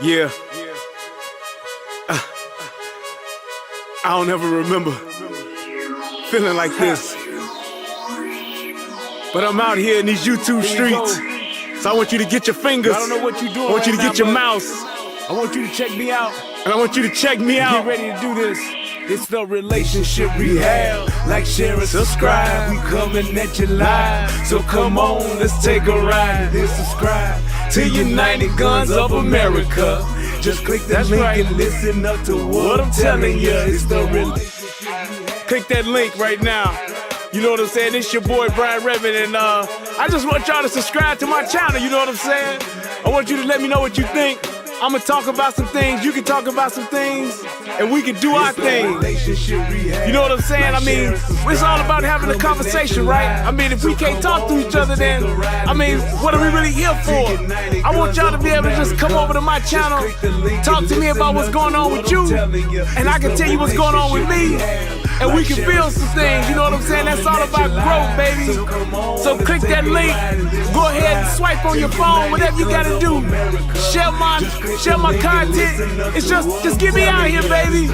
Yeah, I don't ever remember feeling like this. But I'm out here in these YouTube streets. So I want you to get your fingers. I don't know what you're doing. I want you to right get now, your but mouse. I want you to check me out. And I want you to check me out. Get ready to do this. It's the relationship rehab. Like, share, and subscribe. We coming at you live. So come on, let's take a ride. Then subscribe to United Guns of America. Just click that link and listen up to what I'm telling you. It's the relationship rehab. Click that link right now. You know what I'm saying? It's your boy Brian Revan, and I just want y'all to subscribe to my channel. You know what I'm saying? I want you to let me know what you think. I'ma talk about some things, you can talk about some things, and we can do our thing. You know what I'm saying? I mean, it's all about having a conversation, right? I mean, if we can't talk to each other, then, I mean, what are we really here for? I want y'all to be able to just come over to my channel, talk to me about what's going on with you, and I can tell you what's going on with me, and we can build some things, you know what I'm saying? That's all about growth, baby. So click that link, go ahead and swipe on your phone, whatever you gotta do. Share my content. It's just get me out here, baby.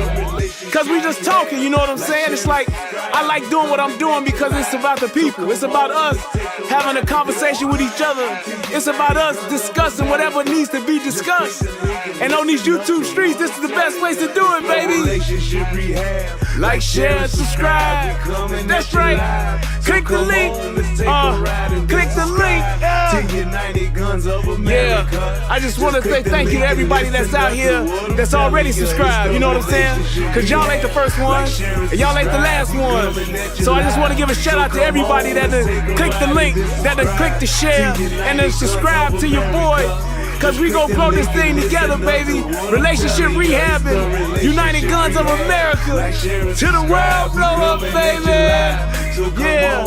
Cause we just talking, you know what I'm saying? It's like, I like doing what I'm doing because it's about the people. It's about us having a conversation with each other. It's about us discussing whatever needs to be discussed. And on these YouTube streets, this is the best place to do it, baby. Like, share, subscribe. That's right. Click the link. Click the link. Yeah. I just want to say thank you to everybody that's out here that's already subscribed. You know what I'm saying? Cause y'all ain't the first one, and y'all ain't the last one. So I just want to give a shout out to everybody that done click the link, that done click the share, and then subscribe to your boy. Cause we gon' blow this thing together, baby. Relationship rehabbing, United Guns of America. To the world blow up, baby. Yeah.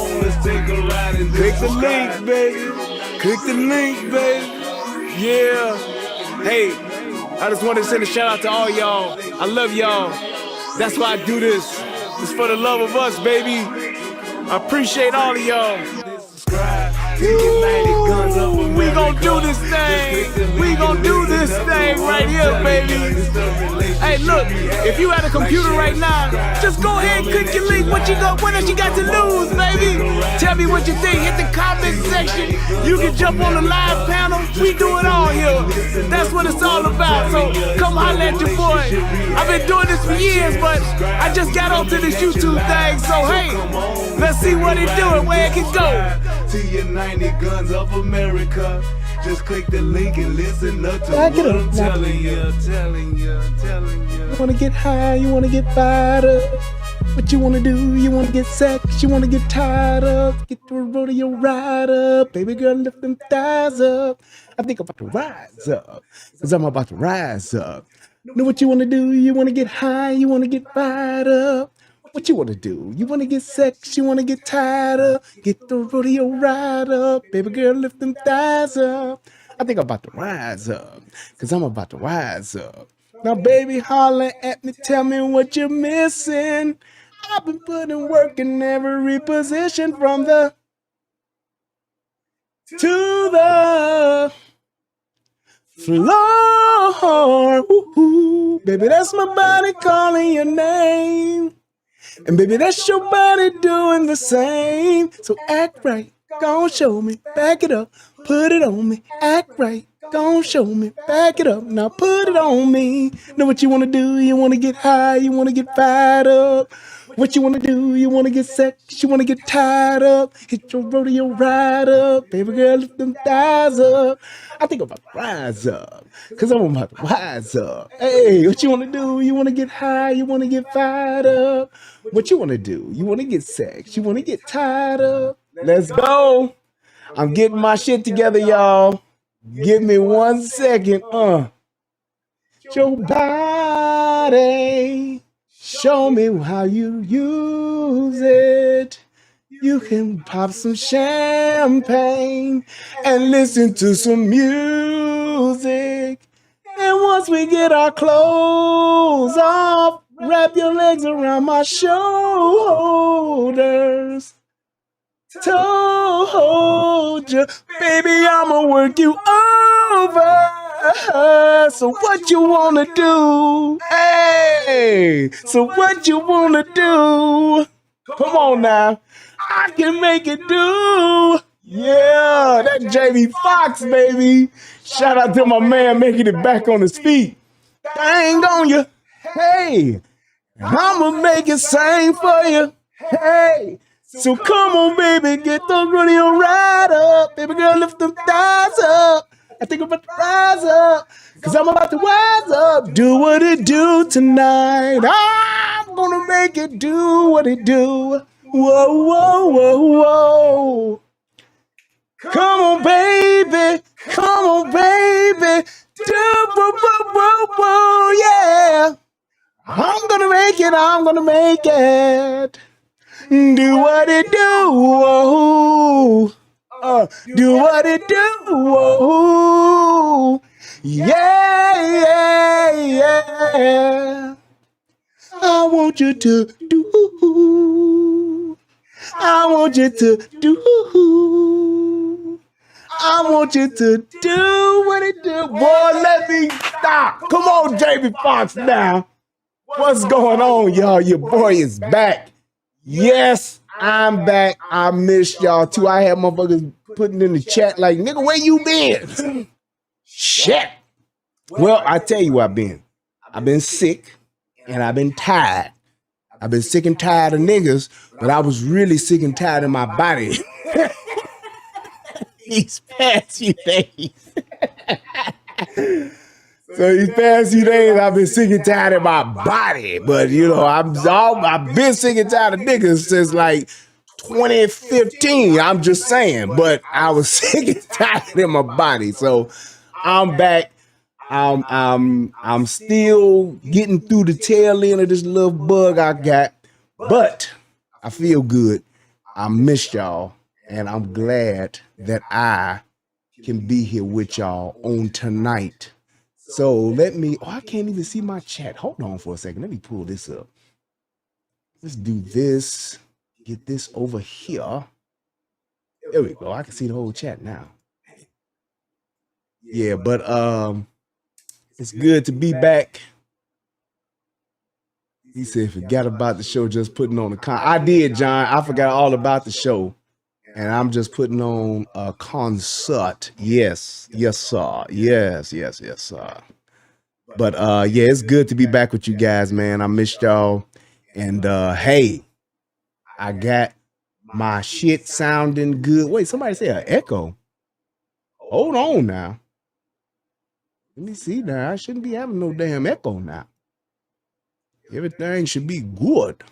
Click the link, baby. Click the link, baby. Yeah. Hey, I just want to send a shout out to all y'all. I love y'all. That's why I do this. It's for the love of us, baby. I appreciate all of y'all. Ooh, we gon' do this thing. We gon' do this thing right here, baby. Hey, look, if you at a computer right now, just go ahead and click your link. What else you got to lose, baby? Tell me what you think. Hit the comment section. You can jump on the live panel. We do it all here. That's what it's all about. So come holler at your boy. I've been doing this for years, but I just got onto this YouTube thing. So hey, let's see what it do and where it can go. To United Guns of America. Just click the link and listen up to what I'm telling you. You wanna get high, you wanna get fired up. What you wanna do? You wanna get sex, you wanna get tied up. Get to a rodeo ride up. Baby girl, lift them thighs up. I think I'm about to rise up. Cause I'm about to rise up. Know what you wanna do? You wanna get high, you wanna get fired up. What you wanna do? You wanna get sex, you wanna get tied up. Get the rodeo ride up. Baby girl, lift them thighs up. I think I'm about to rise up. Cause I'm about to rise up. Now baby, holler at me, tell me what you're missing. I've been putting work in every position from the to the floor. Ooh, baby, that's my body calling your name. And baby, that's your body doing the same. So act right, gon' show me, back it up, put it on me. Act right, gon' show me, back it up, now put it on me. Know what you wanna do? You wanna get high, you wanna get fired up. What you wanna do? You wanna get sex, you wanna get tied up. Hit your rodeo ride up, baby girl, lift them thighs up. I think I'm about to rise up, cause I'm about to rise up. Hey, what you wanna do? You wanna get high, you wanna get fired up. What you wanna do? You wanna get sex, you wanna get tied up. Let's go. I'm getting my shit together, y'all. Give me 1 second. Your body. Show me how you use it. You can pop some champagne and listen to some music. And once we get our clothes off, wrap your legs around my shoulders. Told you, baby, I'ma work you over. So what you wanna do? Hey, so what you wanna do? Come on now. I can make it do. Yeah, that Jamie Foxx, baby. Shout out to my man making it back on his feet. Dang on you. Hey, I'ma make it sing for you. Hey, so come on, baby, get those rodeo right up. Baby girl, lift them thighs up. I think I'm about to rise up, cause I'm about to wise up. Do what it do tonight. I'm gonna make it do what it do. Whoa, whoa, whoa, whoa. Come on, baby. Come on, baby. Do, whoa, whoa, whoa, whoa, yeah. I'm gonna make it. I'm gonna make it. Do what it do. Whoa. Do what it do. Whoa. Yeah, yeah, yeah. I want you to do. I want you to do. I want you to do what it do. Boy, let me stop. Come on, Jamie Foxx now. What's going on, y'all? Your boy is back. Yes, I'm back. I missed y'all too. I had motherfuckers putting in the chat like, nigga, where you been? Shit. Well, I tell you where I've been. I've been sick and I've been tired. I've been sick and tired of niggas, but I was really sick and tired of my body. These past few days. So these past few days, I've been sick and tired of my body. But, you know, I've been sick and tired of niggas since like 2015. I'm just saying. But I was sick and tired of my body. So I'm back. I'm still getting through the tail end of this little bug I got. But I feel good. I missed y'all. And I'm glad that I can be here with y'all on tonight. So let me, I can't even see my chat. Hold on for a second. Let me pull this up. Let's do this. Get this over here. There we go. I can see the whole chat now. Yeah, but it's good to be back. He said, forgot about the show, just putting on the I did, John. I forgot all about the show. And I'm just putting on a concert. Yes, yes, sir. Yes, sir. But yeah, it's good to be back with you guys, man. I missed y'all. And hey, I got my shit sounding good. Wait, somebody say an echo. Hold on now. Let me see now. I shouldn't be having no damn echo now. Everything should be good.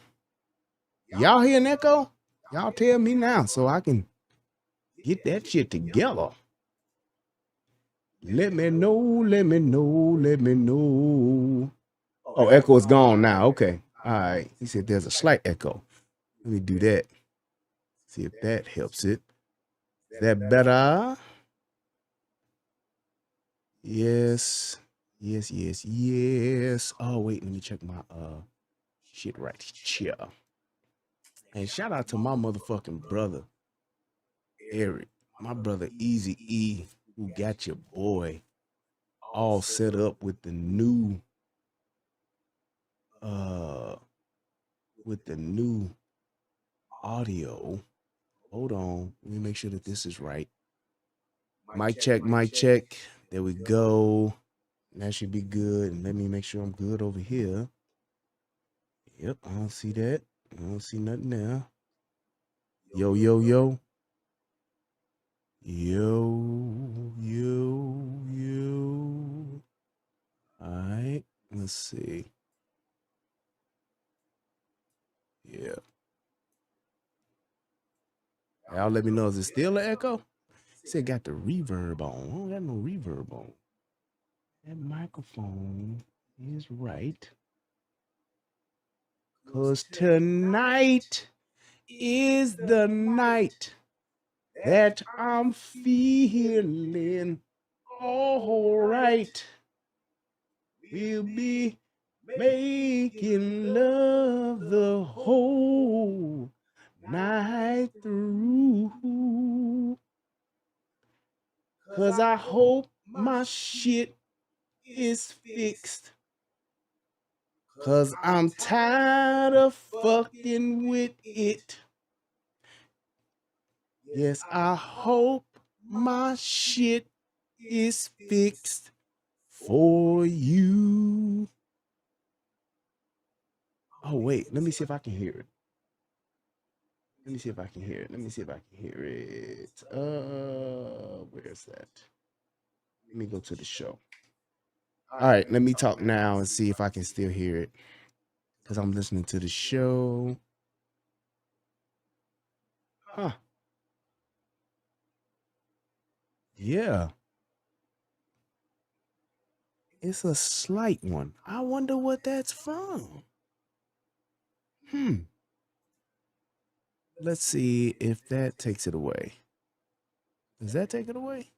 Y'all hear an echo? Y'all tell me now so I can get that shit together. Let me know, let me know, let me know. Oh, echo is gone now. Okay. All right. He said there's a slight echo. Let me do that. See if that helps it. Is that better? Yes. Yes, yes, yes. Oh, wait, let me check my shit right here. And shout out to my motherfucking brother, Eric. My brother Easy E, who got your boy all set up with the new audio. Hold on. Let me make sure that this is right. Mic check, mic check. There we go. That should be good. And let me make sure I'm good over here. Yep, I don't see that. I don't see nothing there. Yo, yo, yo. Yo, yo, yo. All right, let's see. Yeah. Y'all let me know, is it still an echo? He said got the reverb on. I don't got no reverb on. That microphone is right. Because tonight is the night that I'm feeling all right. We'll be making love the whole night through. 'Cause I hope my shit is fixed. 'Cause I'm tired of fucking with it. Yes, I hope my shit is fixed for you. Oh, wait. Let me see if I can hear it. Let me see if I can hear it. Where's that? Let me go to the show. All right, let me talk now and see if I can still hear it. Because I'm listening to the show. Huh. Yeah. It's a slight one. I wonder what that's from. Let's see if that takes it away. Does that take it away?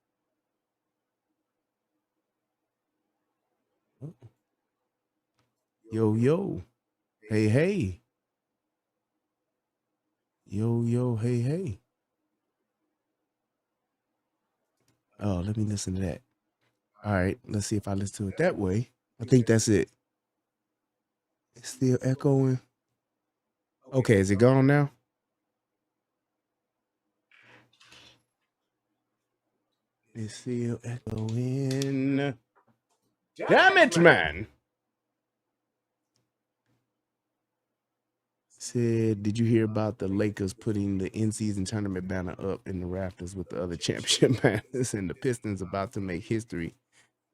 Oh. Yo, yo. Hey, hey. Yo, yo, hey, hey. Oh, let me listen to that. All right, let's see if I listen to it that way. I think that's it. It's still echoing. Okay, is it gone now? It's still echoing. Damn it, man. Said, did you hear about the Lakers putting the in-season tournament banner up in the rafters with the other championship banners and the Pistons about to make history?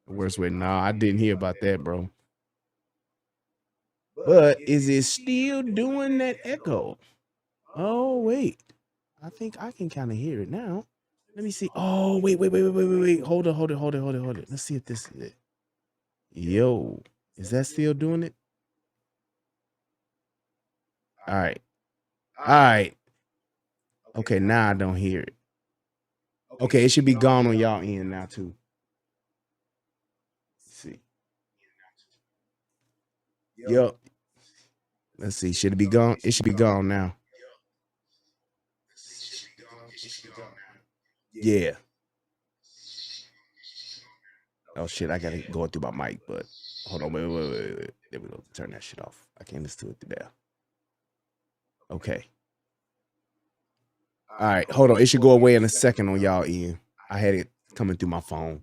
The worst way. Nah, I didn't hear about that, bro. But is it still doing that echo? Oh, wait. I think I can kind of hear it now. Let me see. Oh, wait. Hold it. Let's see if this is it. Yo, is that still doing it? All right. Okay, now I don't hear it. Okay, it should be gone on y'all end now too. Let's see. Yup. Let's see. Should it be gone? It should be gone now. Yeah. Oh shit, I gotta go through my mic, but hold on, wait. There we go. Turn that shit off. I can't listen to it through there. Okay. All right, hold on. It should go away in a second on y'all end. I had it coming through my phone.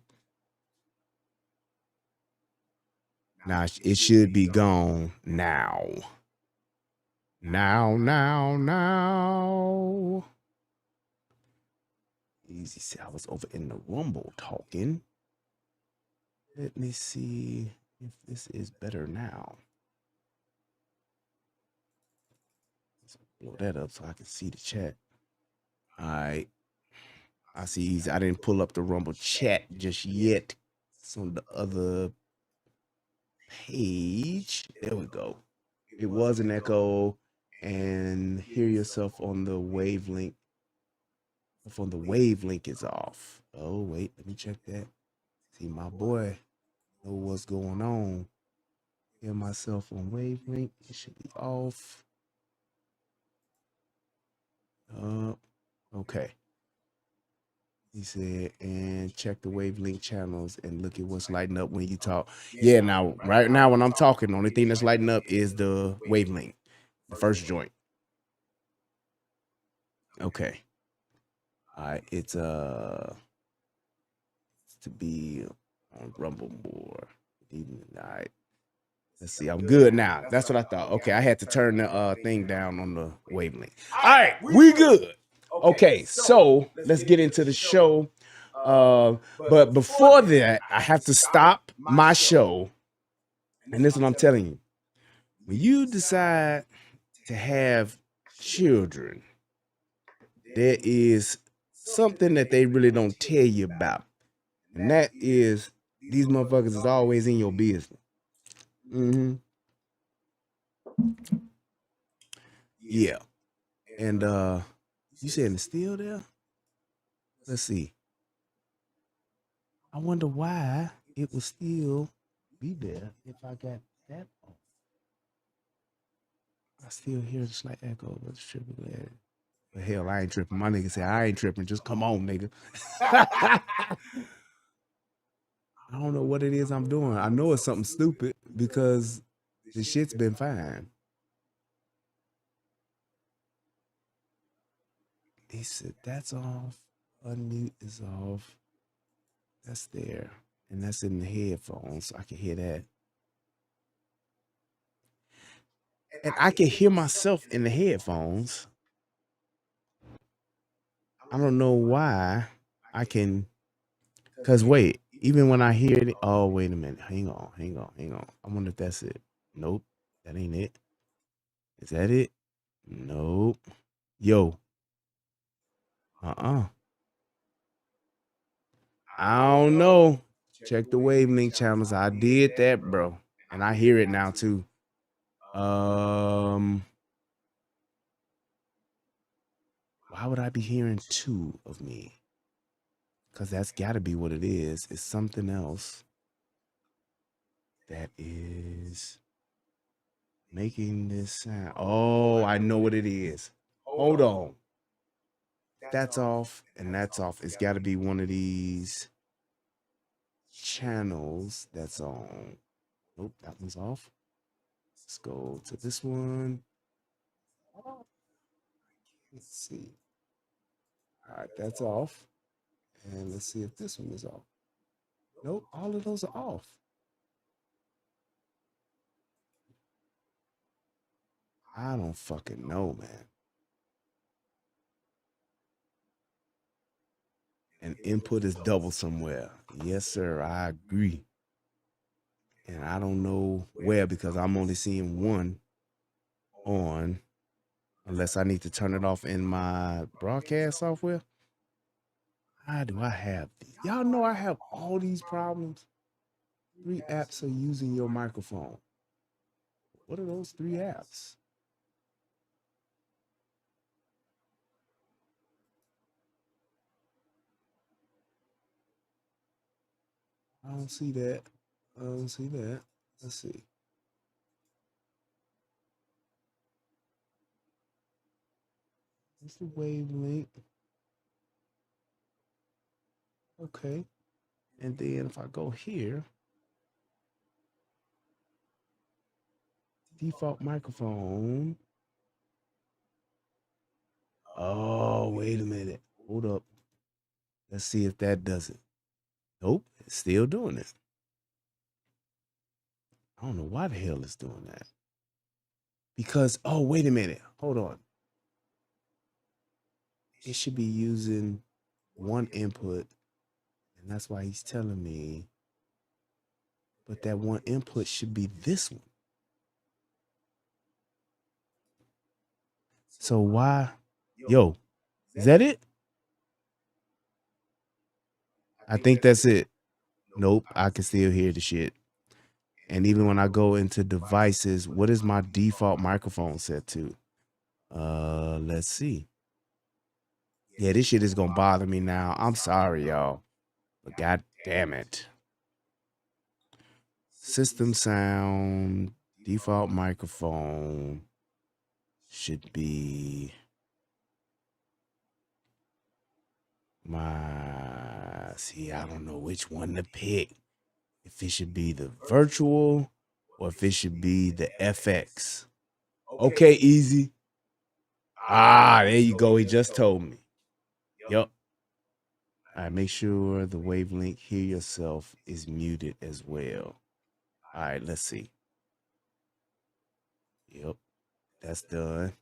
Now it should be gone now. Now. Easy. See, I was over in the Rumble talking. Let me see if this is better now. Let's blow that up so I can see the chat. All right. I see easy. I didn't pull up the Rumble chat just yet. It's on the other page. There we go. It was an echo. And hear yourself on the wavelength. If on the wavelength is off. Oh, wait. Let me check that. See, my boy know what's going on. Hear myself on wavelength. It should be off. Okay. He said, and check the wavelength channels and look at what's lighting up when you talk. Yeah, now, right now when I'm talking, the only thing that's lighting up is the wavelength, the first joint. Okay. All right, it's to be on Rumble more. All right. Let's see. I'm good now. That's what I thought. Okay, I had to turn the thing down on the wavelength. All right, we good. Okay, so let's get into the show. But before that, I have to stop my show. And this is what I'm telling you. When you decide to have children, there is something that they really don't tell you about. And that is these motherfuckers is always in your business. Yeah. And you saying it's still there? Let's see. I wonder why it would still be there if I got that on. I still hear the slight echo, but it's tripping. But hell, I ain't tripping. My nigga say I ain't tripping. Just come on, nigga. I I don't know what it is I'm doing. I know it's something stupid because the shit's been fine. He said, that's off. Unmute is off. That's there. And that's in the headphones, so I can hear that. And I can hear myself in the headphones. I don't know why I can. Because wait, even when I hear it, oh, wait a minute. Hang on. I wonder if that's it. Nope, that ain't it. Is that it? Nope. Yo. I don't know. Check the wavelength channels. I did that, bro. And I hear it now too. Why would I be hearing two of me? Because that's got to be what it is. It's something else that is making this sound. Oh, I know what it is. Hold on. That's off and that's off. It's got to be one of these channels that's on. Nope, that one's off. Let's go to this one. Let's see. All right, that's off. And let's see if this one is off. Nope, all of those are off. I don't fucking know, man. And input is double somewhere. Yes, sir, I agree. And I don't know where because I'm only seeing one on, unless I need to turn it off in my broadcast software. How do I have these? Y'all know I have all these problems. 3 apps are using your microphone. What are those 3 apps? I don't see that. Let's see. What's the wavelength? Okay. And then if I go here, default microphone. Oh, wait a minute. Hold up. Let's see if that does it. Nope, it's still doing it. I don't know why the hell it's doing that. Because, oh, wait a minute. Hold on. It should be using one input, and that's why he's telling me. But that one input should be this one. So why? Yo, is that it? I think that's it. Nope, I can still hear the shit. And even when I go into devices, what is my default microphone set to? Let's see. Yeah, this shit is gonna bother me now. I'm sorry, y'all. But god damn it. System sound, default microphone should be I don't know which one to pick. If it should be the virtual or if it should be the FX. Okay, easy. There you go. He just told me. Yup. All right, make sure the wavelength hear yourself is muted as well. All right, let's see. Yep, that's done.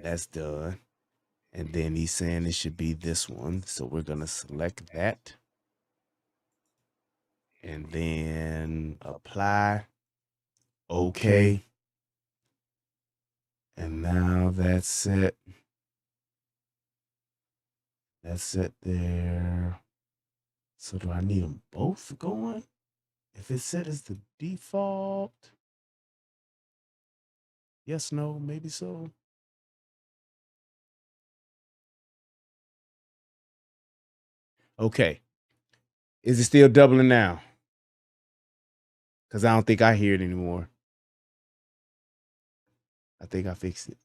That's done. And then he's saying it should be this one. So we're going to select that. And then apply. Okay. And now that's set. That's set there. So do I need them both going? If it's set as the default. Yes, no, maybe so. Okay. Is it still doubling now? Because I don't think I hear it anymore. I think I fixed it.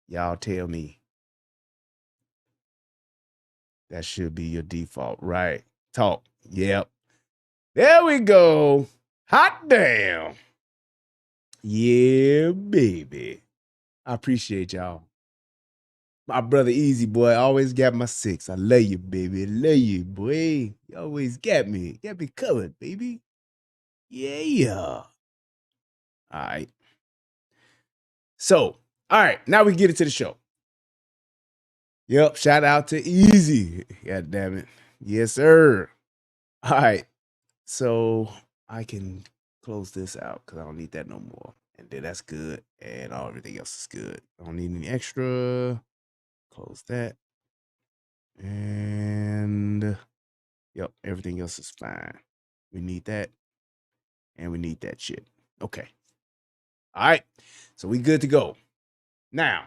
Y'all tell me. That should be your default, right? Talk. Yep. There we go. Hot damn. Yeah, baby. I appreciate y'all. My brother Easy Boy always got my 6. I love you, baby. I love you, boy. You always got me. Got me covered, baby. Yeah. All right. So, all right. Now we get into the show. Yep. Shout out to Easy. God damn it. Yes, sir. All right. So I can close this out because I don't need that no more. And then that's good. And everything else is good. I don't need any extra. Close that. And yep, everything else is fine. We need that. And we need that shit. Okay. All right. So we good to go. Now,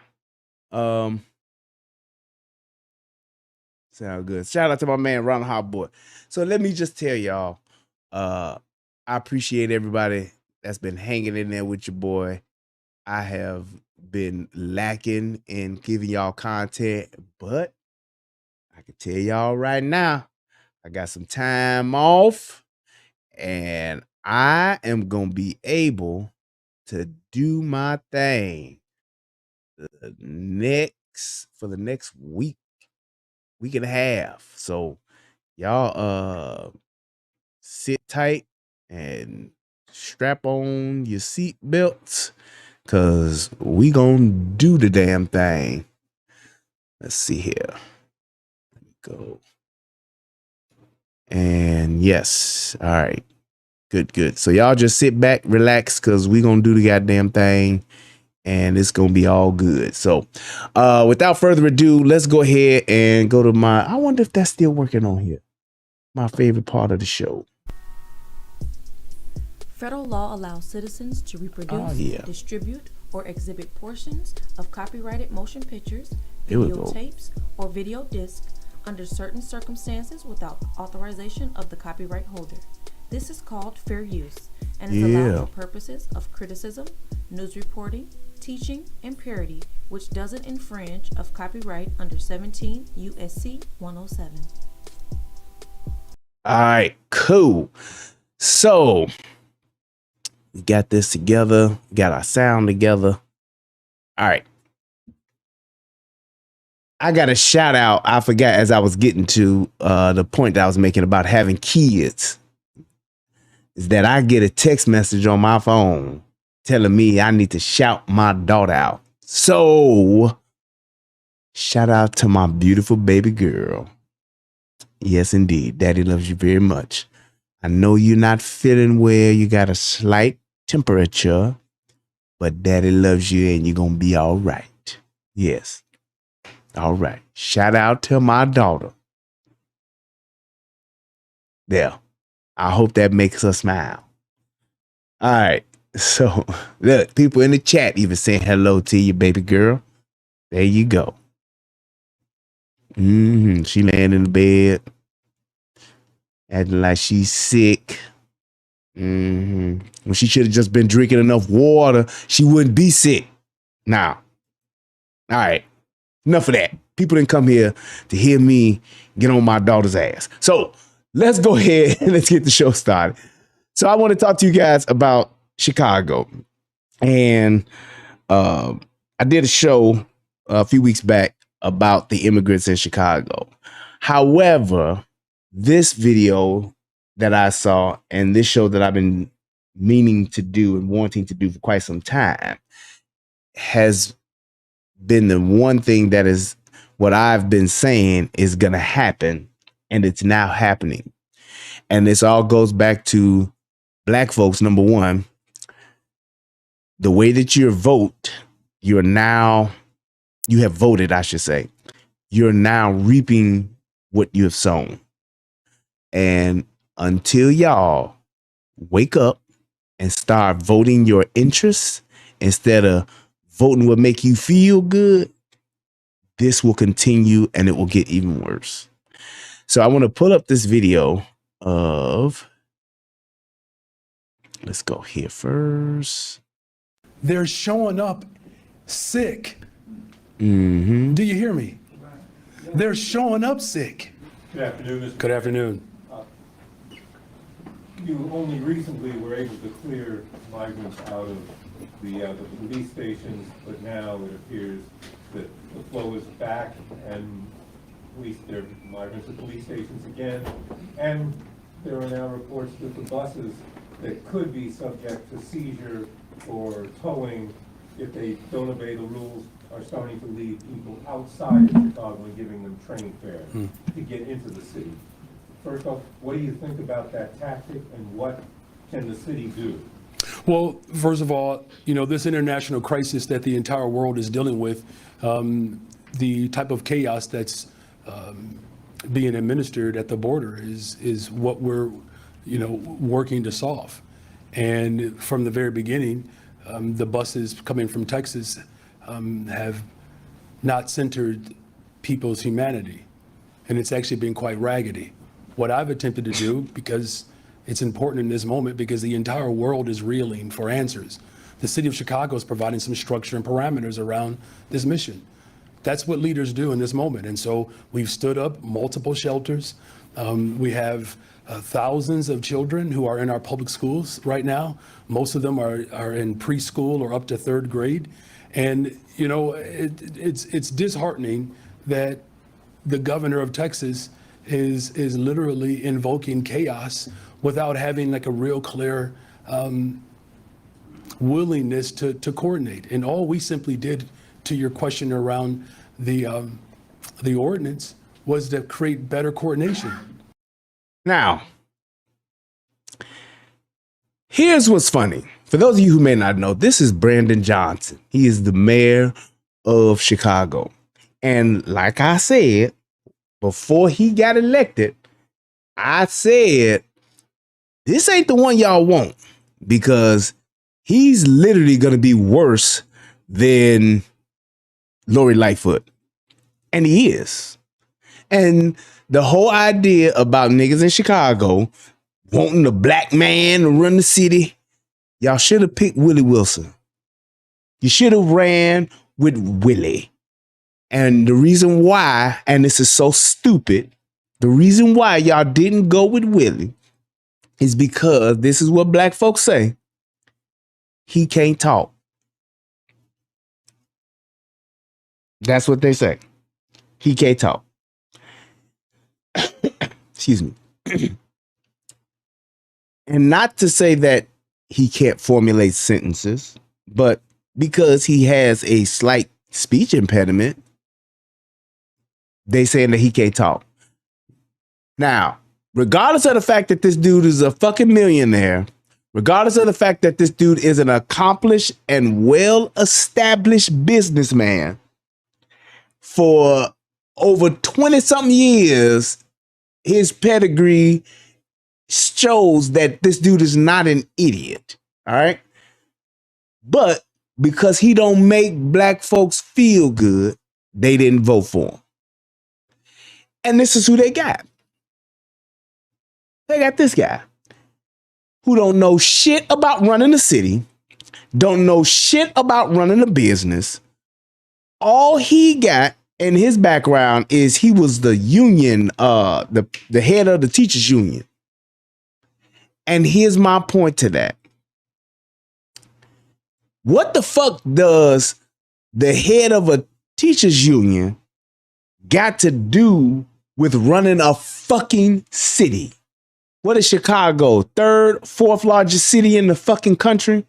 sound good. Shout out to my man Ron Hot Boy. So let me just tell y'all, I appreciate everybody that's been hanging in there with your boy. I have been lacking in giving y'all content, but I can tell y'all right now, I got some time off and I am going to be able to do my thing for the next week and a half. So y'all sit tight and strap on your seat belts because we gonna do the damn thing. Let's see here. Let me go. And yes, all right. Good. So y'all just sit back, relax, because we gonna do the goddamn thing and it's gonna be all good. So without further ado, let's go ahead and go to I wonder if that's still working on here. My favorite part of the show. Federal law allows citizens to reproduce, distribute, or exhibit portions of copyrighted motion pictures, videotapes, or video discs under certain circumstances without authorization of the copyright holder. This is called fair use and is allowed for purposes of criticism, news reporting, teaching, and parody, which doesn't infringe of copyright under 17 U.S.C. 107. All right, cool. So we got this together, got our sound together. All right. I got a shout out. I forgot as I was getting to the point that I was making about having kids is that I get a text message on my phone telling me I need to shout my daughter out. So shout out to my beautiful baby girl. Yes, indeed. Daddy loves you very much. I know you're not feeling well. You got a slight temperature, but daddy loves you and you're going to be all right. Yes. All right. Shout out to my daughter. There. I hope that makes her smile. All right. So, look, people in the chat even saying hello to you, baby girl. There you go. She laying in the bed, acting like she's sick. When she should have just been drinking enough water, she wouldn't be sick. Now, all right. Enough of that. People didn't come here to hear me get on my daughter's ass. So let's go ahead and let's get the show started. So I want to talk to you guys about Chicago. And I did a show a few weeks back about the immigrants in Chicago. However, this video that I saw and this show that I've been meaning to do and wanting to do for quite some time has been the one thing that is what I've been saying is going to happen, and it's now happening. And this all goes back to black folks. Number one, the way that you vote, you have voted, I should say. You're now reaping what you have sown. And until y'all wake up and start voting your interests instead of voting what make you feel good, this will continue and it will get even worse. So I want to pull up this video of, let's go here first. They're showing up sick. Mm-hmm. Do you hear me? They're showing up sick. Good afternoon, Mr. Good afternoon. You only recently were able to clear migrants out of the police stations, but now it appears that the flow is back and there are migrants at police stations again. And there are now reports that the buses that could be subject to seizure or towing if they don't obey the rules are starting to leave people outside of Chicago and giving them train fare to get into the city. First off, what do you think about that tactic, and what can the city do? Well, first of all, you know, this international crisis that the entire world is dealing with, the type of chaos that's being administered at the border is what we're, you know, working to solve. And from the very beginning, the buses coming from Texas have not centered people's humanity. And it's actually been quite raggedy. What I've attempted to do, because it's important in this moment, because the entire world is reeling for answers. The city of Chicago is providing some structure and parameters around this mission. That's what leaders do in this moment. And so we've stood up multiple shelters. We have thousands of children who are in our public schools right now. Most of them are in preschool or up to third grade. And, you know, it's disheartening that the governor of Texas is literally invoking chaos without having like a real clear willingness to coordinate. And all we simply did, to your question around the ordinance, was to create better coordination. Now, here's what's funny. For those of you who may not know, this is Brandon Johnson. He is the mayor of Chicago. And like I said, before he got elected, I said, this ain't the one y'all want, because he's literally going to be worse than Lori Lightfoot. And he is. And the whole idea about niggas in Chicago wanting a black man to run the city, y'all should have picked Willie Wilson. You should have ran with Willie. And the reason why, and this is so stupid, the reason why y'all didn't go with Willie is because this is what black folks say. He can't talk. That's what they say. He can't talk. Excuse me. And not to say that he can't formulate sentences, but because he has a slight speech impediment, they saying that he can't talk. Now, regardless of the fact that this dude is a fucking millionaire, regardless of the fact that this dude is an accomplished and well-established businessman, for over 20-something years, his pedigree shows that this dude is not an idiot. All right. But because he don't make black folks feel good, they didn't vote for him. And this is who they got. They got this guy who don't know shit about running a city, don't know shit about running a business. All he got in his background is he was the union, the head of the teachers union. And here's my point to that. What the fuck does the head of a teachers union got to do with running a fucking city? What is Chicago? Third, fourth largest city in the fucking country?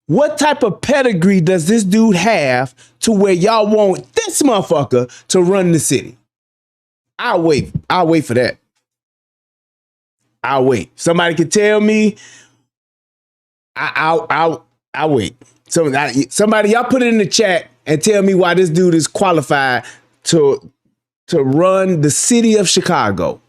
What type of pedigree does this dude have to where y'all want this motherfucker to run the city? I'll wait for that. I'll wait. Somebody can tell me. I'll wait. Somebody, y'all put it in the chat and tell me why this dude is qualified to run the city of Chicago.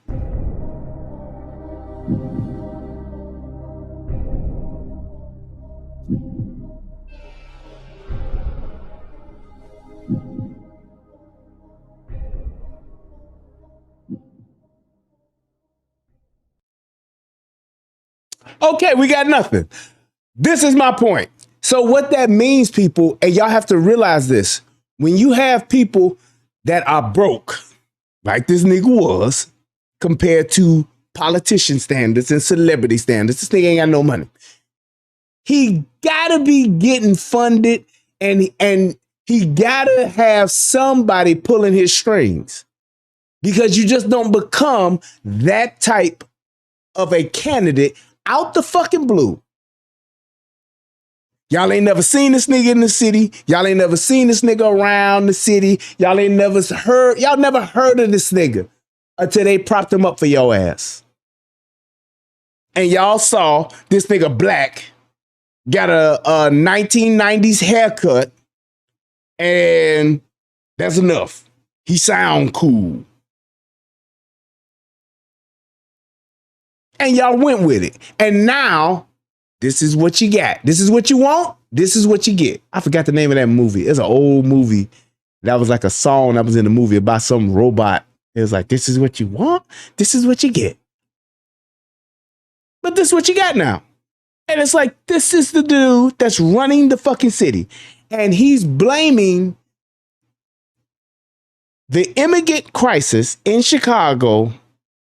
Okay, we got nothing. This is my point. So what that means, people, and y'all have to realize this, when you have people that are broke, like this nigga was, compared to politician standards and celebrity standards. This nigga ain't got no money. He gotta be getting funded, and he gotta have somebody pulling his strings, because you just don't become that type of a candidate out the fucking blue. Y'all ain't never seen this nigga in the city. Y'all ain't never seen this nigga around the city. Y'all never heard of this nigga until they propped him up for your ass. And y'all saw this nigga black, got a 1990s haircut, and that's enough. He sound cool. And y'all went with it. And now, this is what you got. This is what you want. This is what you get. I forgot the name of that movie. It's an old movie that was like a song that was in the movie about some robot. It was like, this is what you want. This is what you get. But this is what you got now. And it's like, this is the dude that's running the fucking city. And he's blaming the immigrant crisis in Chicago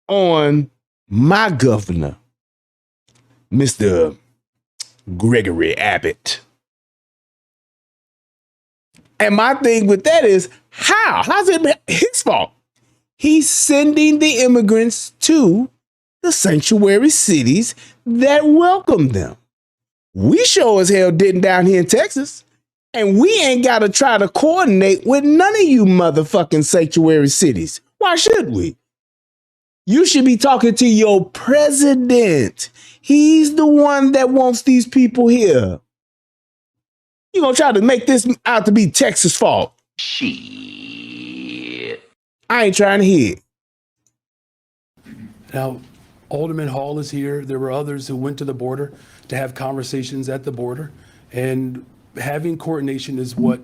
on my governor, Mr. Gregory Abbott. And my thing with that is, how's it his fault? He's sending the immigrants to the sanctuary cities that welcome them. We sure as hell didn't down here in Texas. And we ain't got to try to coordinate with none of you motherfucking sanctuary cities. Why should we? You should be talking to your president. He's the one that wants these people here. You gonna try to make this out to be Texas' fault? Shit. I ain't trying to hear it. Now, Alderman Hall is here. There were others who went to the border to have conversations at the border. And having coordination is what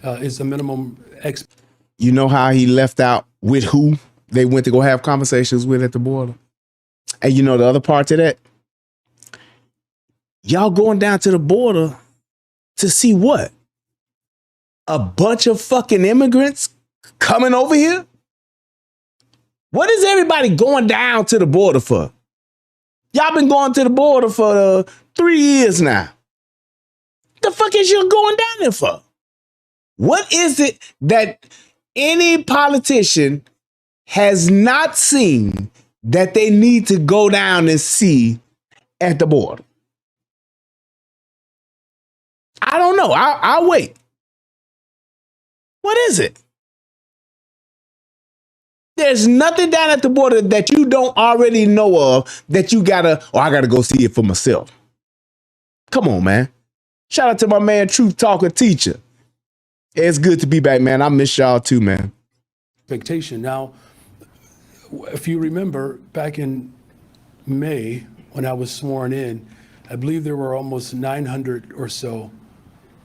is the minimum. You know how he left out with who they went to go have conversations with at the border? And you know the other part to that? Y'all going down to the border to see what? A bunch of fucking immigrants coming over here? What is everybody going down to the border for? Y'all been going to the border for 3 years now. The fuck is you going down there for? What is it that any politician has not seen that they need to go down and see at the border? I don't know. I'll wait. What is it? There's nothing down at the border that you don't already know of that you I gotta go see it for myself. Come on, man. Shout out to my man, Truth Talker Teacher. It's good to be back, man. I miss y'all too, man. Expectation. Now, if you remember back in May when I was sworn in, I believe there were almost 900 or so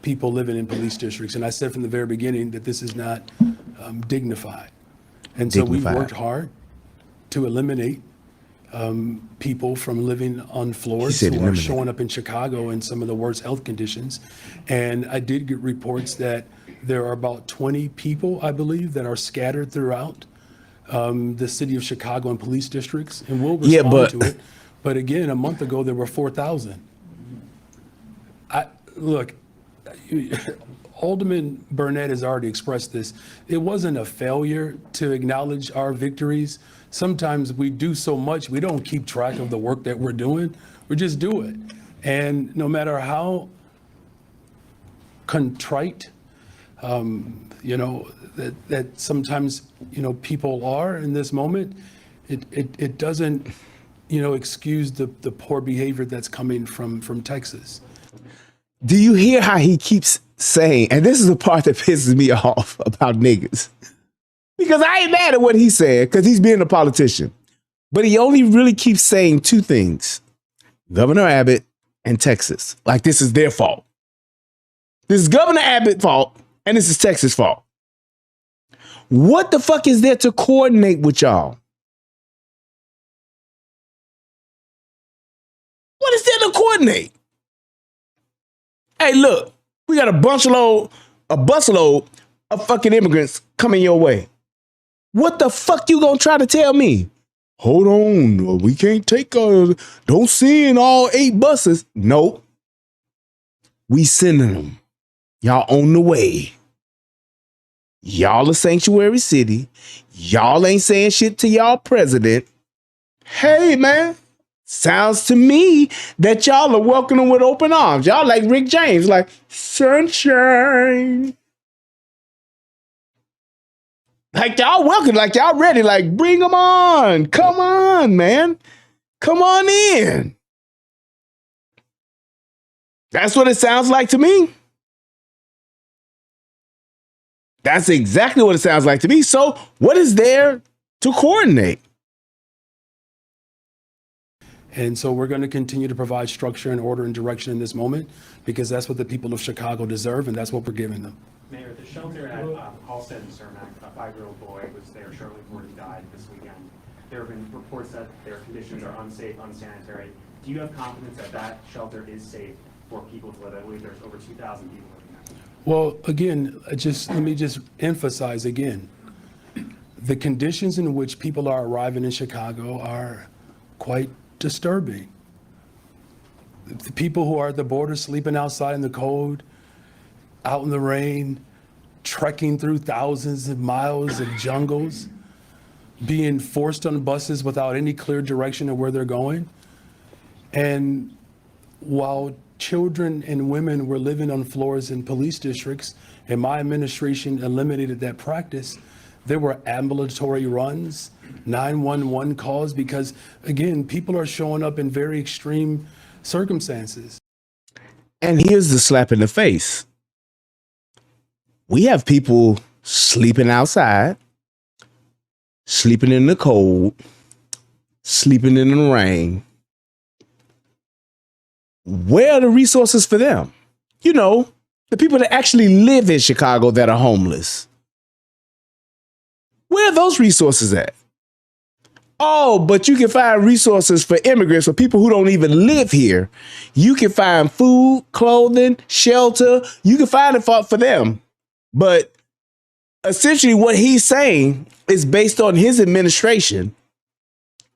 people living in police districts. And I said from the very beginning that this is not dignified. And so we've worked hard to eliminate people from living on floors who are showing up in Chicago in some of the worst health conditions. And I did get reports that there are about 20 people, I believe, that are scattered throughout the city of Chicago and police districts. And we'll respond to it. But again, a month ago, there were 4,000. Look, Alderman Burnett has already expressed this. It wasn't a failure to acknowledge our victories. Sometimes we do so much, we don't keep track of the work that we're doing. We just do it. And no matter how contrite, that sometimes, people are in this moment, it doesn't, excuse the poor behavior that's coming from Texas. Do you hear how he keeps saying, and this is the part that pisses me off about niggas, because I ain't mad at what he said, because he's being a politician, but he only really keeps saying two things: Governor Abbott and Texas. Like this is their fault. This is Governor Abbott's fault, and this is Texas' fault. What the fuck is there to coordinate with y'all? What is there to coordinate? Hey, look, we got a busload of fucking immigrants coming your way. What the fuck you gonna try to tell me? Hold on, we can't take don't send all 8 buses. Nope. We sending them. Y'all on the way. Y'all a sanctuary city. Y'all ain't saying shit to y'all president. Hey, man. Sounds to me that y'all are welcoming with open arms. Y'all like Rick James, like sunshine. Like y'all welcome, like y'all ready, like bring them on. Come on, man. Come on in. That's what it sounds like to me. That's exactly what it sounds like to me. So what is there to coordinate? And so we're going to continue to provide structure and order and direction in this moment, because that's what the people of Chicago deserve, and that's what we're giving them. Mayor, the shelter at Halsted and Cermak, a 5-year-old boy was there shortly before he died this weekend. There have been reports that their conditions are unsafe, unsanitary. Do you have confidence that that shelter is safe for people to live? I believe there's over 2,000 people living there. Well, again, let me just emphasize again, the conditions in which people are arriving in Chicago are quite disturbing. The people who are at the border sleeping outside in the cold, out in the rain, trekking through thousands of miles of jungles, being forced on buses without any clear direction of where they're going. And while children and women were living on floors in police districts, and my administration eliminated that practice, there were ambulatory runs, 911 calls, because again, people are showing up in very extreme circumstances. And here's the slap in the face. We have people sleeping outside, sleeping in the cold, sleeping in the rain. Where are the resources for them? You know, the people that actually live in Chicago that are homeless. Where are those resources at? Oh, but you can find resources for immigrants, for people who don't even live here. You can find food, clothing, shelter. You can find it for them. But essentially what he's saying is based on his administration.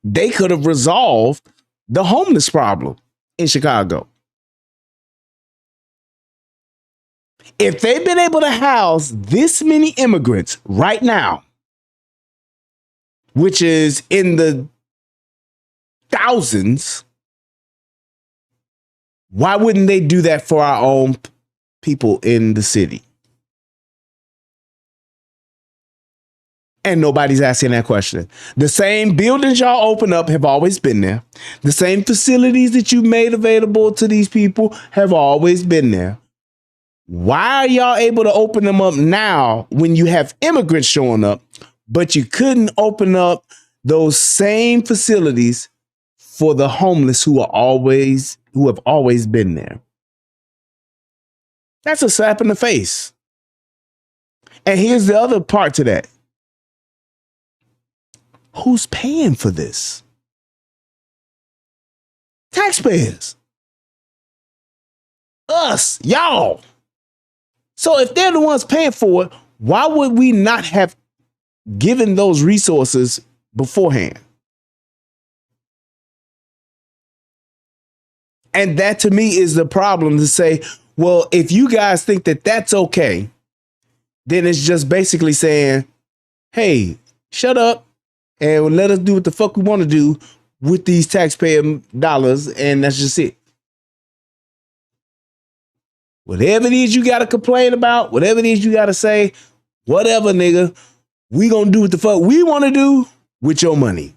They could have resolved the homeless problem in Chicago. If they've been able to house this many immigrants right now, which is in the thousands, why wouldn't they do that for our own people in the city? And nobody's asking that question. The same buildings y'all open up have always been there. The same facilities that you made available to these people have always been there. Why are y'all able to open them up now when you have immigrants showing up, but you couldn't open up those same facilities for the homeless who have always been there? That's a slap in the face. And here's the other part to that. Who's paying for this? Taxpayers. Us, y'all. So if they're the ones paying for it, why would we not have given those resources beforehand? And that to me is the problem, to say, well, if you guys think that that's okay, then it's just basically saying, hey, shut up and let us do what the fuck we want to do with these taxpayer dollars, and that's just it. Whatever it is you got to complain about, whatever it is you got to say, whatever, nigga, we gonna do what the fuck we want to do with your money.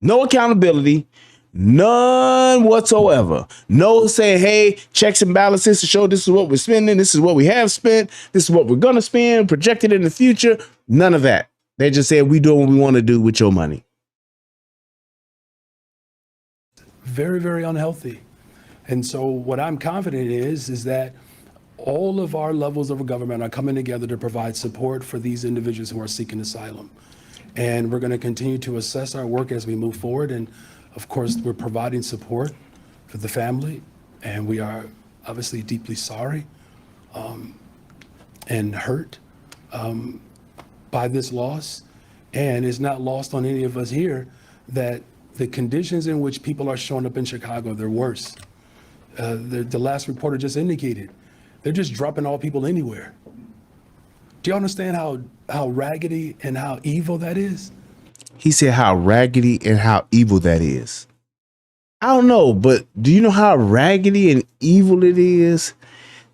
No accountability, none whatsoever. No saying, hey, checks and balances to show this is what we're spending, this is what we have spent, this is what we're gonna spend, projected in the future. None of that. They just said we do what we want to do with your money. Very, very unhealthy. And so what I'm confident is that all of our levels of government are coming together to provide support for these individuals who are seeking asylum. And we're going to continue to assess our work as we move forward. And of course, we're providing support for the family. And we are obviously deeply sorry and hurt by this loss. And it's not lost on any of us here that the conditions in which people are showing up in Chicago, they're worse. The last reporter just indicated, they're just dropping all people anywhere. Do you understand how raggedy and how evil that is? He said how raggedy and how evil that is. I don't know, but do you know how raggedy and evil it is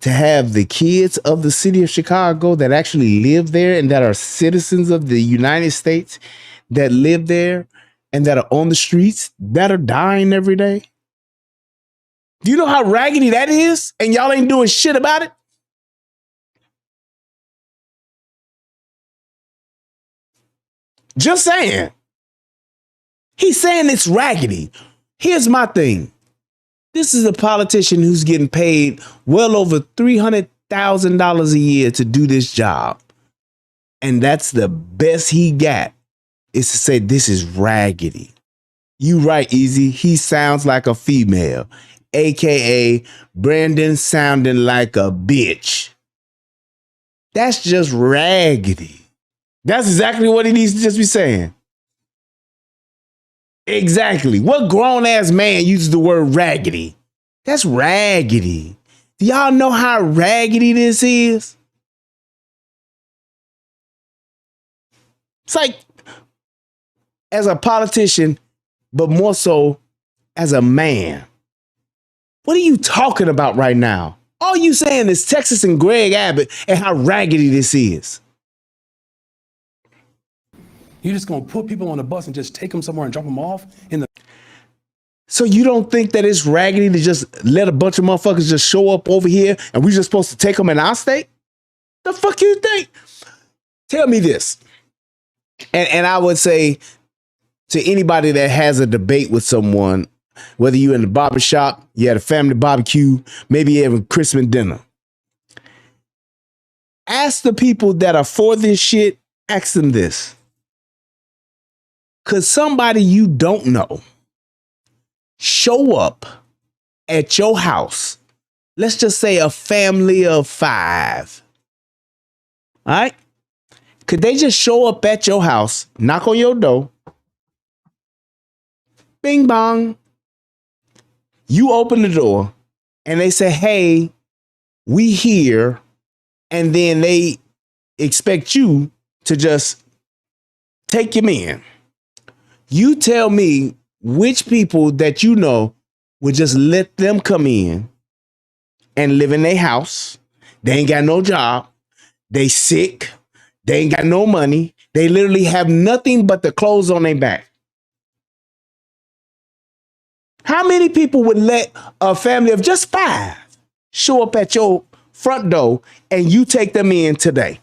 to have the kids of the city of Chicago that actually live there and that are citizens of the United States that live there and that are on the streets that are dying every day? Do you know how raggedy that is? And y'all ain't doing shit about it? Just saying. He's saying it's raggedy. Here's my thing. This is a politician who's getting paid well over $300,000 a year to do this job. And that's the best he got, is to say this is raggedy. You right, Easy. He sounds like a female, AKA Brandon sounding like a bitch. That's just raggedy. That's exactly what he needs to just be saying. Exactly. What grown ass man uses the word raggedy? That's raggedy. Do y'all know how raggedy this is? It's like, as a politician, but more so as a man. What are you talking about right now? All you saying is Texas and Greg Abbott and how raggedy this is. You're just going to put people on a bus and just take them somewhere and drop them off in the... So you don't think that it's raggedy to just let a bunch of motherfuckers just show up over here and we just supposed to take them in our state? The fuck you think? Tell me this. And I would say to anybody that has a debate with someone, whether you're in the barbershop, you had a family barbecue, maybe you have a Christmas dinner. Ask the people that are for this shit, ask them this. Could somebody you don't know show up at your house, let's just say a family of 5, all right? Could they just show up at your house, knock on your door, bing bong, you open the door, and they say, hey, we here, and then they expect you to just take them in? You tell me which people that you know would just let them come in and live in their house. They ain't got no job. They sick. They ain't got no money. They literally have nothing but the clothes on their back. How many people would let a family of just 5 show up at your front door and you take them in today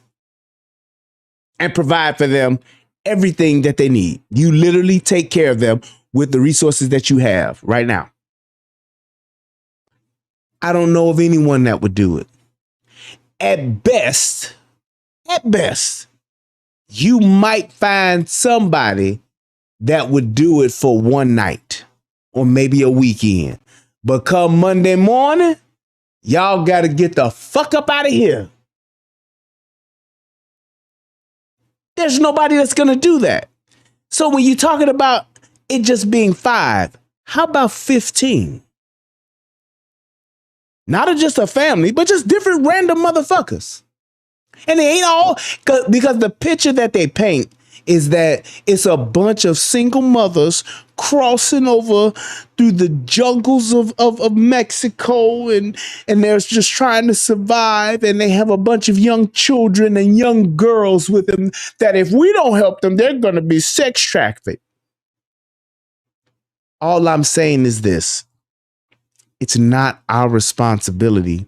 and provide for them everything that they need? You literally take care of them with the resources that you have right now. I don't know of anyone that would do it. At best, you might find somebody that would do it for one night or maybe a weekend. But come Monday morning, y'all got to get the fuck up out of here. There's nobody that's going to do that. So when you're talking about it just being 5, how about 15? Not just a family, but just different random motherfuckers. And they ain't all, because the picture that they paint is that it's a bunch of single mothers crossing over through the jungles of Mexico, and they're just trying to survive, and they have a bunch of young children and young girls with them that if we don't help them, they're going to be sex trafficked. All I'm saying is this. It's not our responsibility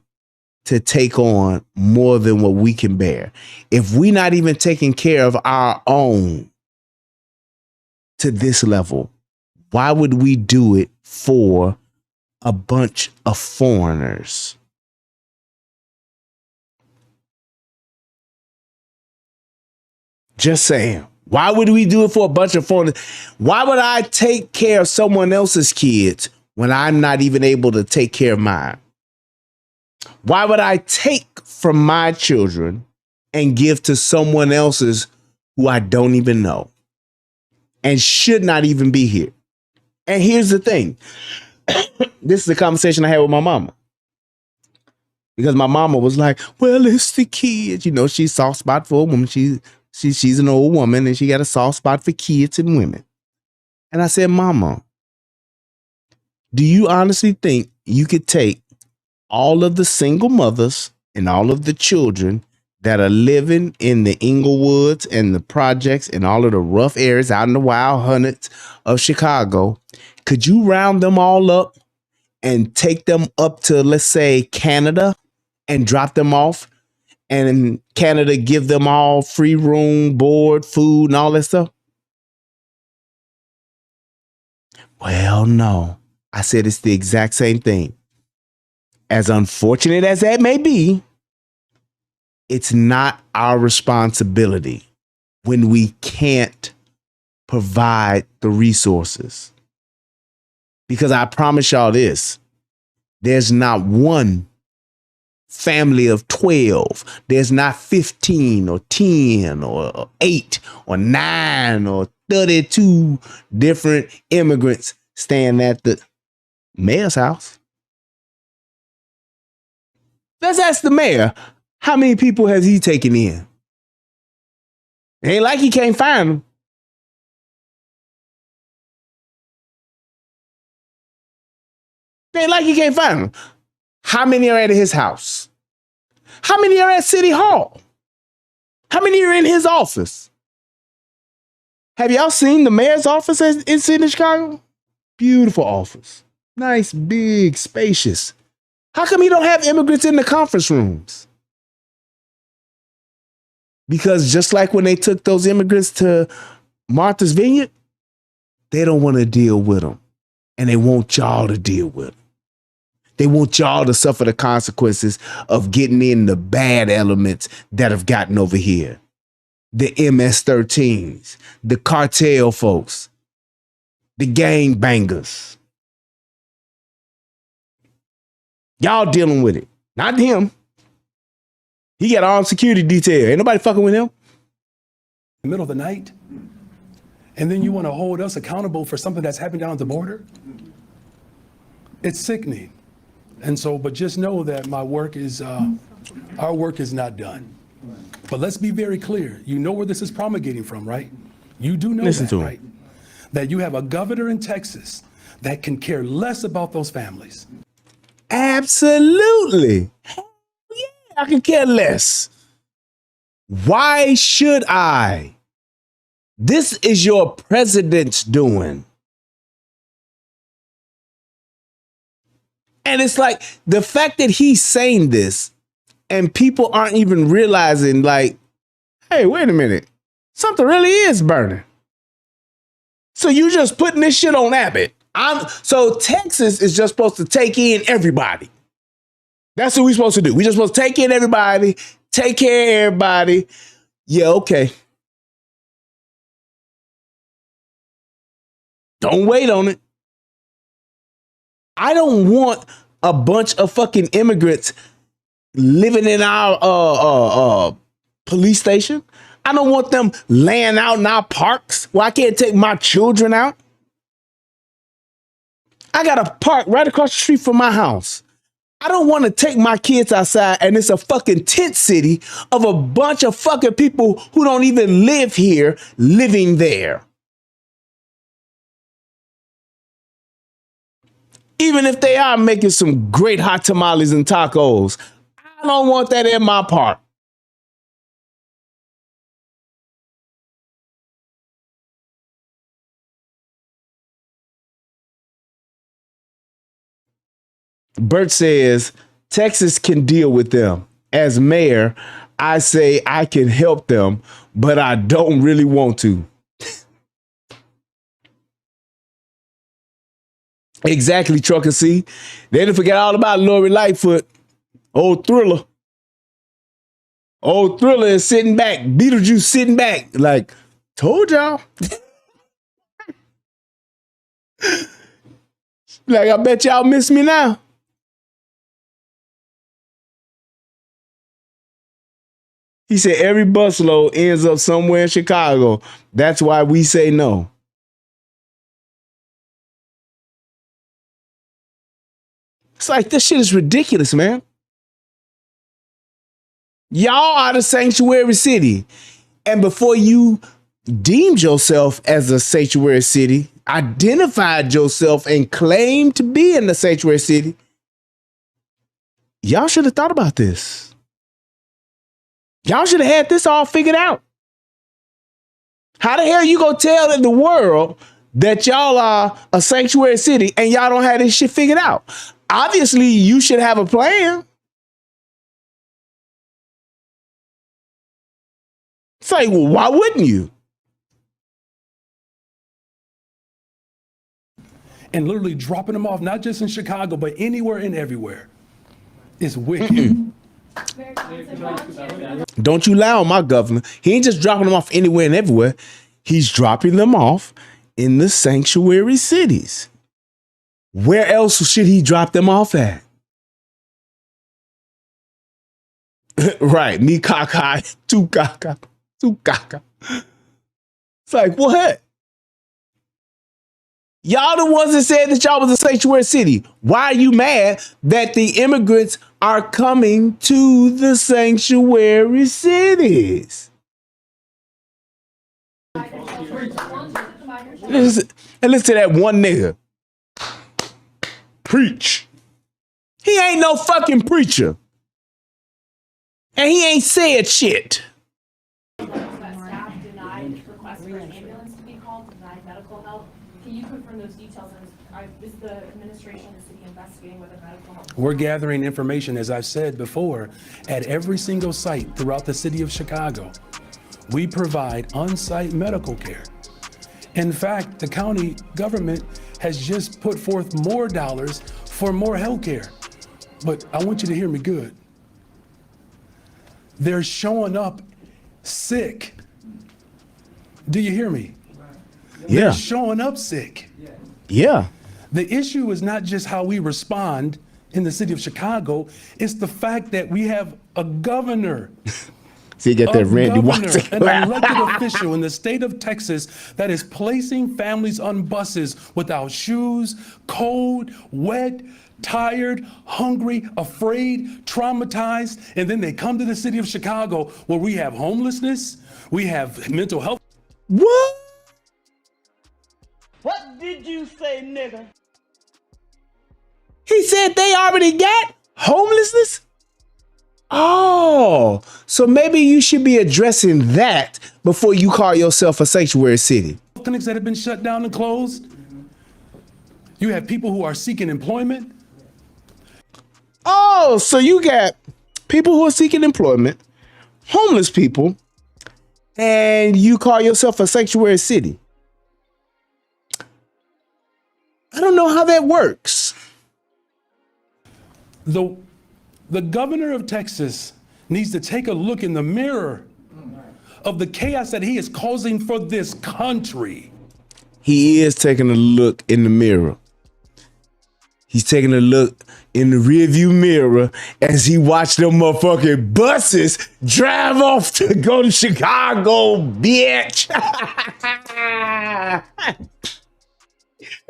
to take on more than what we can bear. If we're not even taking care of our own to this level, why would we do it for a bunch of foreigners? Just saying. Why would we do it for a bunch of foreigners? Why would I take care of someone else's kids when I'm not even able to take care of mine? Why would I take from my children and give to someone else's who I don't even know and should not even be here. And here's the thing. This is a conversation I had with my mama. Because my mama was like, well, it's the kids. You know, she's soft spot for a woman. She's an old woman and she got a soft spot for kids and women. And I said, Mama, do you honestly think you could take all of the single mothers and all of the children that are living in the Inglewoods and the projects and all of the rough areas out in the wild hundreds of Chicago, could you round them all up and take them up to, let's say, Canada and drop them off? And in Canada, give them all free room, board, food, and all that stuff? Well, no. I said it's the exact same thing. As unfortunate as that may be, it's not our responsibility when we can't provide the resources. Because I promise y'all this, there's not one family of 12. There's not 15 or 10 or 8 or 9 or 32 different immigrants staying at the mayor's house. Let's ask the mayor, how many people has he taken in? It ain't like he can't find them. It ain't like he can't find them. How many are at his house? How many are at City Hall? How many are in his office? Have y'all seen the mayor's office in City of Chicago? Beautiful office. Nice, big, spacious. How come he don't have immigrants in the conference rooms? Because just like when they took those immigrants to Martha's Vineyard, they don't want to deal with them. And they want y'all to deal with them. They want y'all to suffer the consequences of getting in the bad elements that have gotten over here. The MS-13s, the cartel folks, the gang bangers. Y'all dealing with it, not him. He got armed security detail. Ain't nobody fucking with him. In the middle of the night, and then you want to hold us accountable for something that's happened down at the border? It's sickening. And so, but just know that our work is not done. But let's be very clear. You know where this is promulgating from, right? You do know that, right? That you have a governor in Texas that can care less about those families. Absolutely. Hell yeah, I can care less. Why should I? This is your president's doing. And it's like the fact that he's saying this and people aren't even realizing, like, hey, wait a minute. Something really is burning. So you just putting this shit on Abbott. So Texas is just supposed to take in everybody. That's what we're supposed to do. We're just supposed to take in everybody, take care of everybody. Yeah, okay. Don't wait on it. I don't want a bunch of fucking immigrants living in our police station. I don't want them laying out in our parks where I can't take my children out. I got a park right across the street from my house. I don't want to take my kids outside and it's a fucking tent city of a bunch of fucking people who don't even live here living there. Even if they are making some great hot tamales and tacos, I don't want that in my park. Bert says, Texas can deal with them. As mayor, I say I can help them, but I don't really want to. Exactly, Trucker C. They didn't forget all about Lori Lightfoot. Old Thriller. Old Thriller is sitting back. Beetlejuice sitting back. Like, told y'all. Like, I bet y'all miss me now. He said every busload ends up somewhere in Chicago. That's why we say no. It's like, this shit is ridiculous, man. Y'all are the sanctuary city. And before you deemed yourself as a sanctuary city, identified yourself and claimed to be in the sanctuary city, y'all should have thought about this. Y'all should have had this all figured out. How the hell you gonna tell the world that y'all are a sanctuary city and y'all don't have this shit figured out? Obviously, you should have a plan. It's like, well, why wouldn't you? And literally dropping them off, not just in Chicago, but anywhere and everywhere. It's wicked. Don't you lie on my governor. He ain't just dropping them off anywhere and everywhere. He's dropping them off in the sanctuary cities. Where else should he drop them off at? Right, me caca, tu caca, tu caca. It's like, what? Y'all the ones that said that y'all was a sanctuary city. Why are you mad that the immigrants are coming to the sanctuary cities? Listen to that one nigga. Preach. He ain't no fucking preacher. And he ain't said shit. That staff denied requests for an ambulance to be called, denied medical help. Can you confirm those details? Is the administration, the city investigating whether medical help? We're gathering information, as I've said before, at every single site throughout the city of Chicago. We provide on-site medical care. In fact, the county government has just put forth more dollars for more health care. But I want you to hear me good. They're showing up sick. Do you hear me? Yeah. They're showing up sick. Yeah. The issue is not just how we respond in the city of Chicago, it's the fact that we have a governor. See, you get that Randy Watson. An elected official in the state of Texas that is placing families on buses without shoes, cold, wet, tired, hungry, afraid, traumatized, and then they come to the city of Chicago where we have homelessness, we have mental health. What? What did you say, nigga? He said they already got homelessness? Oh, so maybe you should be addressing that before you call yourself a sanctuary city. Clinics that have been shut down and closed. You have people who are seeking employment. Oh, so you got people who are seeking employment, homeless people, and you call yourself a sanctuary city. I don't know how that works. The governor of Texas needs to take a look in the mirror of the chaos that he is causing for this country. He is taking a look in the mirror. He's taking a look in the rearview mirror as he watched them motherfucking buses drive off to go to Chicago, bitch.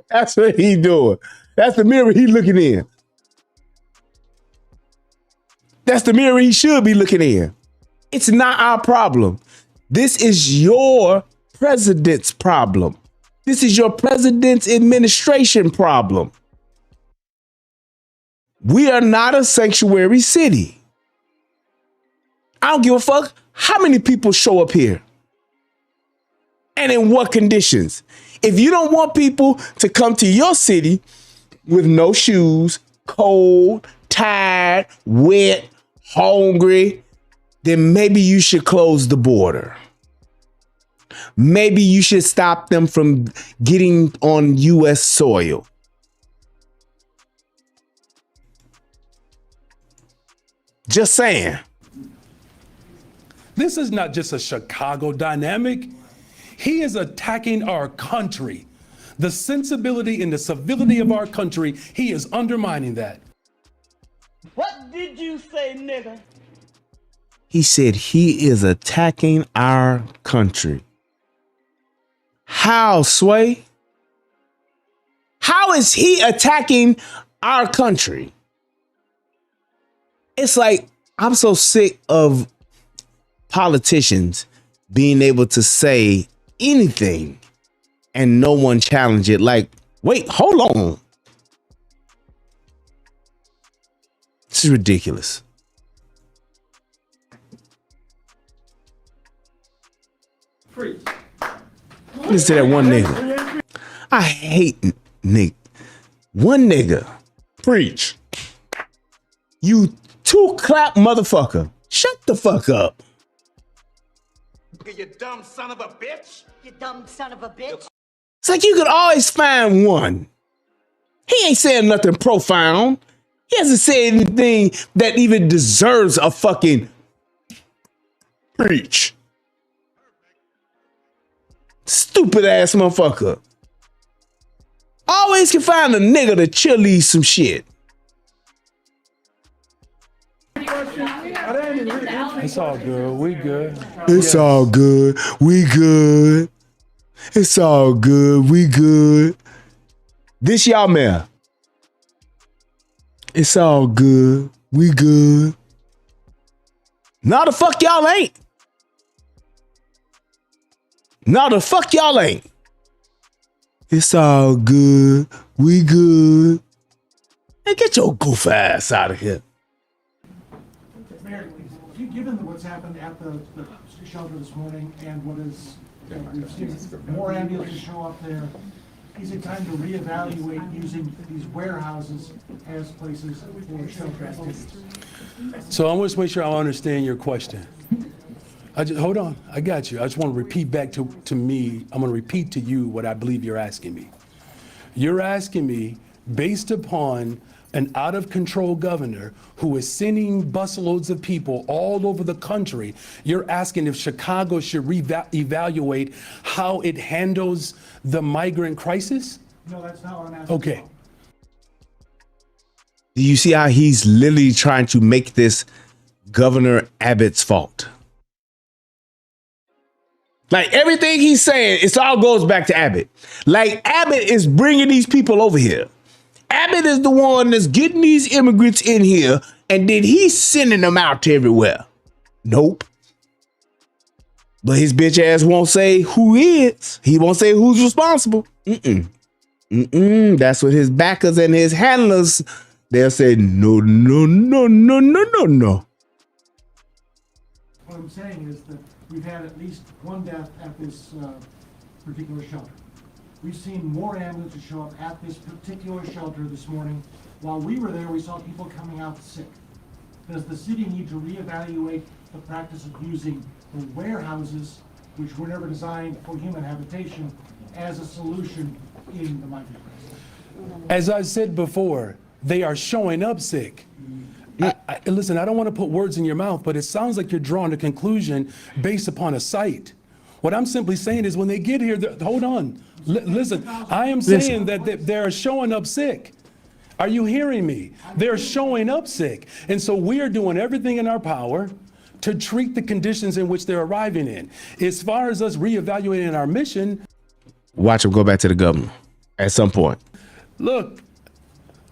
That's what he doing. That's the mirror he looking in. That's the mirror he should be looking in. It's not our problem. This is your president's problem. This is your president's administration problem. We are not a sanctuary city. I don't give a fuck how many people show up here and in what conditions. If you don't want people to come to your city with no shoes, cold, tired, wet, hungry, then maybe you should close the border. Maybe you should stop them from getting on U.S. soil. Just saying. This is not just a Chicago dynamic. He is attacking our country. The sensibility and the civility of our country, he is undermining that. What did you say, nigga? He said he is attacking our country. How, Sway? How is he attacking our country? It's like, I'm so sick of politicians being able to say anything and no one challenge it. Like, wait, hold on. This is ridiculous. Listen to that one nigga. I hate nigga. One nigga. Preach. You two-clap motherfucker. Shut the fuck up. You dumb son of a bitch. You dumb son of a bitch. It's like you could always find one. He ain't saying nothing profound. He hasn't said anything that even deserves a fucking preach. Stupid ass motherfucker. Always can find a nigga to cheerlead some shit. It's all good. We good. It's all good. We good. It's all good. We good. This y'all man. It's all good. We good. No, the fuck y'all ain't. No, the fuck y'all ain't. It's all good. We good. Hey, get your goof ass out of here. Mayor, given what's happened at the shelter this morning and what is, we've seen more ambulances show up there, is it time to reevaluate using these warehouses as places for shelter activities? So I want to make sure I understand your question. Hold on, I got you. I just want to repeat back to me. I'm going to repeat to you what I believe you're asking me. You're asking me, based upon an out-of-control governor who is sending busloads of people all over the country, you're asking if Chicago should reevaluate how it handles the migrant crisis? No, that's not what I'm asking. Okay. Do you see how he's literally trying to make this Governor Abbott's fault? Like everything he's saying, it all goes back to Abbott. Like Abbott is bringing these people over here. Abbott is the one that's getting these immigrants in here, and then he's sending them out to everywhere. Nope. But his bitch ass won't say who is. He won't say who's responsible. That's what his backers and his handlers, they'll say, no. What I'm saying is that we've had at least one death at this particular shelter. We've seen more ambulances show up at this particular shelter this morning. While we were there, we saw people coming out sick. Does the city need to reevaluate the practice of using the warehouses, which were never designed for human habitation, as a solution in the migrant crisis? As I said before, they are showing up sick. Listen, I don't want to put words in your mouth, but it sounds like you're drawing a conclusion based upon a site. What I'm simply saying is when they get here, hold on. Listen, I am saying that they're showing up sick. Are you hearing me? They're showing up sick. And so we are doing everything in our power to treat the conditions in which they're arriving in. As far as us reevaluating our mission. Watch him go back to the governor at some point. Look,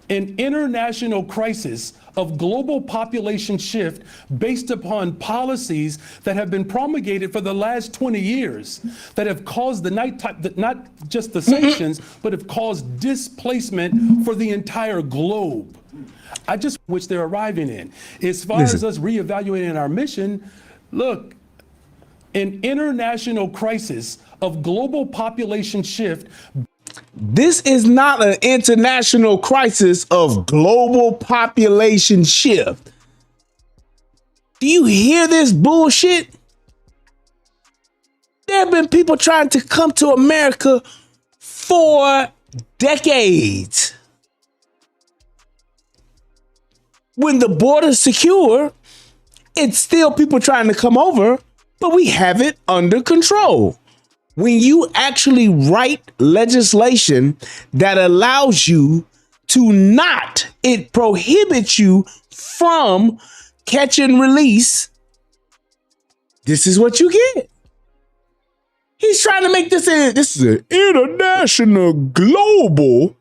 an international crisis of global population shift based upon policies that have been promulgated for the last 20 years that have caused not just the sanctions, but have caused displacement for the entire globe. Which they're arriving in. As far as us reevaluating our mission, look, an international crisis of global population shift. This is not an international crisis of global population shift. Do you hear this bullshit? There have been people trying to come to America for decades. When the border's secure, it's still people trying to come over, but we have it under control. When you actually write legislation that allows you to it prohibits you from catch and release This is what you get. He's trying to make this is an international, global,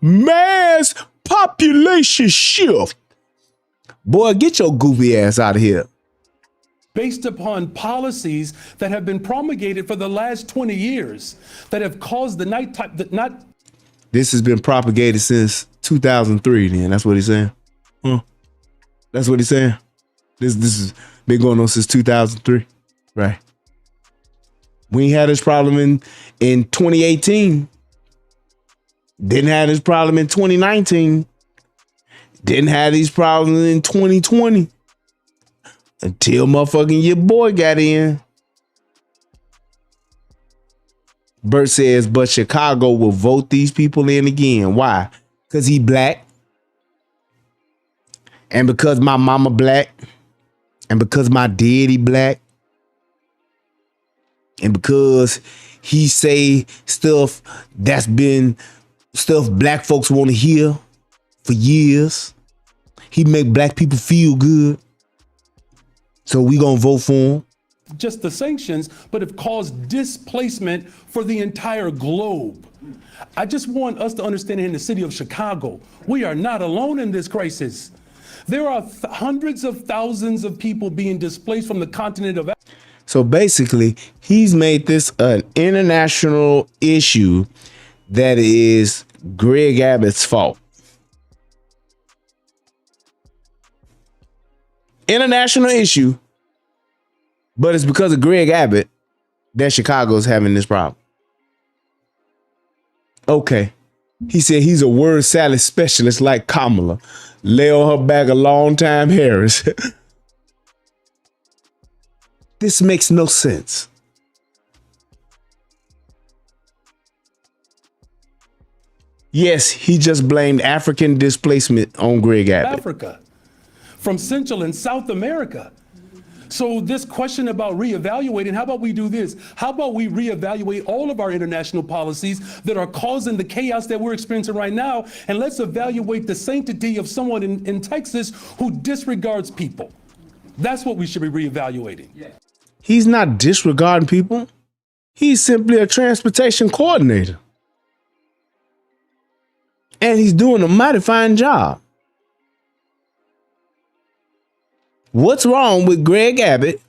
mass population shift. Boy, get your goofy ass out of here. Based upon policies that have been promulgated for the last 20 years that have caused the nighttime, This has been propagated since 2003, then. That's what he's saying. Huh? That's what he's saying. This has been going on since 2003. Right. We ain't had this problem in 2018. Didn't have this problem in 2019. Didn't have these problems in 2020. Until motherfucking your boy got in. Bert says, but Chicago will vote these people in again. Why? Because he black. And because my mama black. And because my daddy black. And because he say stuff that's been stuff black folks want to hear for years. He make black people feel good. So we gonna vote for him. just the sanctions, but have caused displacement for the entire globe. I just want us to understand in the city of Chicago, we are not alone in this crisis. There are hundreds of thousands of people being displaced from the continent of Africa. So basically, he's made this an international issue that is Greg Abbott's fault. International issue, but it's because of Greg Abbott that Chicago's having this problem. Okay. He said he's a word salad specialist like Kamala. Lay on her back a long time, Harris. This makes no sense. Yes, he just blamed African displacement on Greg Abbott. Africa, from Central and South America. So this question about reevaluating, how about we do this? How about we reevaluate all of our international policies that are causing the chaos that we're experiencing right now, and let's evaluate the sanctity of someone in Texas who disregards people. That's what we should be reevaluating. Yeah. He's not disregarding people. He's simply a transportation coordinator. And he's doing a mighty fine job. What's wrong with Greg Abbott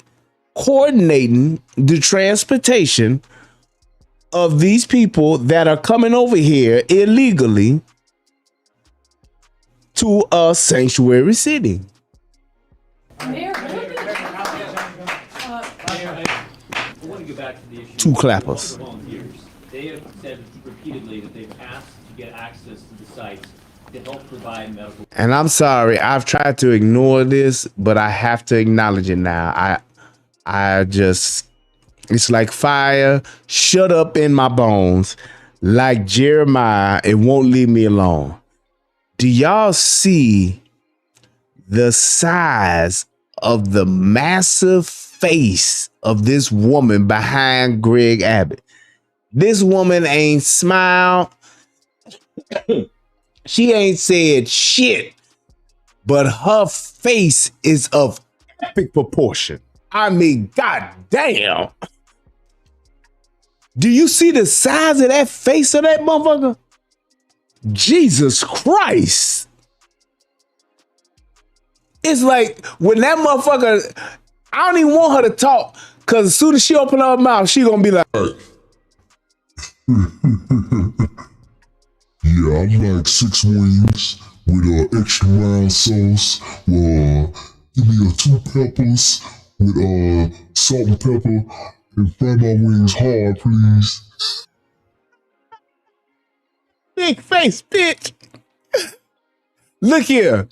coordinating the transportation of these people that are coming over here illegally to a sanctuary city? Mayor, I want to go back to the issue. Two clappers. of volunteers. They have said repeatedly that they've asked to get access to the sites to help provide medical. And I'm sorry, I've tried to ignore this, but I have to acknowledge it now. I just, it's like fire shut up in my bones. Like Jeremiah, it won't leave me alone. Do y'all see the size of the massive face of this woman behind Greg Abbott? This woman ain't smiled. She ain't said shit, but her face is of epic proportion. I mean, goddamn. Do you see the size of that face of that motherfucker? Jesus Christ. It's like when that motherfucker, I don't even want her to talk, because as soon as she open her mouth, she gonna be like, yeah, I'm like 6 wings with extra mild sauce. Give me 2 peppers with salt and pepper, and fry my wings hard, please. big face, bitch. Look here.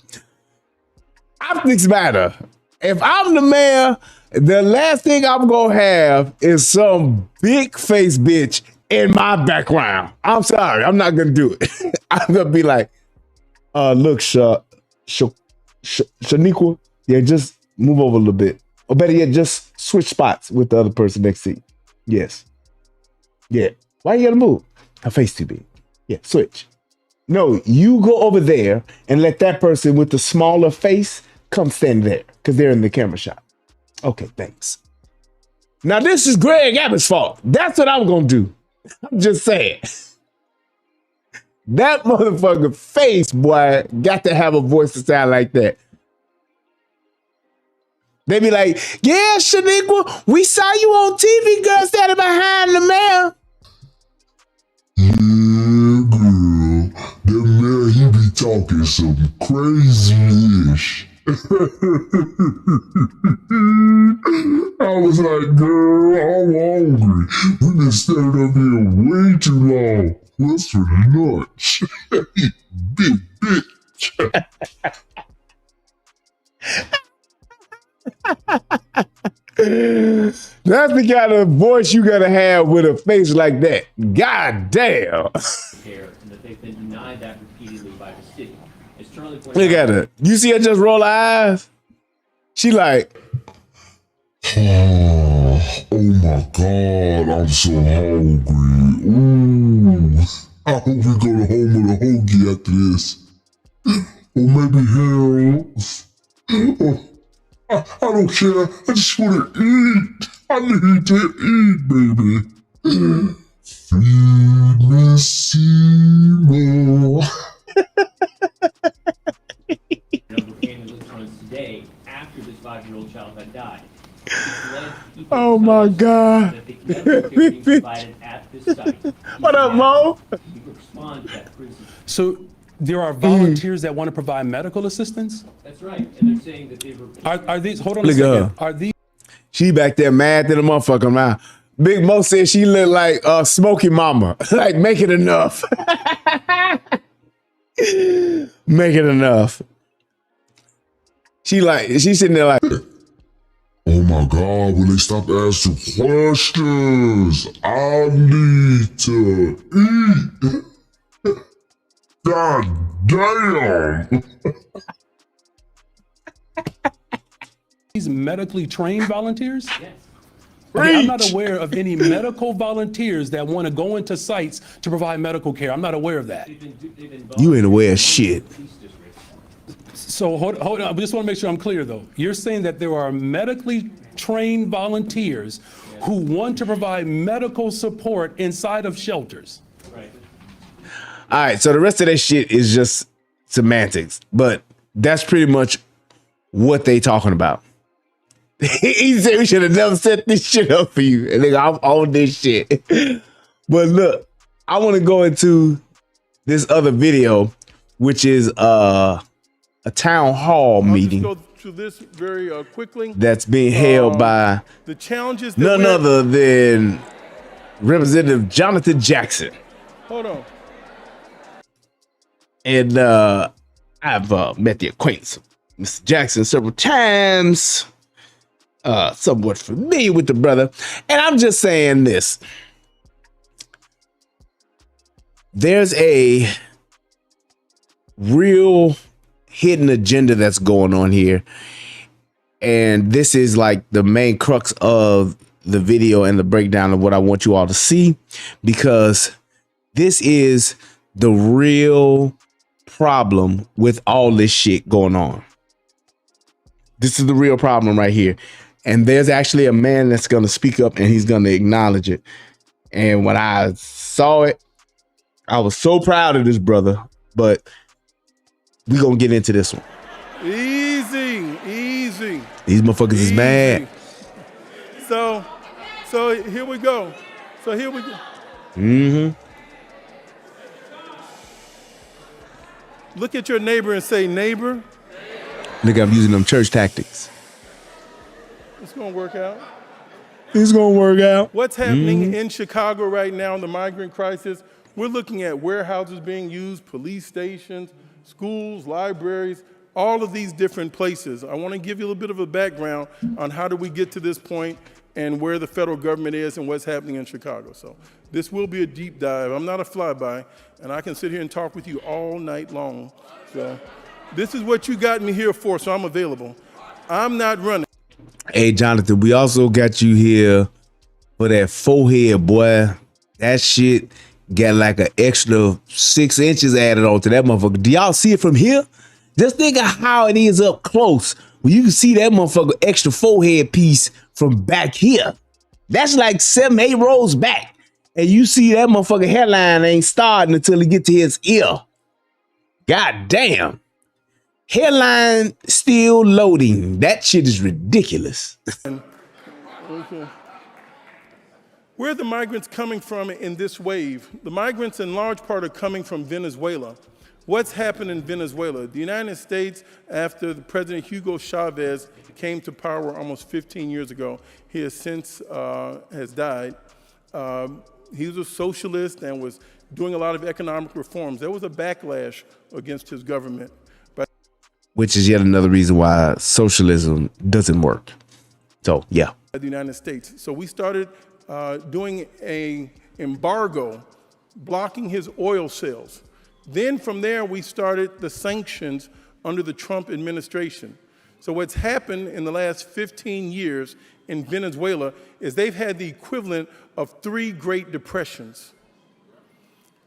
Optics matter. If I'm the mayor, the last thing I'm gonna have is some big face bitch in my background. I'm sorry, I'm not gonna do it. I'm gonna be like, look, Shaniqua, yeah, just move over a little bit. Or better yet, just switch spots with the other person next to you. Yes. Yeah. Why you gotta move? Her face too big. Yeah, switch. No, you go over there and let that person with the smaller face come stand there, because they're in the camera shot. Okay, thanks. Now this is Greg Abbott's fault. That's what I'm gonna do. I'm just saying. That motherfucker face, boy, got to have a voice to sound like that. They be like, yeah, Shaniqua, we saw you on TV, girl, standing behind the man. Yeah, girl. That man, he be talking some crazy-ish. I was like, girl, I'm hungry. We've been standing up here way too long. What's for lunch? Big bitch. That's the kind of voice you gotta have with a face like that. God damn. Care, and that they've been denied that repeatedly by the city. As Charlie pointed Look at her. You see her just roll her eyes? She like, Oh my God, I'm so hungry. Ooh. I hope we go to home with a hoagie after this. Or maybe Harold's. Oh, I don't care. I just want to eat. I need to eat, baby. Feed me, Seymour. electronics today after this 5-year-old child had died. oh my God. What up, Mo? So there are volunteers that want to provide medical assistance? That's right, and they're saying that they've Are these, hold on Look a at second. her. Are these She back there mad than a motherfucker now. Big Mo said she looked like Smokey Mama. Like, make it enough. Make it enough. She's sitting there like, Oh my God, will they stop asking questions? I need to eat. God damn. these medically trained volunteers? Yes. Okay, I'm not aware of any medical volunteers that want to go into sites to provide medical care. I'm not aware of that. you ain't aware of shit. So hold on. I just want to make sure I'm clear, though. You're saying that there are medically trained volunteers who want to provide medical support inside of shelters. Right. All right, so the rest of that shit is just semantics, but that's pretty much what they talking about. He said we should have never set this shit up for you. And nigga, I'm on this shit. But look, I want to go into this other video, which is a town hall meeting. Go through this very quickly. That's being held by the challenges that none other than Representative Jonathan Jackson. Hold on. And I've met the acquaintance of Mr. Jackson several times. Somewhat familiar with the brother. And I'm just saying this. There's a real hidden agenda that's going on here. And this is like the main crux of the video and the breakdown of what I want you all to see, because this is the real problem with all this shit going on. This is the real problem right here. And there's actually a man that's going to speak up and he's going to acknowledge it. And when I saw it, I was so proud of this brother, but we're going to get into this one. Easy, easy. These motherfuckers is mad. So here we go. Mm-hmm. Look at your neighbor and say, neighbor. Nigga, I'm using them church tactics. It's going to work out. It's going to work out. What's happening in Chicago right now in the migrant crisis? We're looking at warehouses being used, police stations, schools, libraries, all of these different places. I want to give you a little bit of a background on how do we get to this point and where the federal government is and what's happening in Chicago. So this will be a deep dive. I'm not a flyby, and I can sit here and talk with you all night long. So this is what you got me here for, so I'm available. I'm not running. Hey, Jonathan, we also got you here for that forehead, boy. That shit got like an extra 6 inches added on to that motherfucker. Do y'all see it from here? Just think of how it is up close. When you can see that motherfucker extra forehead piece from back here. That's like 7, 8 rows back. And you see that motherfucking headline ain't starting until he get to his ear. God damn. Headline still loading. That shit is ridiculous. Okay. Where are the migrants coming from in this wave? The migrants in large part are coming from Venezuela. What's happened in Venezuela? The United States, after the President Hugo Chavez came to power almost 15 years ago, he has since has died. He was a socialist and was doing a lot of economic reforms. There was a backlash against his government. Which is yet another reason why socialism doesn't work. So, yeah. The United States. So we started doing an embargo, blocking his oil sales. Then from there, we started the sanctions under the Trump administration. So what's happened in the last 15 years in Venezuela is they've had the equivalent of 3 Great Depressions.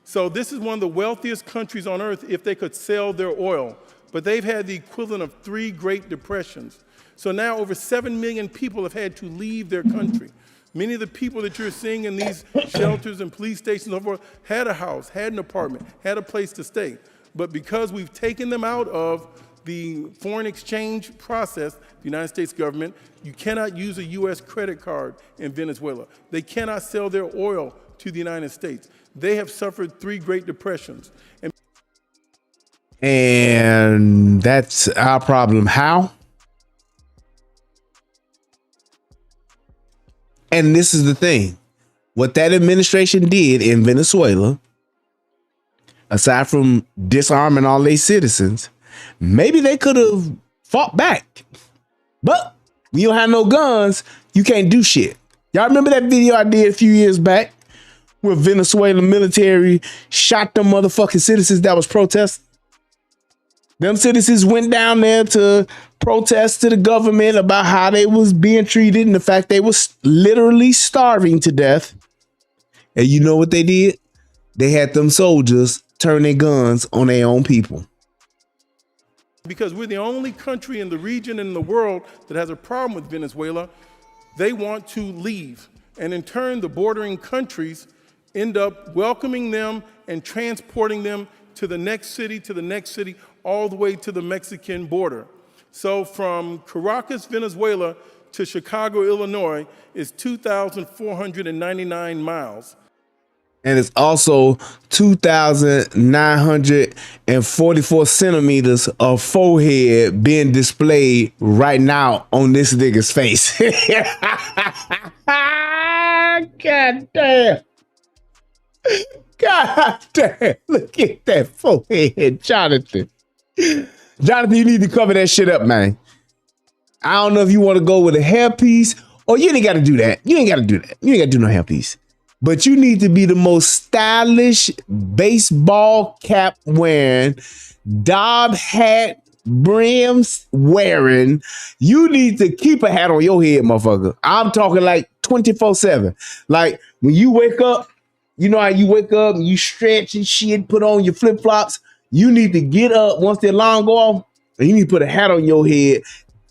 So this is one of the wealthiest countries on earth if they could sell their oil. But they've had the equivalent of 3 Great Depressions. So now over 7 million people have had to leave their country. Many of the people that you're seeing in these shelters and police stations and so forth had a house, had an apartment, had a place to stay. But because we've taken them out of the foreign exchange process, the United States government, you cannot use a U.S. credit card in Venezuela. They cannot sell their oil to the United States. They have suffered 3 Great Depressions. And that's our problem. How? And this is the thing. What that administration did in Venezuela, aside from disarming all their citizens, maybe they could have fought back. But when you don't have no guns, you can't do shit. Y'all remember that video I did a few years back where Venezuelan military shot them motherfucking citizens that was protesting? Them citizens went down there to protest to the government about how they was being treated and the fact they was literally starving to death. And you know what they did? They had them soldiers turn their guns on their own people. Because we're the only country in the region and in the world that has a problem with Venezuela, they want to leave. And in turn, the bordering countries end up welcoming them and transporting them to the next city, all the way to the Mexican border. So from Caracas, Venezuela to Chicago, Illinois is 2,499 miles. And it's also 2,944 centimeters of forehead being displayed right now on this nigga's face. God damn. God damn. Look at that forehead, Jonathan. Jonathan, you need to cover that shit up, man. I don't know if you want to go with a hairpiece or you ain't got to do that. You ain't got to do that. You ain't got to do no hairpiece. But you need to be the most stylish baseball cap wearing, Dob hat brims wearing. You need to keep a hat on your head, motherfucker. I'm talking like 24/7. Like when you wake up, you know how you wake up and you stretch and shit, put on your flip-flops. You need to get up once the alarm go off and you need to put a hat on your head.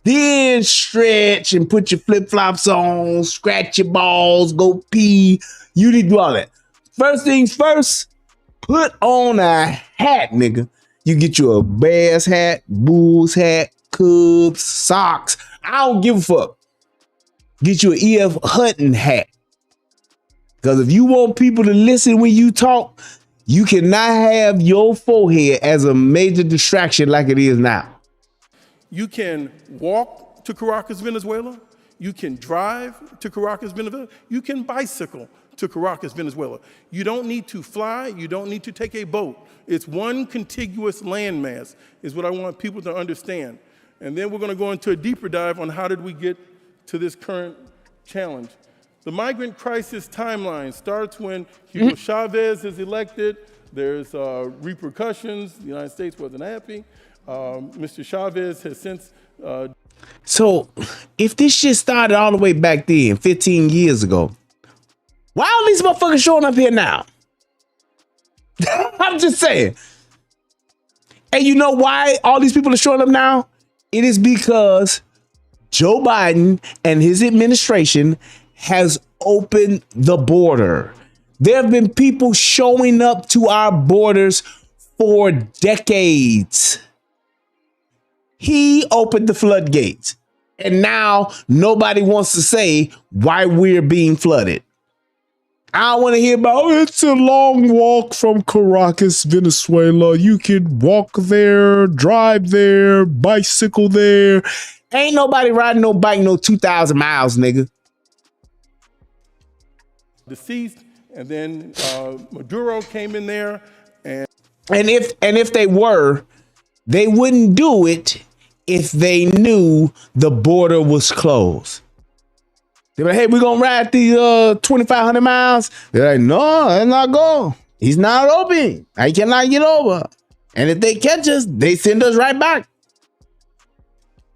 Then stretch and put your flip-flops on, scratch your balls, go pee. You need to do all that. First things first, put on a hat, nigga. You get you a Bears hat, Bulls hat, Cubs, socks. I don't give a fuck. Get you an E.F. Hutton hat. Because if you want people to listen when you talk, you cannot have your forehead as a major distraction like it is now. You can walk to Caracas, Venezuela. You can drive to Caracas, Venezuela. You can bicycle to Caracas, Venezuela. You don't need to fly. You don't need to take a boat. It's one contiguous landmass is what I want people to understand. And then we're going to go into a deeper dive on how did we get to this current challenge. The migrant crisis timeline starts when Hugo Chavez is elected. There's repercussions. The United States wasn't happy. Mr. Chavez has since... So if this shit started all the way back then, 15 years ago, why are these motherfuckers showing up here now? I'm just saying. And you know why all these people are showing up now? It is because Joe Biden and his administration has opened the border. There have been people showing up to our borders for decades. He opened the floodgates. And now nobody wants to say why we're being flooded. I don't want to hear about, oh, it's a long walk from Caracas, Venezuela. You could walk there, drive there, bicycle there. Ain't nobody riding no bike no 2,000 miles, nigga. Deceased, and then Maduro came in there, and if they were, they wouldn't do it if they knew the border was closed. They're like, hey, we're going to ride these 2,500 miles. They're like, no, I'm not going. He's not open. I cannot get over. And if they catch us, they send us right back.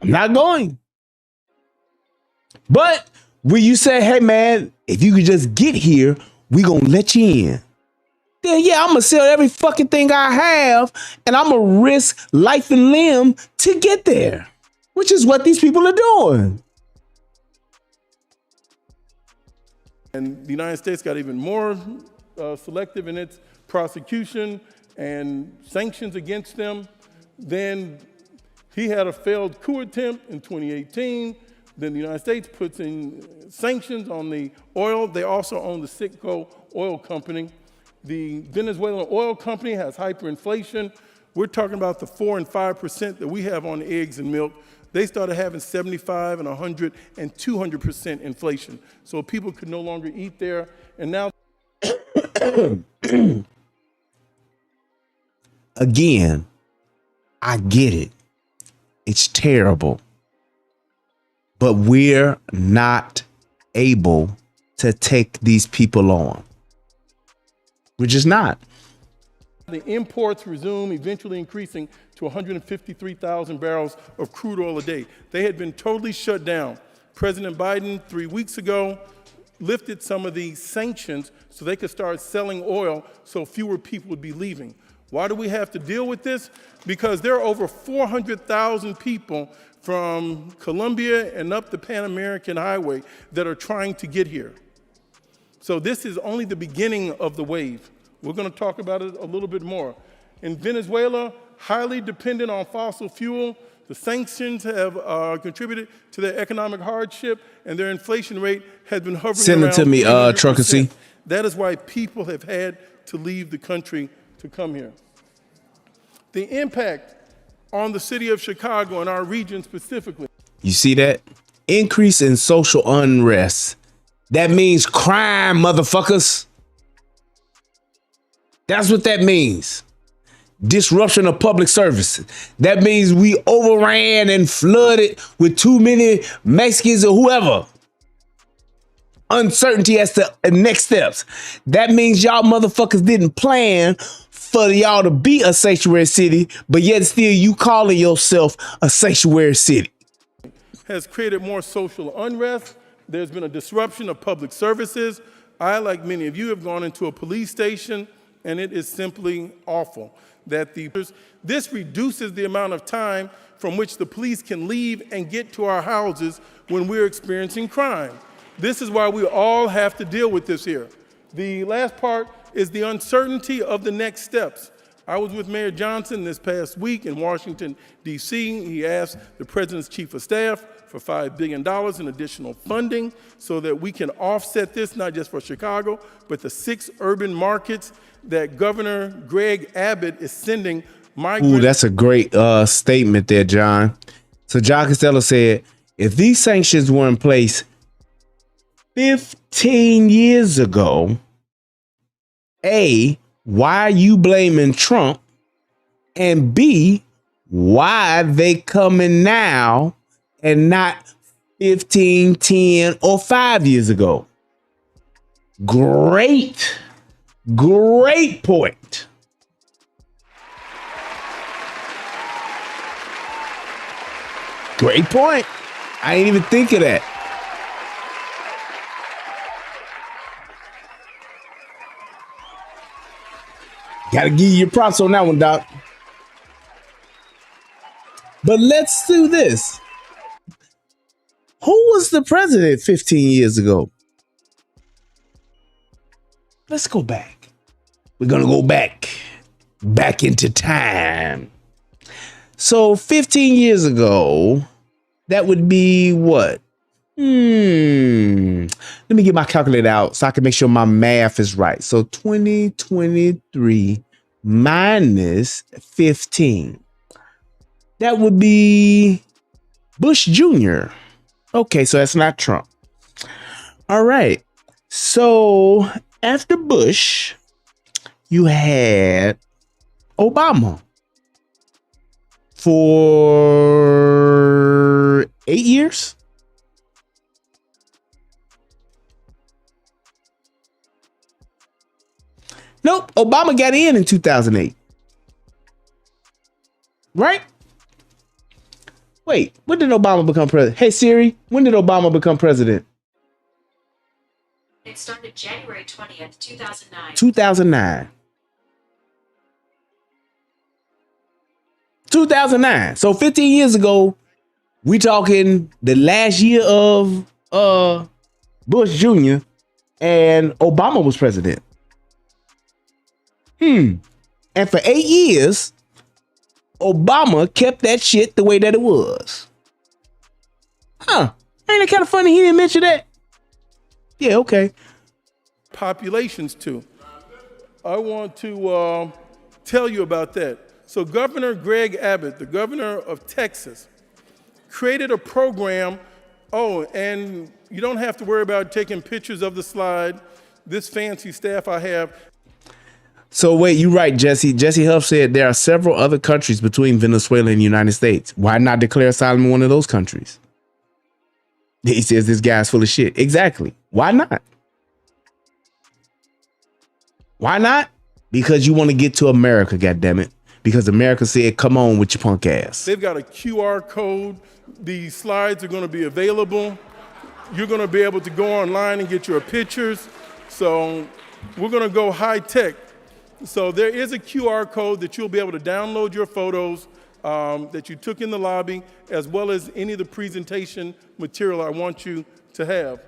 I'm not going. But when you say, hey, man, if you could just get here, we going to let you in. Then, yeah, I'm going to sell every fucking thing I have, and I'm going to risk life and limb to get there, which is what these people are doing. And the United States got even more selective in its prosecution and sanctions against them. Then he had a failed coup attempt in 2018. Then the United States puts in sanctions on the oil. They also own the Citgo oil company. The Venezuelan oil company has hyperinflation. We're talking about the 4% and 5% that we have on eggs and milk. They started having 75 and 100 and 200% inflation. So people could no longer eat there. And now, again, I get it. It's terrible. But we're not able to take these people on. We're just not. the imports resume, eventually increasing to 153,000 barrels of crude oil a day. They had been totally shut down. President Biden, 3 weeks ago, lifted some of the sanctions so they could start selling oil so fewer people would be leaving. Why do we have to deal with this? Because there are over 400,000 people from Colombia and up the Pan American Highway that are trying to get here. So this is only the beginning of the wave. We're going to talk about it a little bit more. In Venezuela, highly dependent on fossil fuel, the sanctions have contributed to their economic hardship, and their inflation rate has been hovering Send around it to me, 300%. Truckasy. That is why people have had to leave the country to come here. The impact on the city of Chicago and our region specifically. You see that? Increase in social unrest. That means crime, motherfuckers. That's what that means. Disruption of public services. That means we overran and flooded with too many Mexicans or whoever. Uncertainty as to next steps. That means y'all motherfuckers didn't plan for y'all to be a sanctuary city, but yet still you calling yourself a sanctuary city. Has created more social unrest. There's been a disruption of public services. I, like many of you, have gone into a police station, and it is simply awful that this reduces the amount of time from which the police can leave and get to our houses when we're experiencing crime. This is why we all have to deal with this here. The last part is the uncertainty of the next steps. I was with Mayor Johnson this past week in Washington, D.C. He asked the president's chief of staff for $5 billion in additional funding so that we can offset this, not just for Chicago, but the 6 urban markets that Governor Greg Abbott is sending migrants. Ooh, that's a great statement there, John. So John Costello said, if these sanctions were in place 15 years ago, A, why are you blaming Trump? And B, why they coming now and not 15, 10, or 5 years ago? Great point. Great point. I didn't even think of that. Gotta give you your props on that one, Doc. But let's do this. Who was the president 15 years ago? let's go back. We're gonna go back into time. So 15 years ago, that would be what? Let me get my calculator out so I can make sure my math is right. So 2023 minus 15. That would be Bush Jr. Okay, so that's not Trump. All right. So after Bush, you had Obama for 8 years. Nope, Obama got in 2008. Right? Wait, when did Obama become president? Hey Siri, when did Obama become president? It started January 20th, 2009. 2009. 2009. So 15 years ago, we talking the last year of Bush Jr. and Obama was president. And for 8 years, Obama kept that shit the way that it was. Ain't it kind of funny he didn't mention that? Yeah, okay. Populations too. I want to tell you about that. So Governor Greg Abbott, the governor of Texas, created a program. Oh, and you don't have to worry about taking pictures of the slide. This fancy staff I have. So wait, you're right, Jesse. Jesse Huff said there are several other countries between Venezuela and the United States. Why not declare asylum in one of those countries? He says this guy's full of shit. Exactly. Why not? Why not? Because you want to get to America, goddammit. Because America said, come on with your punk ass. They've got a QR code. These slides are going to be available. You're going to be able to go online and get your pictures. So we're going to go high tech. So there is a QR code that you'll be able to download your photos that you took in the lobby, as well as any of the presentation material I want you to have.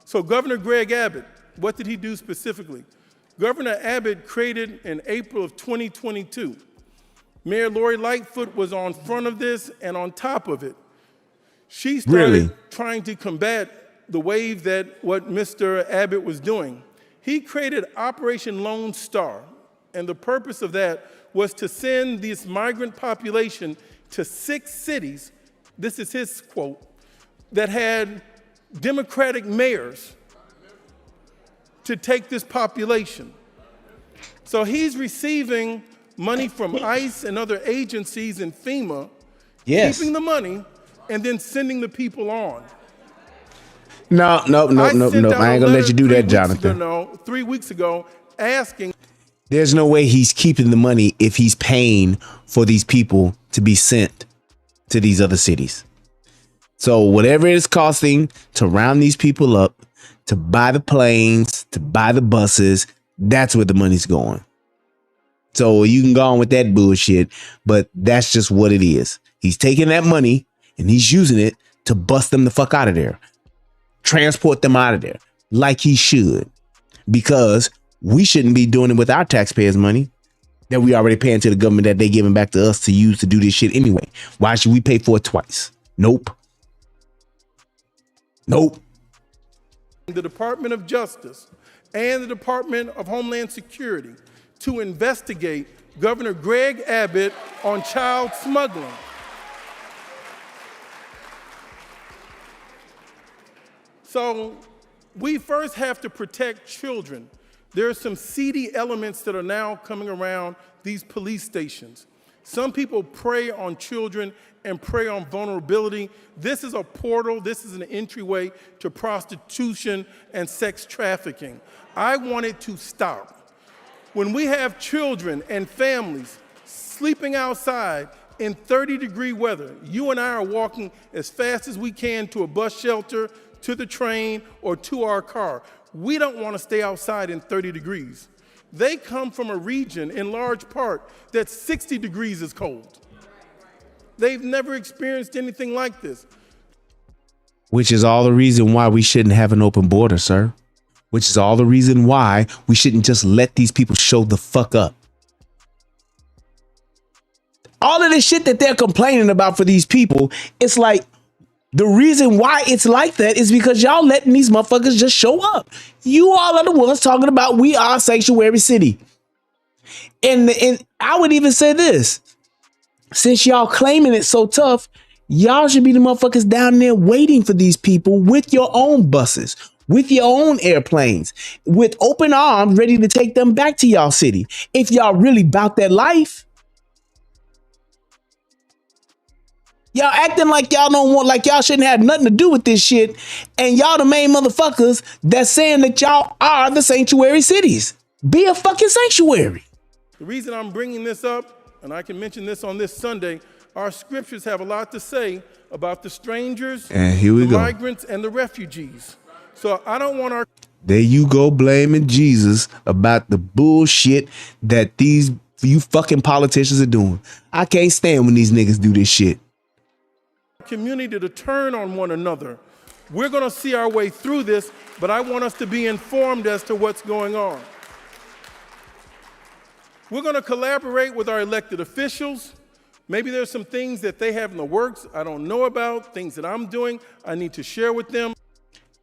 So Governor Greg Abbott, what did he do specifically? Governor Abbott created in April of 2022. Mayor Lori Lightfoot was on front of this and on top of it. She started trying to combat the wave that what Mr. Abbott was doing. He created Operation Lone Star, and the purpose of that was to send this migrant population to 6 cities, this is his quote, that had Democratic mayors to take this population. So he's receiving money from ICE and other agencies and FEMA, keeping the money, and then sending the people on. No. I ain't gonna let you do that, Jonathan. 3 weeks ago, asking. There's no way he's keeping the money if he's paying for these people to be sent to these other cities. So whatever it is costing to round these people up, to buy the planes, to buy the buses, that's where the money's going. So you can go on with that bullshit, but that's just what it is. He's taking that money and he's using it to bust them the fuck out of there. Transport them out of there like he should, because we shouldn't be doing it with our taxpayers' money that we already paying to the government that they giving back to us to use to do this shit anyway. Why should we pay for it twice? Nope. The Department of Justice and the Department of Homeland Security to investigate Governor Greg Abbott on child smuggling. So we first have to protect children. There are some seedy elements that are now coming around these police stations. Some people prey on children and prey on vulnerability. This is a portal, this is an entryway to prostitution and sex trafficking. I want it to stop. When we have children and families sleeping outside in 30-degree weather, you and I are walking as fast as we can to a bus shelter, to the train, or to our car. We don't want to stay outside in 30 degrees. They come from a region, in large part, that 60 degrees is cold. They've never experienced anything like this. Which is all the reason why we shouldn't have an open border, sir. which is all the reason why we shouldn't just let these people show the fuck up. All of this shit that they're complaining about for these people, it's like the reason why it's like that is because y'all letting these motherfuckers just show up. You all are the ones talking about we are a sanctuary city. And I would even say this, since y'all claiming it so tough, y'all should be the motherfuckers down there waiting for these people with your own buses, with your own airplanes, with open arms ready to take them back to y'all city. If y'all really about that life. Y'all acting like y'all don't want, like y'all shouldn't have nothing to do with this shit. And y'all the main motherfuckers that's saying that y'all are the sanctuary cities. Be a fucking sanctuary. The reason I'm bringing this up, and I can mention this on this Sunday, our scriptures have a lot to say about the strangers, and here we the go. migrants, and the refugees. So I don't want our... There you go, blaming Jesus about the bullshit that you fucking politicians are doing. I can't stand when these niggas do this shit. Community to turn on one another. We're going to see our way through this, but I want us to be informed as to what's going on. We're going to collaborate with our elected officials. Maybe there's some things that they have in the works I don't know about, things that I'm doing I need to share with them.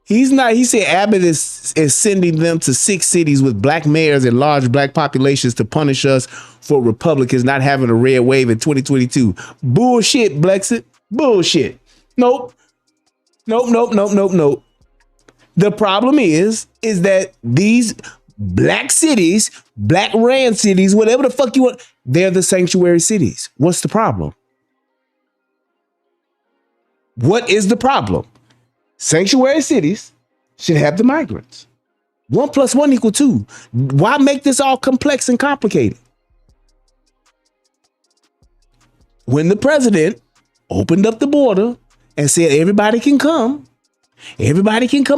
He said Abbott is sending them to 6 cities with black mayors and large black populations to punish us for Republicans not having a red wave in 2022. Bullshit, Blexit. Bullshit. Nope. The problem is that these black cities, black ran cities, whatever the fuck you want, they're the sanctuary cities. What's the problem? What is the problem? Sanctuary cities should have the migrants. 1 + 1 = 2. Why make this all complex and complicated? When the president opened up the border and said everybody can come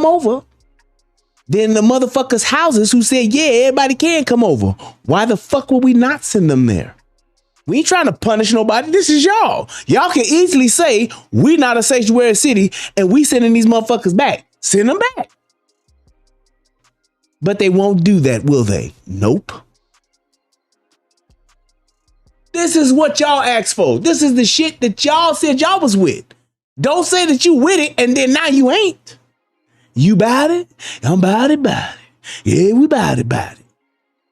over, then the motherfuckers' houses who said, yeah, everybody can come over, why the fuck would we not send them there? We ain't trying to punish nobody. This is y'all. Y'all can easily say we not a sanctuary city and we sending these motherfuckers back. Send them back. But they won't do that, will they? Nope. This is what y'all asked for. This is the shit that y'all said y'all was with. Don't say that you with it and then now you ain't. You bout it? I'm bout it. Yeah, we bout it.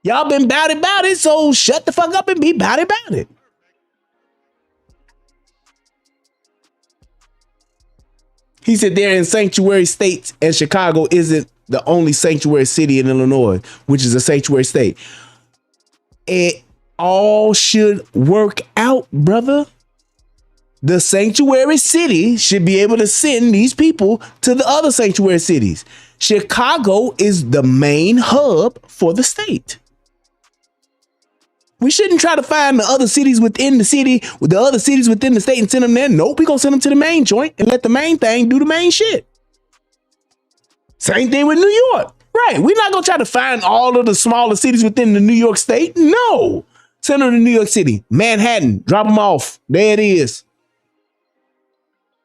Y'all been bout it, so shut the fuck up and be bout it. He said they're in sanctuary states and Chicago isn't the only sanctuary city in Illinois, which is a sanctuary state. It all should work out, brother. The sanctuary city should be able to send these people to the other sanctuary cities. Chicago is the main hub for the state. We shouldn't try to find the other cities within the city, with the other cities within the state and send them there. Nope, we're going to send them to the main joint and let the main thing do the main shit. Same thing with New York. Right, we're not going to try to find all of the smaller cities within the New York state. No. Send them to New York City, Manhattan, drop them off. There it is.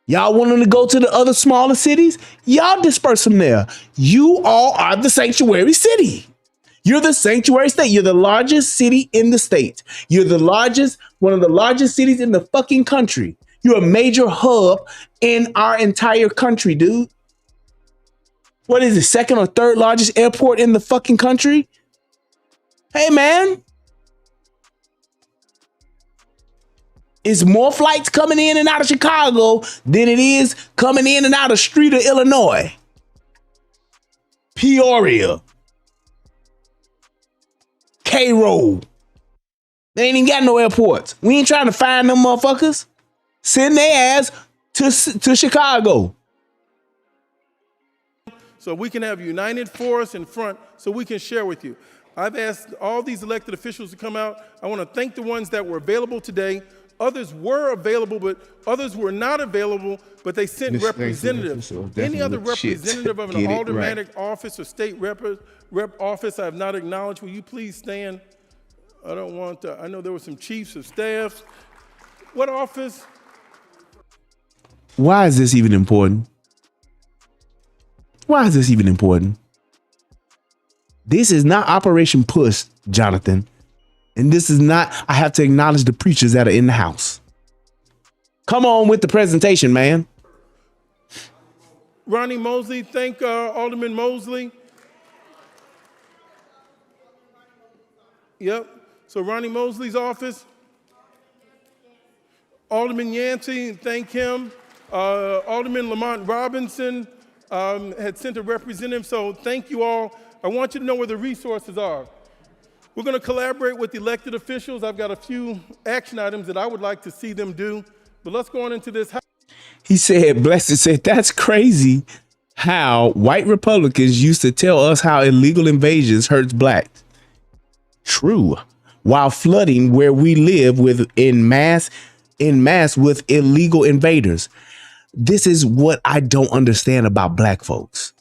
Y'all want them to go to the other smaller cities? Y'all disperse them there. You all are the sanctuary city. You're the sanctuary state. You're the largest city in the state. You're the largest, one of the largest cities in the fucking country. You're a major hub in our entire country, dude. What is it, second or third largest airport in the fucking country? Hey, man. It's more flights coming in and out of Chicago than it is coming in and out of Streator, Illinois. Peoria. Cairo. They ain't even got no airports. We ain't trying to find them motherfuckers. Send their ass to Chicago. So we can have united force in front so we can share with you. I've asked all these elected officials to come out. I want to thank the ones that were available today. Others were available, but others were not available, but they sent representatives. Any other representative of an aldermanic office or state rep office I have not acknowledged, will you please stand? I don't want to, I know there were some chiefs of staffs. What office? Why is this even important? Why is this even important? This is not Operation Push, Jonathan. And this is not, I have to acknowledge the preachers that are in the house. Come on with the presentation, man. Ronnie Mosley, thank Alderman Mosley. Yep, so Ronnie Mosley's office. Alderman Yancey, thank him. Alderman Lamont Robinson had sent a representative, so thank you all. I want you to know where the resources are. We're going to collaborate with elected officials. I've got a few action items that I would like to see them do, but let's go on into this. He said, Blessed said, that's crazy how white Republicans used to tell us how illegal invasions hurts blacks. True. While flooding where we live with in mass with illegal invaders. This is what I don't understand about black folks.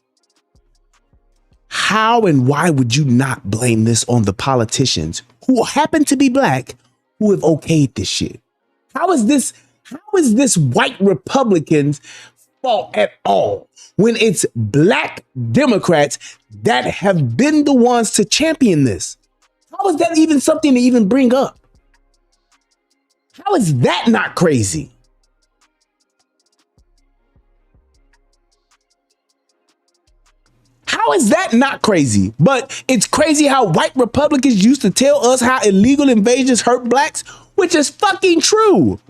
How and why would you not blame this on the politicians who happen to be black who have okayed this shit? How is this white Republicans' fault at all when it's black Democrats that have been the ones to champion this? How is that even something to even bring up? How is that not crazy? How is that not crazy? But it's crazy how white Republicans used to tell us how illegal invasions hurt blacks, which is fucking true.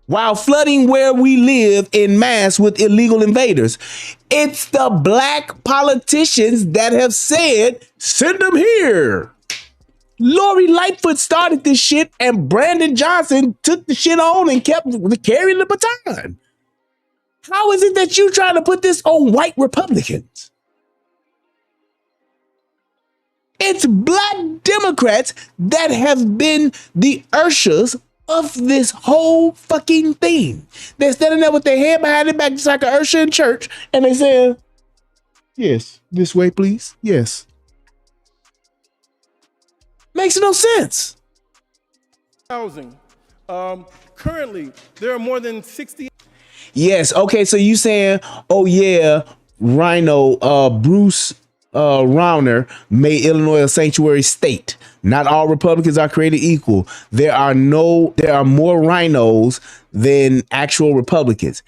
While flooding where we live in mass with illegal invaders. It's the black politicians that have said, send them here. Lori Lightfoot started this shit and Brandon Johnson took the shit on and kept carrying the baton. How is it that you trying to put this on white Republicans? It's black Democrats that have been the ushers of this whole fucking thing. They're standing there with their hand behind their back just like an usher in church and they say, yes, this way, please. Yes. Makes no sense. Housing. Currently, there are more than 60. Yes. Okay. So you saying, oh yeah, Rhino, Bruce Rauner made Illinois a sanctuary state. Not all Republicans are created equal. There are more rhinos than actual Republicans.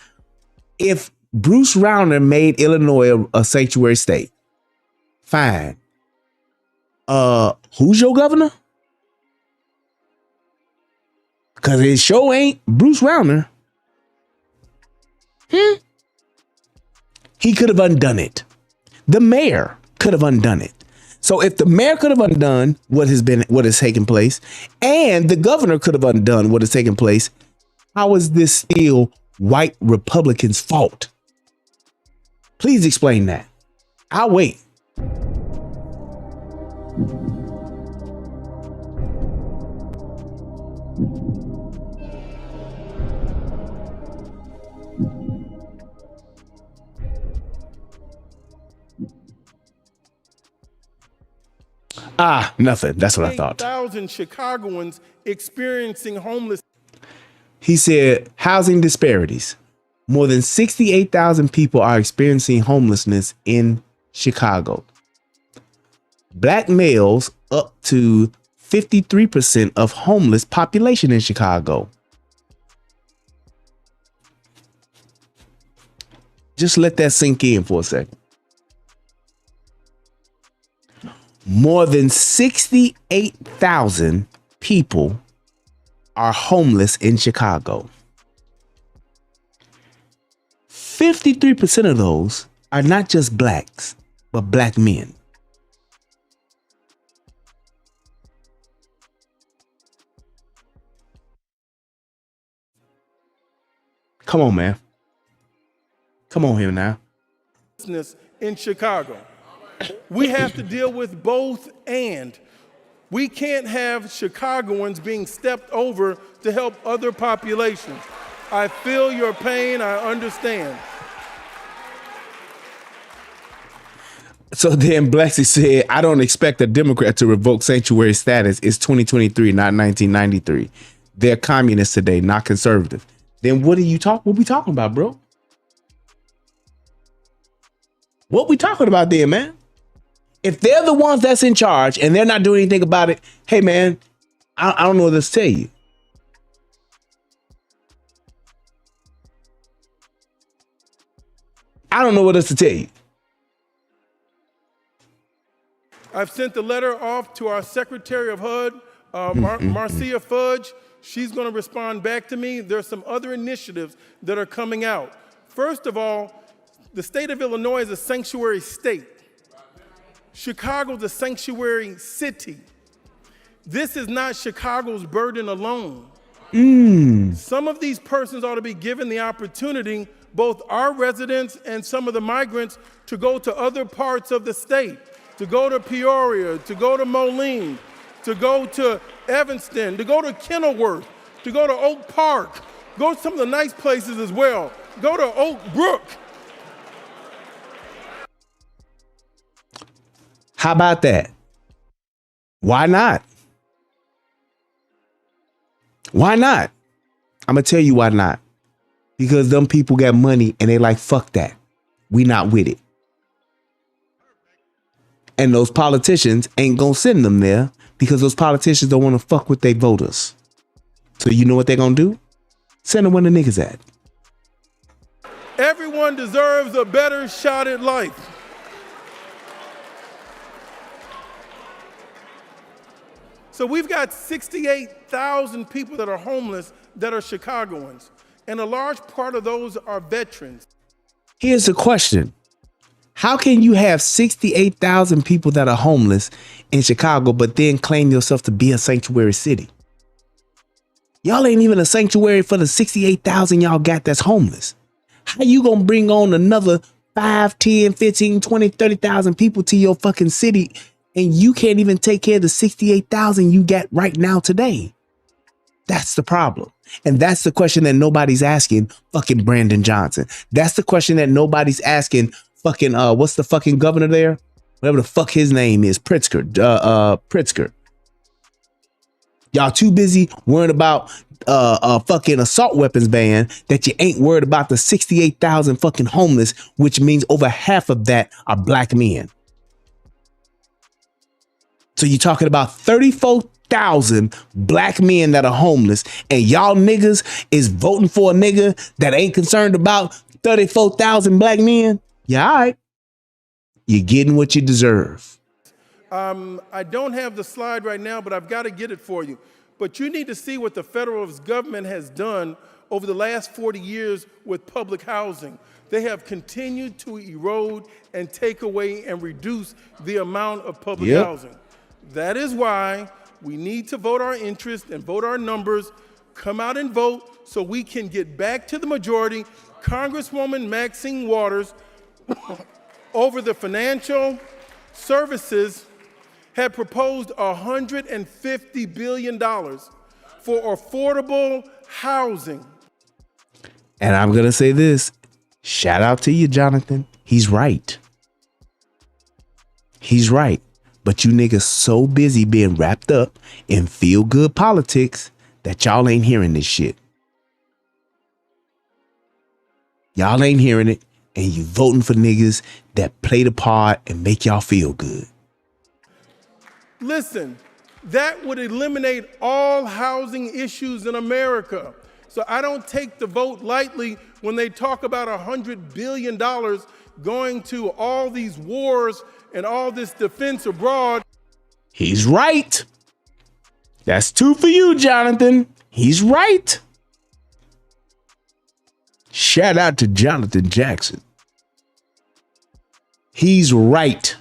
If Bruce Rauner made Illinois a sanctuary state, fine. Who's your governor? Cause it sure ain't Bruce Rauner. He could have undone it. The mayor could have undone it. So if the mayor could have undone what has taken place, and the governor could have undone what has taken place, how is this still white Republicans' fault? Please explain that. I'll wait. Nothing. That's what I thought. 8,000 Chicagoans experiencing homelessness. He said housing disparities. More than 68,000 people are experiencing homelessness in Chicago. Black males up to 53% of homeless population in Chicago. Just let that sink in for a second. More than 68,000 people are homeless in Chicago. 53% of those are not just blacks, but black men. Come on, man. Come on here now. In Chicago. We have to deal with both and. We can't have Chicagoans being stepped over to help other populations. I feel your pain, I understand. So then Blessy said, I don't expect a Democrat to revoke sanctuary status. It's 2023, not 1993. They're communists today, not conservative. Then what we talking about, bro? What we talking about there, man? If they're the ones that's in charge and they're not doing anything about it, hey man, I don't know what else to tell you. I don't know what else to tell you. I've sent the letter off to our Secretary of HUD, Marcia Fudge. She's going to respond back to me. There's some other initiatives that are coming out. First of all, the state of Illinois is a sanctuary state. Chicago's a sanctuary city. This is not Chicago's burden alone. Some of these persons ought to be given the opportunity, both our residents and some of the migrants, to go to other parts of the state, to go to Peoria, to go to Moline, to go to Evanston, to go to Kenilworth, to go to Oak Park, go to some of the nice places as well. Go to Oak Brook. How about that? Why not? Why not? I'm going to tell you why not. Because them people got money and they like, fuck that. We not with it. And those politicians ain't going to send them there because those politicians don't want to fuck with their voters. So you know what they're going to do? Send them where the niggas at. Everyone deserves a better shot at life. So we've got 68,000 people that are homeless that are Chicagoans, and a large part of those are veterans. Here's the question. How can you have 68,000 people that are homeless in Chicago, but then claim yourself to be a sanctuary city? Y'all ain't even a sanctuary for the 68,000 y'all got that's homeless. How you gonna bring on another 5, 10, 15, 20, 30,000 people to your fucking city and you can't even take care of the 68,000 you got right now today? That's the problem. And that's the question that nobody's asking fucking Brandon Johnson. That's the question that nobody's asking fucking, what's the fucking governor there? Whatever the fuck his name is, Pritzker. Pritzker. Y'all too busy worrying about a fucking assault weapons ban that you ain't worried about the 68,000 fucking homeless, which means over half of that are black men. So you're talking about 34,000 black men that are homeless, and y'all niggas is voting for a nigga that ain't concerned about 34,000 black men? Yeah, all right. You're getting what you deserve. I don't have the slide right now, but I've got to get it for you. But you need to see what the federal government has done over the last 40 years with public housing. They have continued to erode and take away and reduce the amount of public housing. That is why we need to vote our interest and vote our numbers, come out and vote so we can get back to the majority. Congresswoman Maxine Waters, over the financial services, had proposed $150 billion for affordable housing. And I'm going to say this. Shout out to you, Jonathan. He's right. He's right. But you niggas so busy being wrapped up in feel-good politics that y'all ain't hearing this shit. Y'all ain't hearing it, and you voting for niggas that play the part and make y'all feel good. Listen, that would eliminate all housing issues in America. So I don't take the vote lightly when they talk about $100 billion going to all these wars and all this defense abroad. He's right. That's 2 for you, Jonathan. He's right. Shout out to Jonathan Jackson. He's right.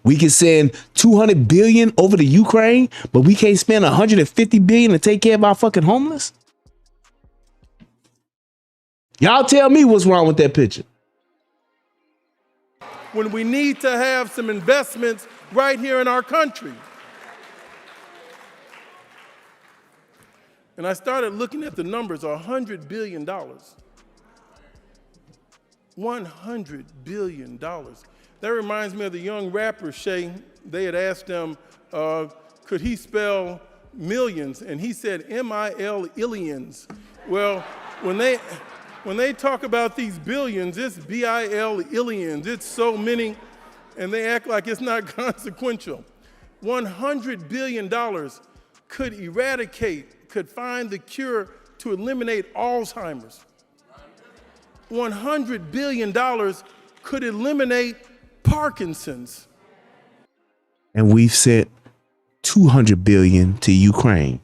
We can send $200 billion over to Ukraine, but we can't spend $150 billion to take care of our fucking homeless. Y'all tell me what's wrong with that picture. When we need to have some investments right here in our country. And I started looking at the numbers, $100 billion. $100 billion. That reminds me of the young rapper, Shay. They had asked him, could he spell millions? And he said, M-I-L-illions. Well, when they talk about these billions, it's B-I-L-illions. It's so many. and they act like it's not consequential. $100 billion could find the cure to eliminate Alzheimer's. $100 billion could eliminate Parkinson's. And we've sent $200 billion to Ukraine.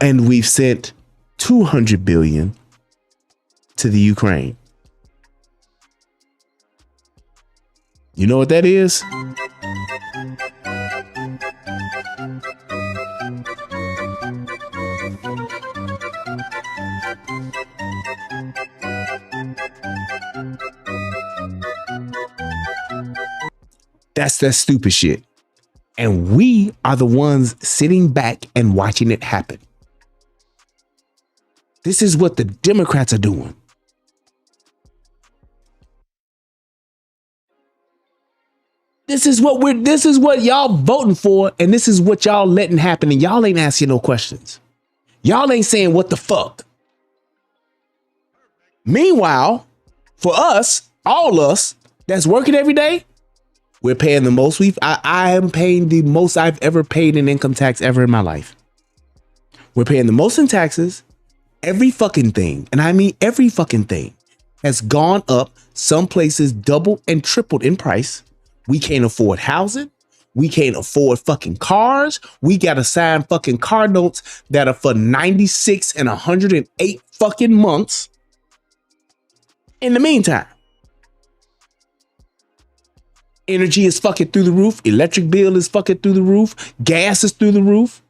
And we've sent $200 billion to the Ukraine. You know what that is? That's that stupid shit. And we are the ones sitting back and watching it happen. This is what the Democrats are doing. This is what y'all voting for, and this is what y'all letting happen, and y'all ain't asking no questions. Y'all ain't saying what the fuck. Meanwhile, for us, all us that's working every day, we're paying the most. I am paying the most I've ever paid in income tax ever in my life. We're paying the most in taxes. Every fucking thing, and I mean every fucking thing, has gone up. Some places doubled and tripled in price. We can't afford housing. We can't afford fucking cars. We got to sign fucking car notes that are for 96 and 108 fucking months. In the meantime, energy is fucking through the roof. Electric bill is fucking through the roof. Gas is through the roof.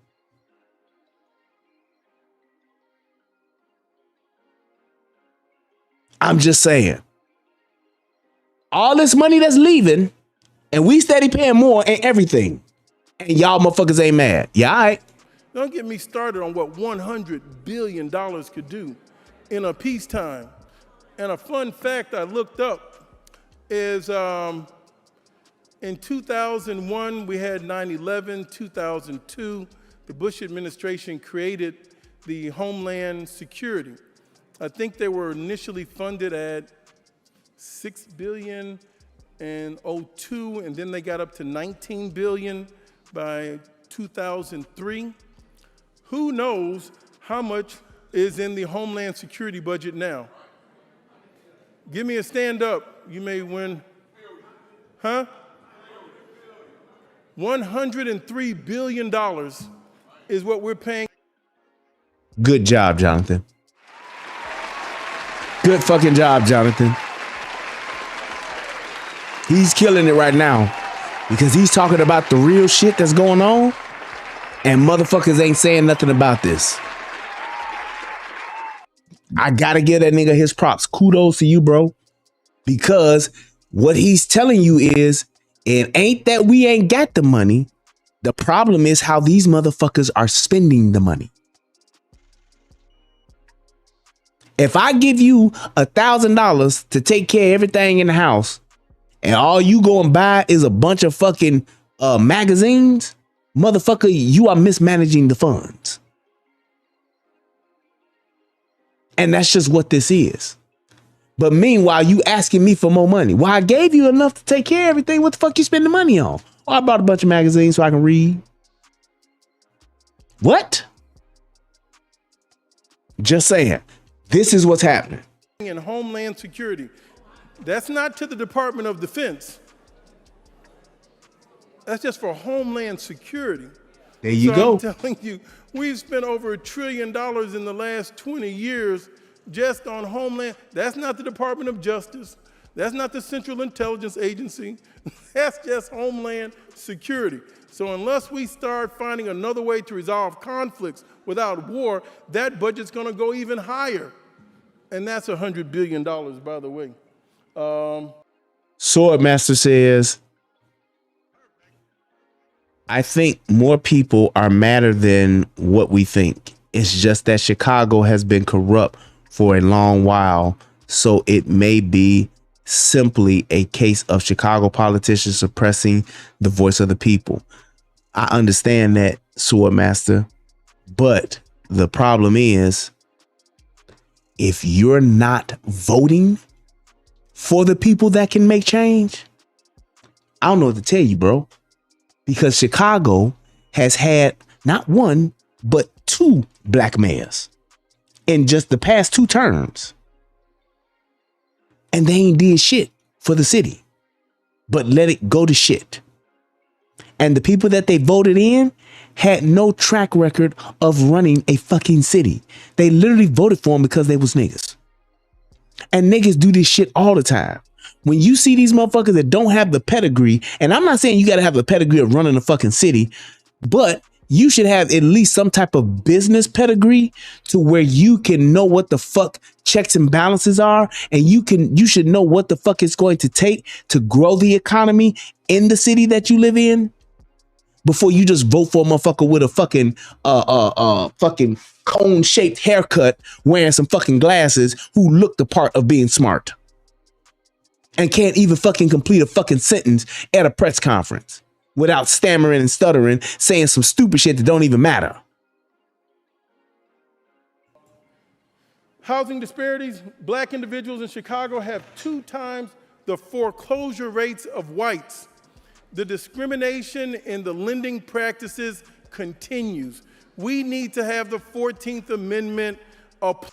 I'm just saying. All this money that's leaving, and we steady paying more and everything. And y'all motherfuckers ain't mad. Yeah, all right. Don't get me started on what $100 billion could do in a peacetime. And a fun fact I looked up is in 2001, we had 9/11. 2002, the Bush administration created the Homeland Security. I think they were initially funded at $6 billion in 2002, and then they got up to $19 billion by 2003. Who knows how much is in the Homeland Security budget now? Give me a stand up. You may win. Huh? $103 billion is what we're paying. Good job, Jonathan. Good fucking job, Jonathan. He's killing it right now because he's talking about the real shit that's going on, and motherfuckers ain't saying nothing about this. I gotta give that nigga his props. Kudos to you, bro. Because what he's telling you is, it ain't that we ain't got the money. The problem is how these motherfuckers are spending the money. If I give you $1,000 to take care of everything in the house, and all you go and buy is a bunch of fucking magazines, motherfucker, you are mismanaging the funds. And that's just what this is. But meanwhile, you asking me for more money. Well, I gave you enough to take care of everything. What the fuck you spend the money on? Oh, I bought a bunch of magazines so I can read. What? Just saying. This is what's happening. In Homeland Security. That's not to the Department of Defense. That's just for Homeland Security. There you go. I'm telling you, we've spent over $1 trillion in the last 20 years just on Homeland. That's not the Department of Justice. That's not the Central Intelligence Agency. That's just Homeland Security. So unless we start finding another way to resolve conflicts without war, that budget's going to go even higher. And that's $100 billion, by the way. Swordmaster says, I think more people are madder than what we think. It's just that Chicago has been corrupt for a long while, so it may be simply a case of Chicago politicians suppressing the voice of the people. I understand that, Swordmaster, but the problem is if you're not voting for the people that can make change, I don't know what to tell you, bro. Because Chicago has had not one, but 2 black mayors in just the past 2 terms. And they ain't did shit for the city, but let it go to shit. And the people that they voted in had no track record of running a fucking city. They literally voted for them because they was niggas. And niggas do this shit all the time. When you see these motherfuckers that don't have the pedigree, and I'm not saying you got to have the pedigree of running a fucking city, but you should have at least some type of business pedigree to where you can know what the fuck checks and balances are. And you should know what the fuck it's going to take to grow the economy in the city that you live in before you just vote for a motherfucker with a fucking cone shaped haircut, wearing some fucking glasses, who look the part of being smart and can't even fucking complete a fucking sentence at a press conference without stammering and stuttering, saying some stupid shit that don't even matter. Housing disparities. Black individuals in Chicago have 2 times the foreclosure rates of whites. The discrimination in the lending practices continues. We need to have the 14th Amendment applied.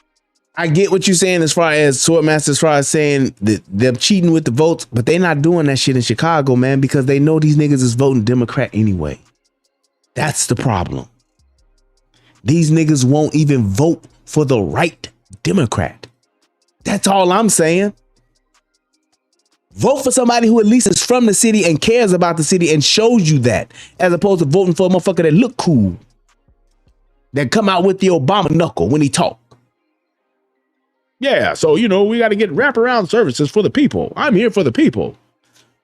I get what you're saying as far as Swordmaster, as far as saying that they're cheating with the votes, but they're not doing that shit in Chicago, man, because they know these niggas is voting Democrat anyway. That's the problem. These niggas won't even vote for the right Democrat. That's all I'm saying. Vote for somebody who at least is from the city and cares about the city and shows you that, as opposed to voting for a motherfucker that look cool, that come out with the Obama knuckle when he talk. Yeah, so, we got to get wraparound services for the people. I'm here for the people.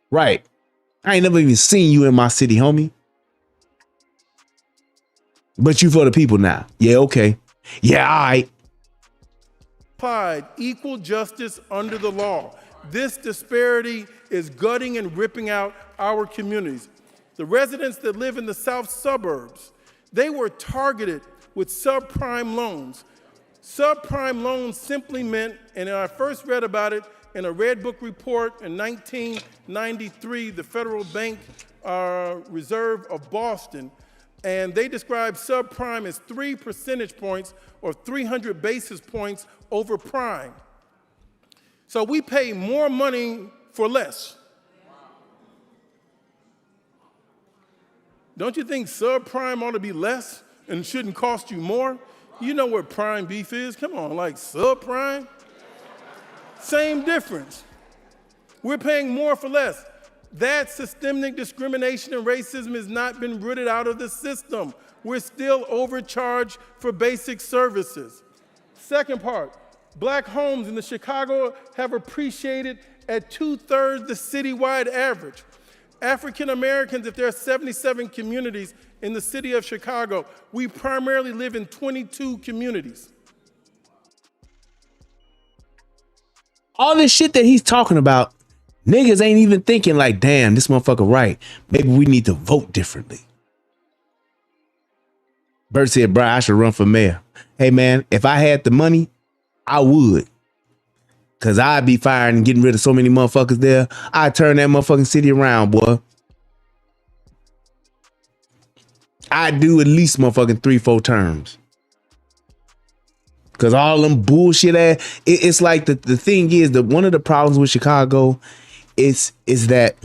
Right. I ain't never even seen you in my city, homie. But you for the people now. Yeah, okay. Yeah, all right. Applied equal justice under the law. This disparity is gutting and ripping out our communities. The residents that live in the south suburbs, they were targeted with subprime loans. Subprime loans simply meant, and I first read about it in a Red Book report in 1993, the Federal Bank Reserve of Boston, and they described subprime as 3 percentage points or 300 basis points over prime. So we pay more money for less. Don't you think subprime ought to be less and shouldn't cost you more? You know what prime beef is? Come on, like subprime? Same difference. We're paying more for less. That systemic discrimination and racism has not been rooted out of the system. We're still overcharged for basic services. Second part, black homes in the Chicago have appreciated at 2/3 the citywide average. African Americans, if there are 77 communities in the city of Chicago, we primarily live in 22 communities. All this shit that he's talking about, niggas ain't even thinking like, damn, this motherfucker right. Maybe we need to vote differently. Bert said, bro, I should run for mayor. Hey, man, if I had the money, I would. Because I'd be firing and getting rid of so many motherfuckers there. I'd turn that motherfucking city around, boy. I'd do at least motherfucking 3-4 terms. Because all them bullshit ass, it's like the thing is that one of the problems with Chicago is that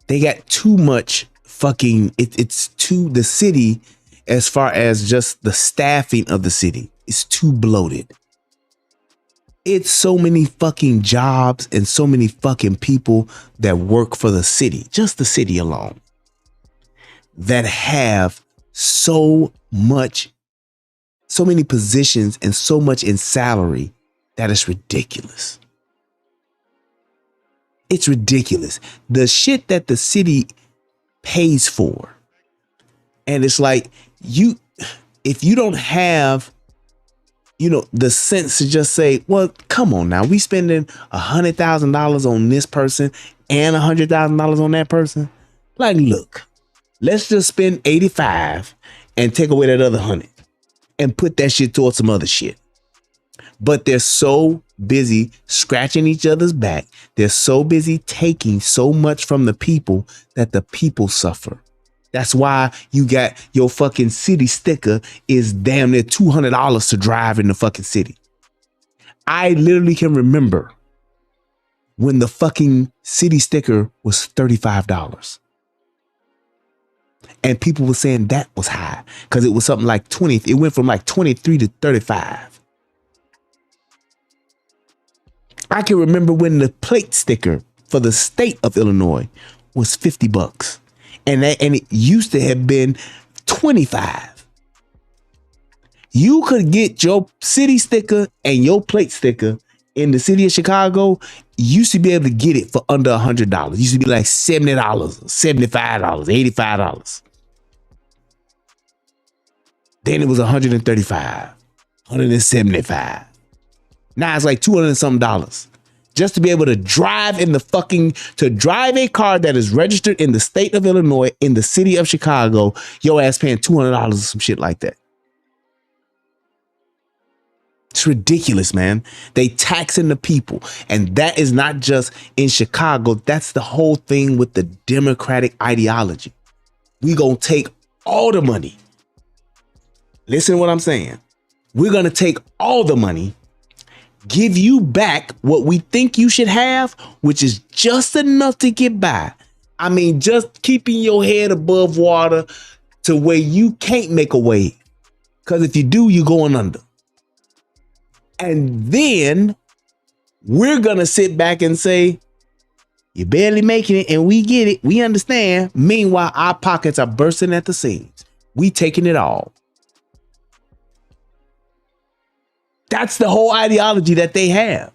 they got too much fucking, it's too, the city, as far as just the staffing of the city, is too bloated. It's so many fucking jobs and so many fucking people that work for the city, just the city alone, that have so many positions and so much in salary that it's ridiculous. It's ridiculous. The shit that the city pays for. And it's like, if you don't have, the sense to just say, well, come on now, we spending $100,000 on this person and $100,000 on that person. Like, look, let's just spend 85 and take away that other 100 and put that shit towards some other shit. but they're so busy scratching each other's back. They're so busy taking so much from the people that the people suffer. That's why you got your fucking city sticker is damn near $200 to drive in the fucking city. I literally can remember when the fucking city sticker was $35. And people were saying that was high because it was something like 20. It went from like 23 to 35. I can remember when the plate sticker for the state of Illinois was $50. And it used to have been 25. You could get your city sticker and your plate sticker in the city of Chicago. You used to be able to get it for under $100. It used to be like $70, $75, $85. Then it was $135, $175. Now it's like $200 and something. Just to be able to drive to drive a car that is registered in the state of Illinois, in the city of Chicago, your ass paying $200 or some shit like that. It's ridiculous, man. They taxing the people. And that is not just in Chicago. That's the whole thing with the Democratic ideology. We gonna take all the money. Listen to what I'm saying. We're gonna take all the money, give you back what we think you should have, which is just enough to get by. I mean, just keeping your head above water to where you can't make a wave. Because if you do, you're going under. And then we're going to sit back and say, you're barely making it and we get it. We understand. Meanwhile, our pockets are bursting at the seams. We taking it all. That's the whole ideology that they have.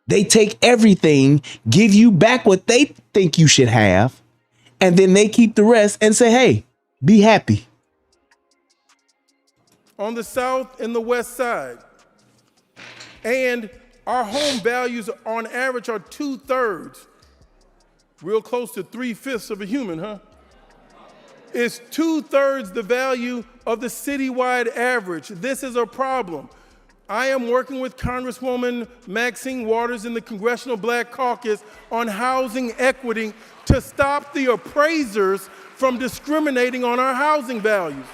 They take everything, give you back what they think you should have, and then they keep the rest and say, hey, be happy. On the south and the west side. And our home values on average are 2/3. Real close to 3/5 of a human, huh? It's 2/3 the value of the citywide average. This is a problem. I am working with Congresswoman Maxine Waters in the Congressional Black Caucus on housing equity to stop the appraisers from discriminating on our housing values.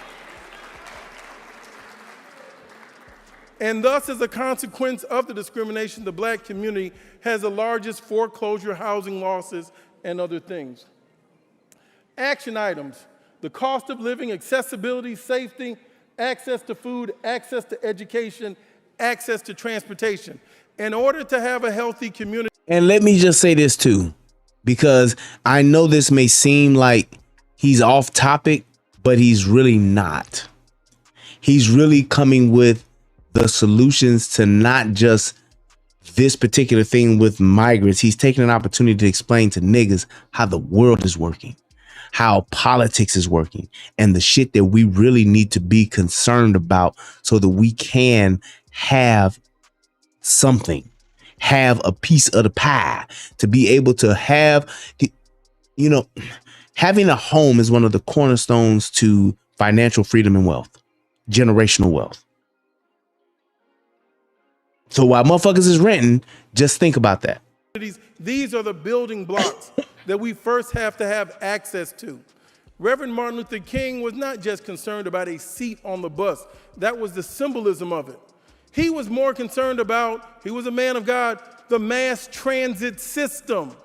And thus, as a consequence of the discrimination, the black community has the largest foreclosure housing losses and other things. Action items: the cost of living, accessibility, safety, access to food, access to education, access to transportation. In order to have a healthy community. And let me just say this too, because I know this may seem like he's off topic, but he's really not. He's really coming with the solutions to not just this particular thing with migrants. He's taking an opportunity to explain to niggas how the world is working, how politics is working, and the shit that we really need to be concerned about so that we can have something, have a piece of the pie, to be able to have, you know, having a home is one of the cornerstones to financial freedom and wealth, generational wealth. So while motherfuckers is renting, just think about that. These are the building blocks that we first have to have access to. Reverend Martin Luther King was not just concerned about a seat on the bus. That was the symbolism of it. He was more concerned about, he was a man of God, the mass transit system.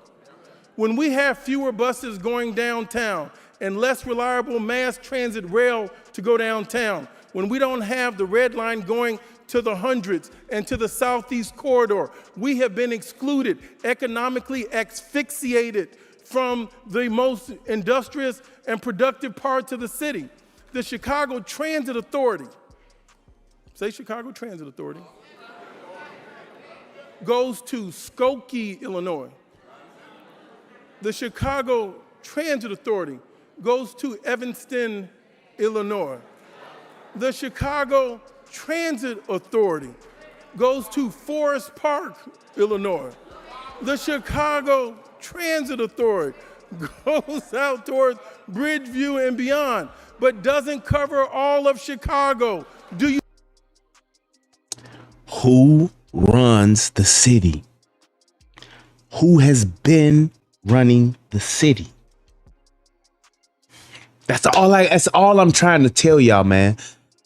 When we have fewer buses going downtown and less reliable mass transit rail to go downtown, when we don't have the red line going to the hundreds and to the southeast corridor, we have been excluded, economically asphyxiated from the most industrious and productive parts of the city. The Chicago Transit Authority, say Chicago Transit Authority, goes to Skokie, Illinois. The Chicago Transit Authority goes to Evanston, Illinois. The Chicago Transit Authority goes to Forest Park, Illinois. The Chicago Transit Authority goes out towards Bridgeview and beyond, but doesn't cover all of Chicago. Do you? Who runs the city? Who has been running the city? That's all I'm trying to tell y'all, man.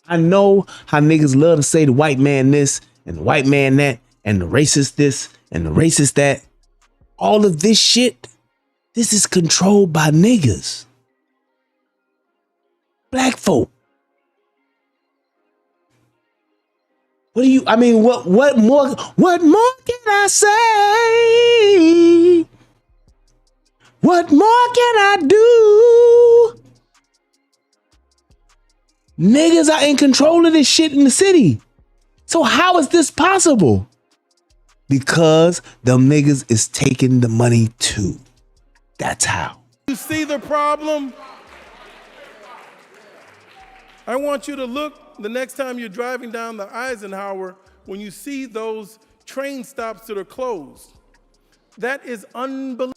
I know how niggas love to say the white man this and the white man that and the racist this and the racist that. All of this shit, this is controlled by niggas. Black folk. What more can I say? What more can I do? Niggas are in control of this shit in the city. So how is this possible? Because them niggas is taking the money too. That's how. You see the problem? I want you to look the next time you're driving down the Eisenhower when you see those train stops that are closed. That is unbelievable.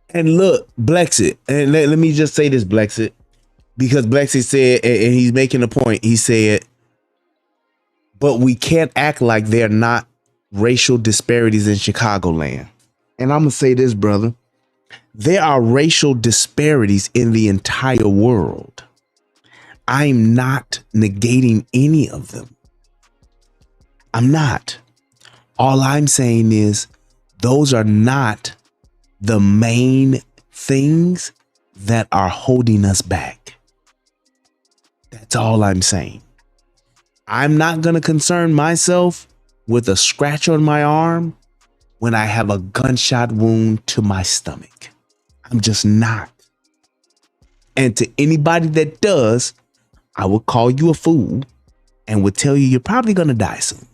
And look, Blexit, and let me just say this, Blexit, because Blexit said, and he's making a point, he said, but we can't act like they're not racial disparities in Chicagoland. And I'm going to say this, brother. There are racial disparities in the entire world. I'm not negating any of them. I'm not. All I'm saying is those are not the main things that are holding us back. That's all I'm saying. I'm not going to concern myself with a scratch on my arm when I have a gunshot wound to my stomach. I'm just not. And to anybody that does, I will call you a fool and would tell you you're probably going to die soon.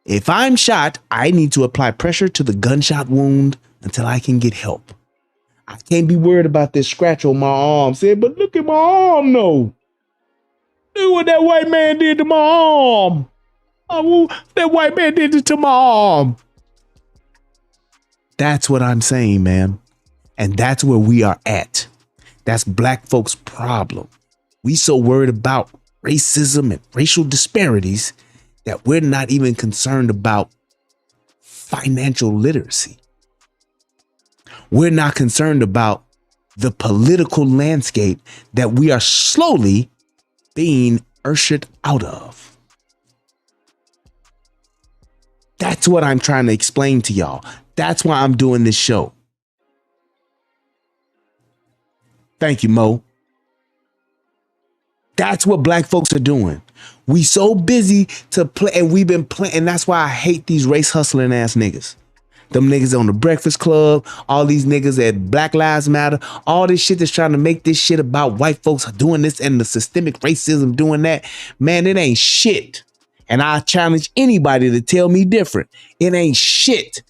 If I'm shot, I need to apply pressure to the gunshot wound until I can get help. I can't be worried about this scratch on my arm. Say, but look at my arm, though. Look what that white man did to my arm. Oh, that white man did it to my arm. That's what I'm saying, man. And that's where we are at. That's black folks' problem. We so worried about racism and racial disparities that we're not even concerned about financial literacy. We're not concerned about the political landscape that we are slowly being ushered out of. That's what I'm trying to explain to y'all. That's why I'm doing this show. Thank you, Mo. That's what black folks are doing. We so busy to play, and we've been playing, and that's why I hate these race hustling ass niggas. Them niggas on the Breakfast Club, all these niggas at Black Lives Matter, all this shit that's trying to make this shit about white folks doing this and the systemic racism doing that. Man, it ain't shit. And I challenge anybody to tell me different. It ain't shit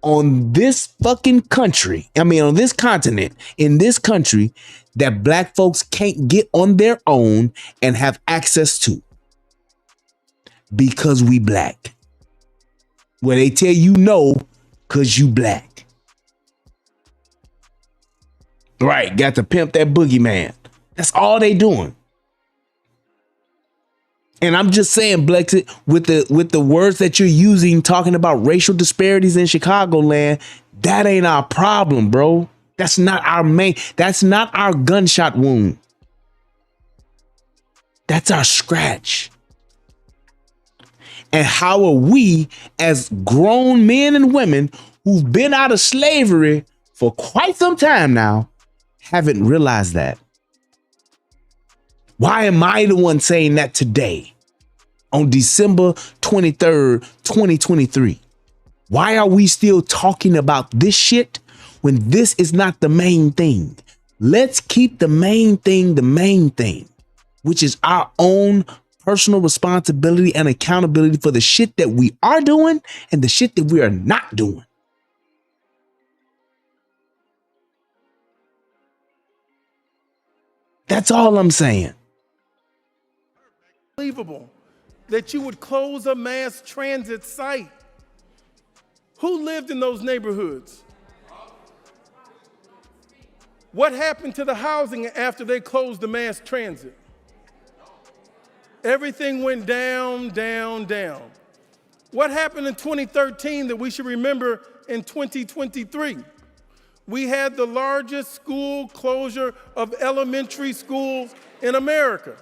on this fucking country. I mean, on this continent, in this country, that black folks can't get on their own and have access to. Because we black. Where they tell you no, because you black. Right, got to pimp that boogeyman. That's all they doing. And I'm just saying, Blexit, with the words that you're using, talking about racial disparities in Chicagoland, that ain't our problem, bro. That's not that's not our gunshot wound. That's our scratch. And how are we, as grown men and women who've been out of slavery for quite some time now, haven't realized that? Why am I the one saying that today on December 23rd, 2023? Why are we still talking about this shit when this is not the main thing? Let's keep the main thing, which is our own personal responsibility and accountability for the shit that we are doing and the shit that we are not doing. That's all I'm saying. Unbelievable that you would close a mass transit site. Who lived in those neighborhoods? What happened to the housing after they closed the mass transit? Everything went down, down, down. What happened in 2013 that we should remember in 2023? We had the largest school closure of elementary schools in America.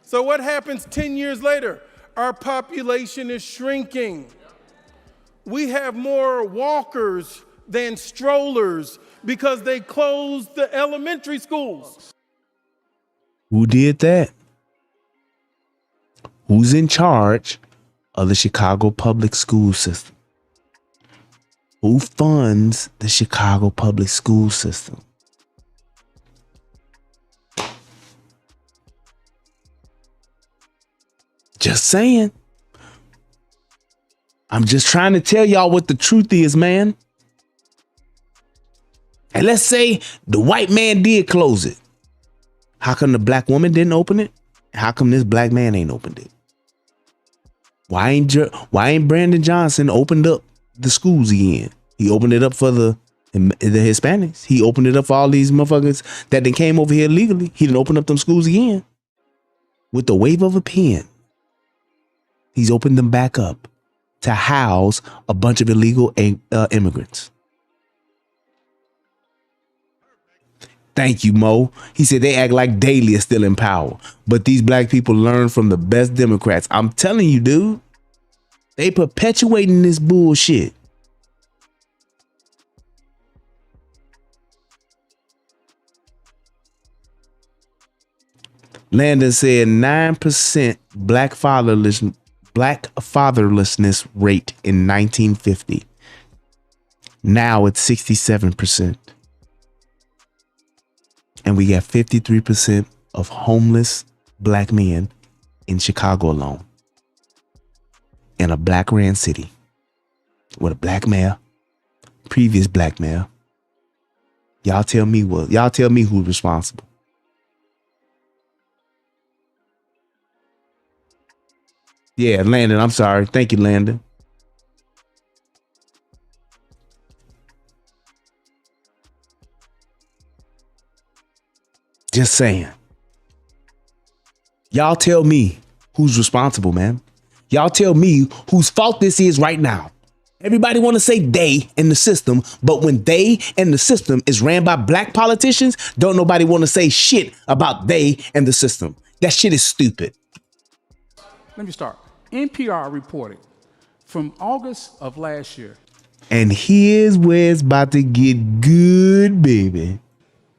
So what happens 10 years later? Our population is shrinking. We have more walkers than strollers because they closed the elementary schools. Who did that? Who's in charge of the Chicago public school system? Who funds the Chicago public school system? Just saying. I'm just trying to tell y'all what the truth is, man. And let's say the white man did close it. How come the black woman didn't open it? How come this black man ain't opened it? Why ain't Brandon Johnson opened up the schools again? He opened it up for the Hispanics. He opened it up for all these motherfuckers that then came over here legally. He didn't open up them schools again. With the wave of a pen, he's opened them back up to house a bunch of illegal immigrants. Thank you, Mo. He said they act like Daley is still in power, but these black people learn from the best Democrats. I'm telling you, dude, they perpetuating this bullshit. Landon said 9% black fatherlessness rate in 1950. Now it's 67%. And we got 53% of homeless black men in Chicago alone. In a black ran city with a black mayor, previous black mayor. Y'all tell me who's responsible. Yeah, Landon, I'm sorry. Thank you, Landon. Just saying. Y'all tell me who's responsible, man. Y'all tell me whose fault this is right now. Everybody want to say they and the system, but when they and the system is ran by black politicians, don't nobody want to say shit about they and the system. That shit is stupid. Let me start. NPR reported from August of last year. And here's where it's about to get good, baby.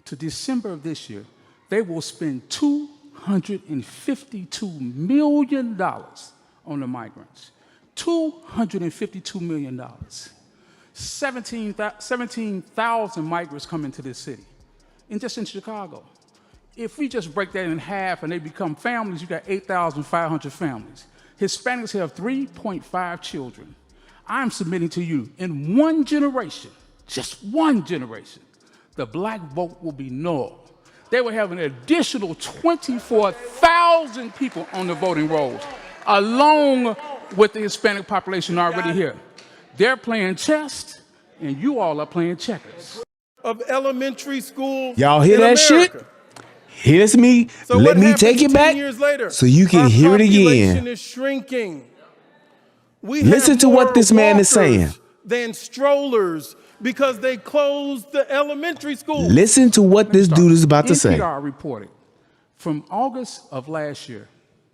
To December of this year, they will spend $252 million on the migrants. $252 million. 17,000 migrants come into this city, and just in Chicago. If we just break that in half and they become families, you got 8,500 families. Hispanics have 3.5 children. I'm submitting to you, in one generation, just one generation, the black vote will be null. They will have an additional 24,000 people on the voting rolls, along with the Hispanic population already here. They're playing chess, and you all are playing checkers. Of elementary school. Y'all hear that shit? Here's me. So let me take it 10 back years later, so you can hear it again. Our population is shrinking. We Listen have to what more this man is saying. walkers than strollers because they closed the elementary school. Listen to what this dude is about to say. NPR reported from August of last year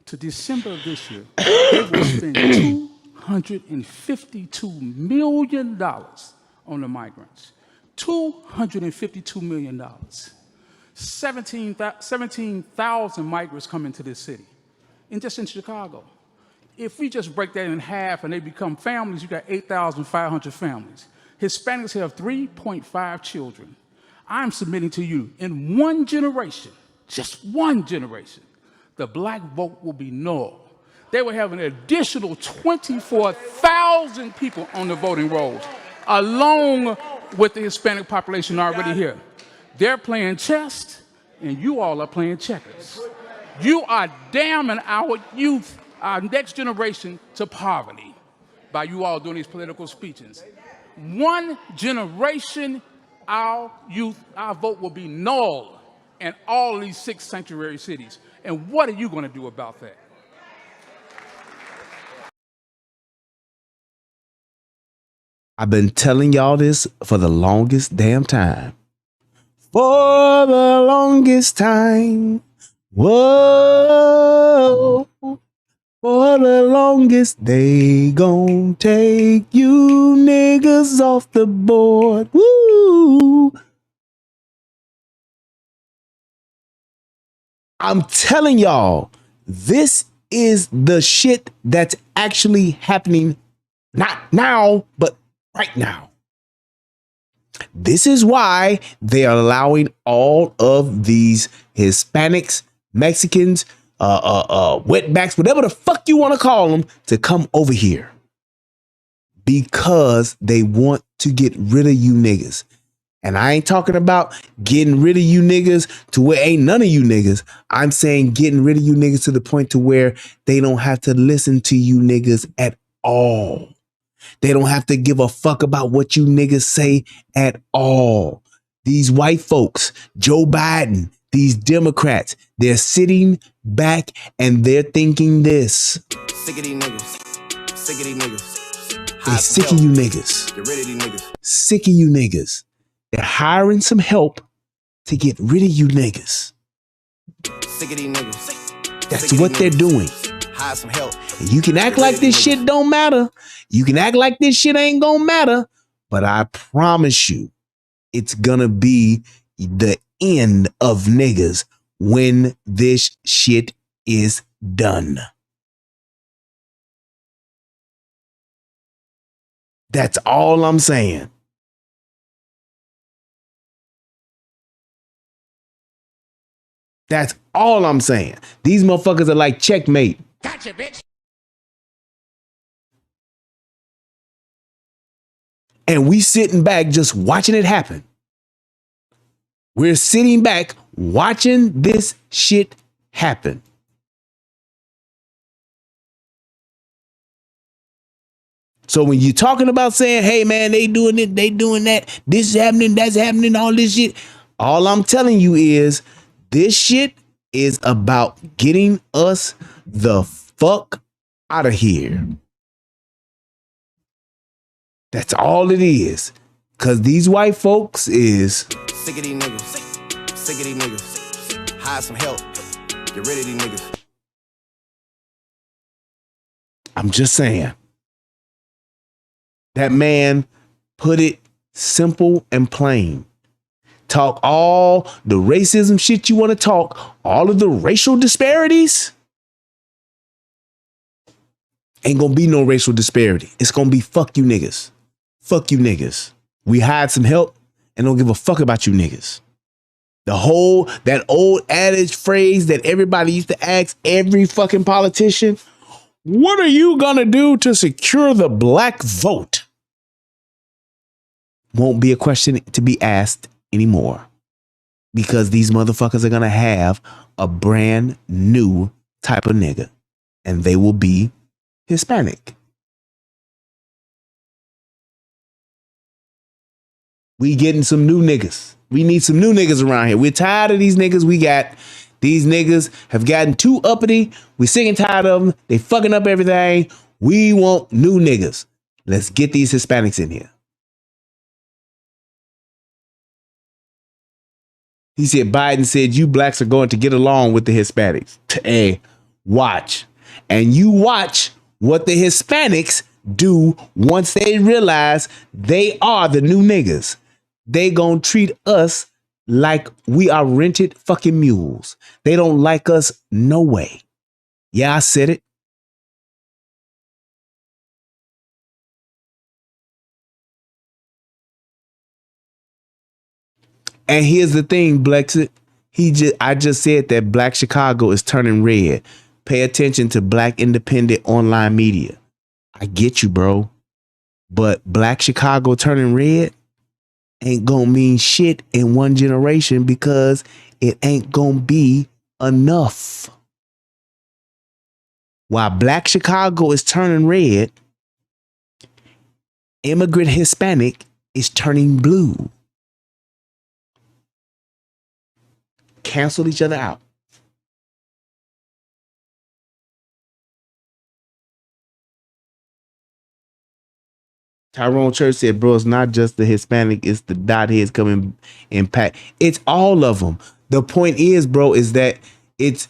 to December of this year, they will spend $252 million on the migrants. $252 million. 17,000 migrants come into this city, and just in Chicago. If we just break that in half and they become families, you got 8,500 families. Hispanics have 3.5 children. I'm submitting to you, in one generation, just one generation, the black vote will be null. They will have an additional 24,000 people on the voting rolls, along with the Hispanic population already here. They're playing chess, and you all are playing checkers. You are damning our youth, our next generation, to poverty by you all doing these political speeches. One generation, our youth, our vote will be null in all of these 6 sanctuary cities. And what are you going to do about that? I've been telling y'all this for the longest damn time. For the longest time. Whoa. For the longest, they gon' take you niggas off the board. Woo. I'm telling y'all, this is the shit that's actually happening, not now, but right now. This is why they are allowing all of these Hispanics, Mexicans, wetbacks, whatever the fuck you want to call them, to come over here. Because they want to get rid of you niggas. And I ain't talking about getting rid of you niggas to where ain't none of you niggas. I'm saying getting rid of you niggas to the point to where they don't have to listen to you niggas at all. They don't have to give a fuck about what you niggas say at all. These white folks, Joe Biden, these Democrats, they're sitting back and they're thinking this. Sick of these niggas. Sick of these niggas. They sick of you niggas. Get rid of these niggas. Sick of you niggas. They're hiring some help to get rid of you niggas. Sick of these niggas. That's what they're doing. Hire some help. And you can act like this shit don't matter. You can act like this shit ain't gonna matter. But I promise you, it's gonna be the end of niggas when this shit is done. That's all I'm saying. That's all I'm saying. These motherfuckers are like checkmate. Gotcha, bitch. And we sitting back just watching it happen. We're sitting back watching this shit happen. So when you're talking about saying, hey man, they doing it, they doing that, this is happening, that's happening, all this shit. All I'm telling you is this shit is about getting us the fuck out of here. That's all it is. Cause these white folks is sick of these niggas. Sick of these niggas. Hire some help. Get rid of these niggas. I'm just saying. That man put it simple and plain. Talk all the racism shit you want to talk, all of the racial disparities. Ain't gonna be no racial disparity. It's gonna be fuck you niggas. Fuck you niggas. We hired some help and don't give a fuck about you niggas. That old adage phrase that everybody used to ask every fucking politician, what are you gonna do to secure the black vote? Won't be a question to be asked anymore. Because these motherfuckers are gonna have a brand new type of nigga. And they will be Hispanic. We getting some new niggas. We need some new niggas around here. We're tired of these niggas we got. These niggas have gotten too uppity. We sick and tired of them. They fucking up everything. We want new niggas. Let's get these Hispanics in here. He said, Biden said, you blacks are going to get along with the Hispanics. Hey, watch. And you watch what the Hispanics do once they realize they are the new niggas. They gonna treat us like we are rented fucking mules. They don't like us no way. Yeah, I said it. And here's the thing, Blexit. I just said that Black Chicago is turning red. Pay attention to Black independent online media. I get you, bro. But Black Chicago turning red ain't gonna mean shit in one generation because it ain't gonna be enough. While Black Chicago is turning red, immigrant Hispanic is turning blue. Cancel each other out. Tyrone Church said, bro, it's not just the Hispanic, it's the dot heads coming in pack. It's all of them. The point is, bro, is that it's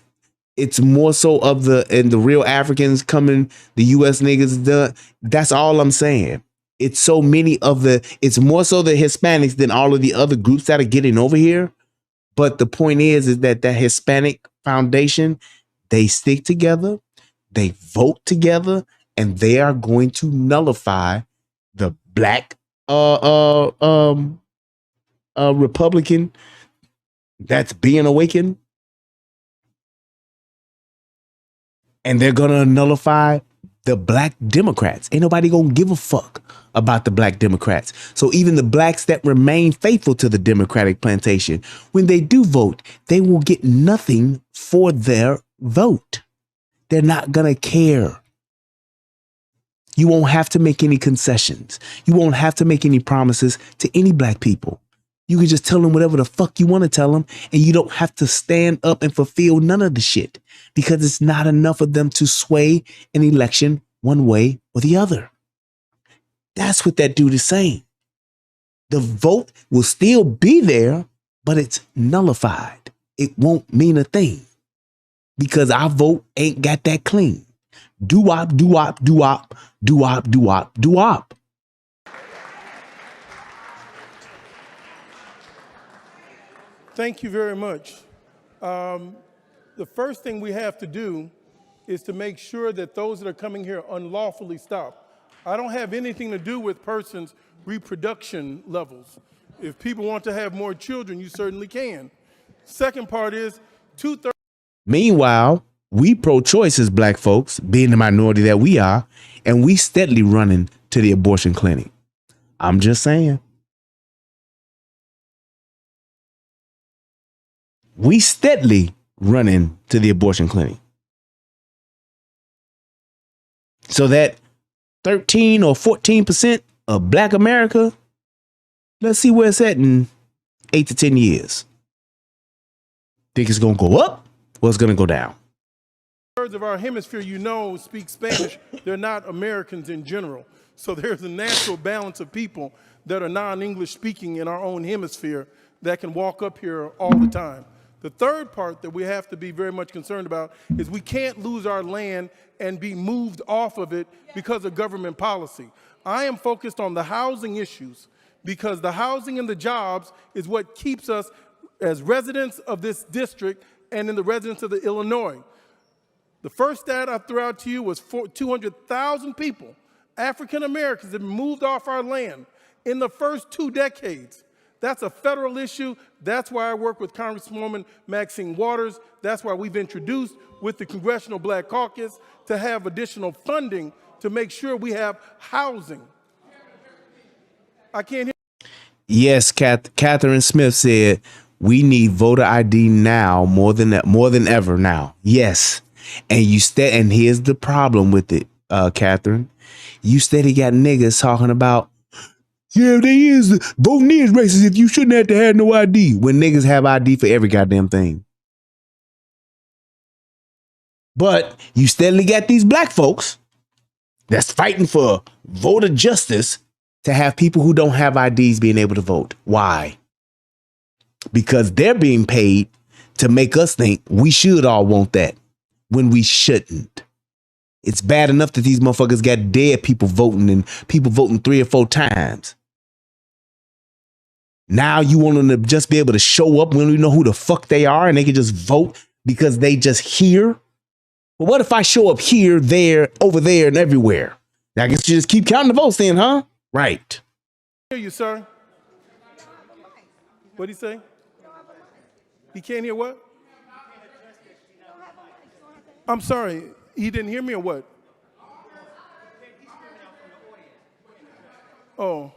more so of the real Africans coming, the US niggas, that's all I'm saying. It's so many it's more so the Hispanics than all of the other groups that are getting over here. But the point is that Hispanic foundation, they stick together, they vote together, and they are going to nullify the black Republican that's being awakened, and they're gonna nullify the black Democrats. Ain't nobody gonna give a fuck about the black Democrats. So even the blacks that remain faithful to the Democratic plantation, when they do vote, they will get nothing for their vote. They're not gonna care. You won't have to make any concessions. You won't have to make any promises to any black people. You can just tell them whatever the fuck you want to tell them, and you don't have to stand up and fulfill none of the shit, because it's not enough of them to sway an election one way or the other. That's what that dude is saying. The vote will still be there, but it's nullified. It won't mean a thing because our vote ain't got that clean. Do-wop, do-wop, do-wop, do-wop, do-wop, do-wop. Thank you very much. The first thing we have to do is to make sure that those that are coming here unlawfully stop. I don't have anything to do with persons' reproduction levels. If people want to have more children, you certainly can. Second part is 2/3. Meanwhile, we pro-choice as black folks, being the minority that we are, and we steadily running to the abortion clinic. I'm just saying. We steadily running to the abortion clinic. So that 13 or 14% of black America, let's see where it's at in 8 to 10 years. Think it's going to go up or it's going to go down? Thirds of our hemisphere, speak Spanish. They're not Americans in general. So there's a natural balance of people that are non-English speaking in our own hemisphere that can walk up here all the time. The third part that we have to be very much concerned about is we can't lose our land and be moved off of it because of government policy. I am focused on the housing issues because the housing and the jobs is what keeps us as residents of this district and in the residents of the Illinois. The first stat I threw out to you was 200,000 people, African Americans, have been moved off our land in the first 2 decades. That's a federal issue. That's why I work with Congresswoman Maxine Waters. That's why we've introduced with the Congressional Black Caucus to have additional funding to make sure we have housing. I can't hear. Yes, Catherine Smith said we need voter ID now more than ever now. Yes, and here's the problem with it, Catherine. You steady got niggas talking about, yeah, voting is racist if you shouldn't have to have no ID, when niggas have ID for every goddamn thing. But you steadily got these black folks that's fighting for voter justice to have people who don't have IDs being able to vote. Why? Because they're being paid to make us think we should all want that when we shouldn't. It's bad enough that these motherfuckers got dead people voting and people voting 3 or 4 times. Now you want them to just be able to show up when we know who the fuck they are and they can just vote because they just here. But what if I show up here, there, over there, and everywhere? I guess you just keep counting the votes then, huh? Right. Hear you, sir. What'd he say? He can't hear what? I'm sorry, he didn't hear me or what? Oh.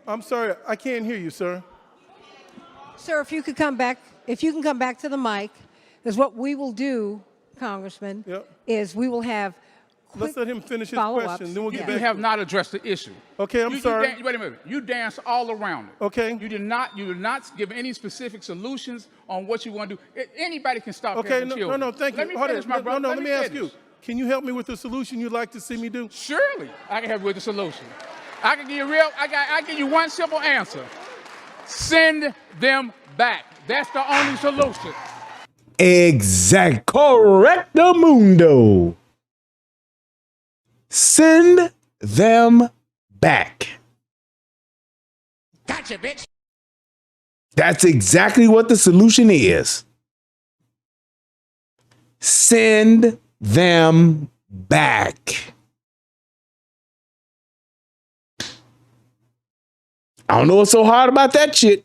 I'm sorry, I can't hear you, sir. Sir, if you can come back to the mic, because what we will do, Congressman, is we will have Let's let him finish his question, then we'll get back. You have not addressed the issue. Okay, I'm sorry. Wait a minute. You danced all around it. Okay. You did not give any specific solutions on what you want to do. Anybody can stop Okay, having children. no, thank you. Let me finish, my brother. Let me ask you. Can you help me with the solution you'd like to see me do? Surely, I can help you with the solution. I can give you I give you one simple answer. Send them back. That's the only solution. Exact. Correcto mundo. Send them back. Gotcha, bitch. That's exactly what the solution is. Send them back. I don't know what's so hard about that shit.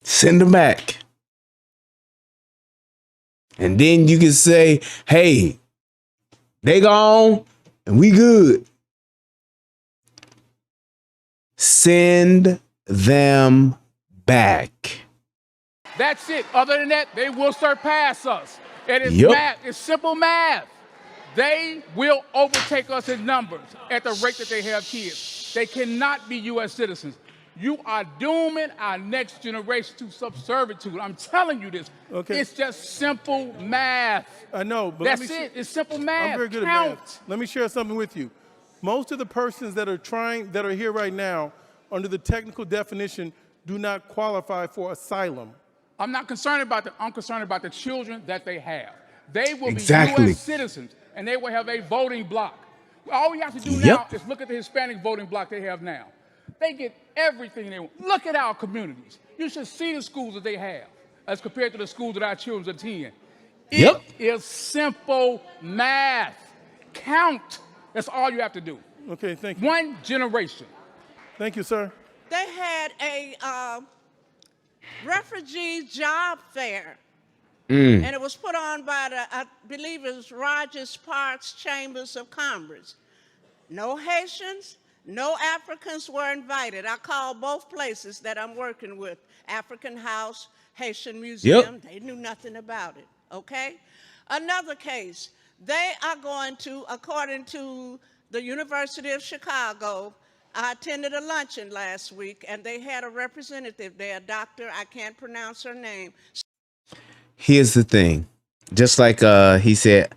Send them back. And then you can say, hey, they gone and we good. Send them back. That's it. Other than that, they will surpass us. It is Yep. math. It's simple math. They will overtake us in numbers at the rate that they have kids. They cannot be U.S. citizens. You are dooming our next generation to subservitude. I'm telling you this. Okay. It's just simple math. I know, but That's it. It's simple math. I'm very good Count. at math. Let me share something with you. Most of the persons that are here right now, under the technical definition, do not qualify for asylum. I'm not concerned about that. I'm concerned about the children that they have. They will Exactly. be U.S. citizens, and they will have a voting block. All we have to do Yep. now is look at the Hispanic voting block they have now. They get everything they want. Look at our communities. You should see the schools that they have as compared to the schools that our children attend. Yep. It is simple math. Count. That's all you have to do. Okay, thank you. One generation. Thank you, sir. They had a refugee job fair, and it was put on by I believe it was Rogers Parks Chambers of Commerce. No Haitians, no Africans were invited. I called both places that I'm working with, African House, Haitian Museum. They knew nothing about it, okay? Another case, they are going to, according to the University of Chicago, I attended a luncheon last week, and they had a representative there, a doctor, I can't pronounce her name. Here's the thing. Just like he said,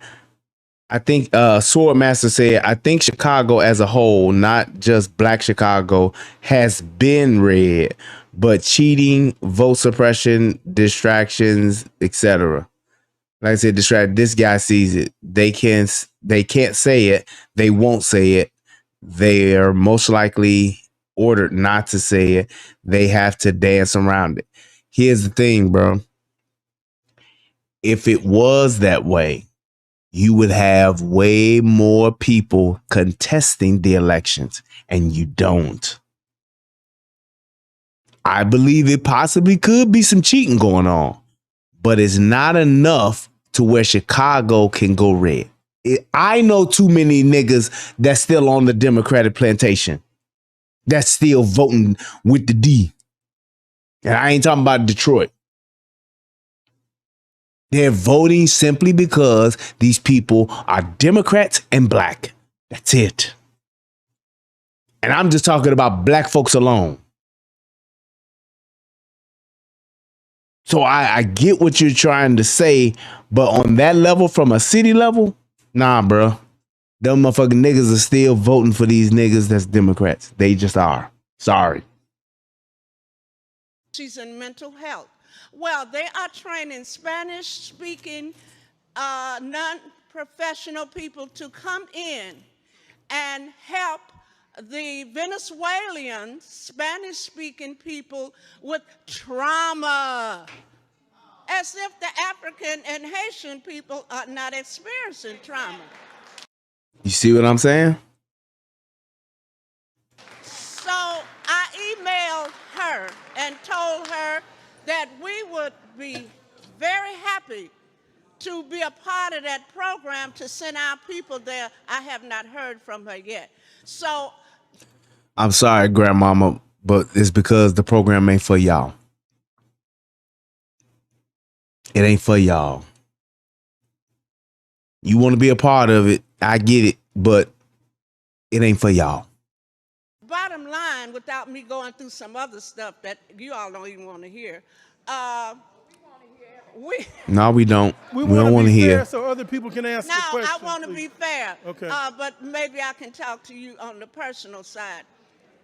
I think Swordmaster said, I think Chicago as a whole, not just Black Chicago, has been red, but cheating, vote suppression, distractions, etc. Like I said, this guy sees it. They can't say it. They won't say it. They are most likely ordered not to say it. They have to dance around it. Here's the thing, bro. If it was that way, you would have way more people contesting the elections, and you don't. I believe it possibly could be some cheating going on, but it's not enough to where Chicago can go red. I know too many niggas that's still on the Democratic plantation, that's still voting with the D. And I ain't talking about Detroit. They're voting simply because these people are Democrats and Black. That's it. And I'm just talking about Black folks alone. So I get what you're trying to say, but on that level, from a city level, nah, bro. Them motherfucking niggas are still voting for these niggas that's Democrats. They just are. Sorry. She's in mental health. Well, they are training Spanish-speaking, non-professional people to come in and help the Venezuelan Spanish-speaking people with trauma, as if the African and Haitian people are not experiencing trauma. You see what I'm saying? So I emailed her and told her that we would be very happy to be a part of that program to send our people there. I have not heard from her yet. So I'm sorry, Grandmama, but it's because the program ain't for y'all. It ain't for y'all. You want to be a part of it, I get it, but it ain't for y'all. bottom line, without me going through some other stuff that you all don't even want to hear, No, we don't. We don't want to be hear. fair so other people can ask the No, question. I want to be fair. Okay. But maybe I can talk to you on the personal side.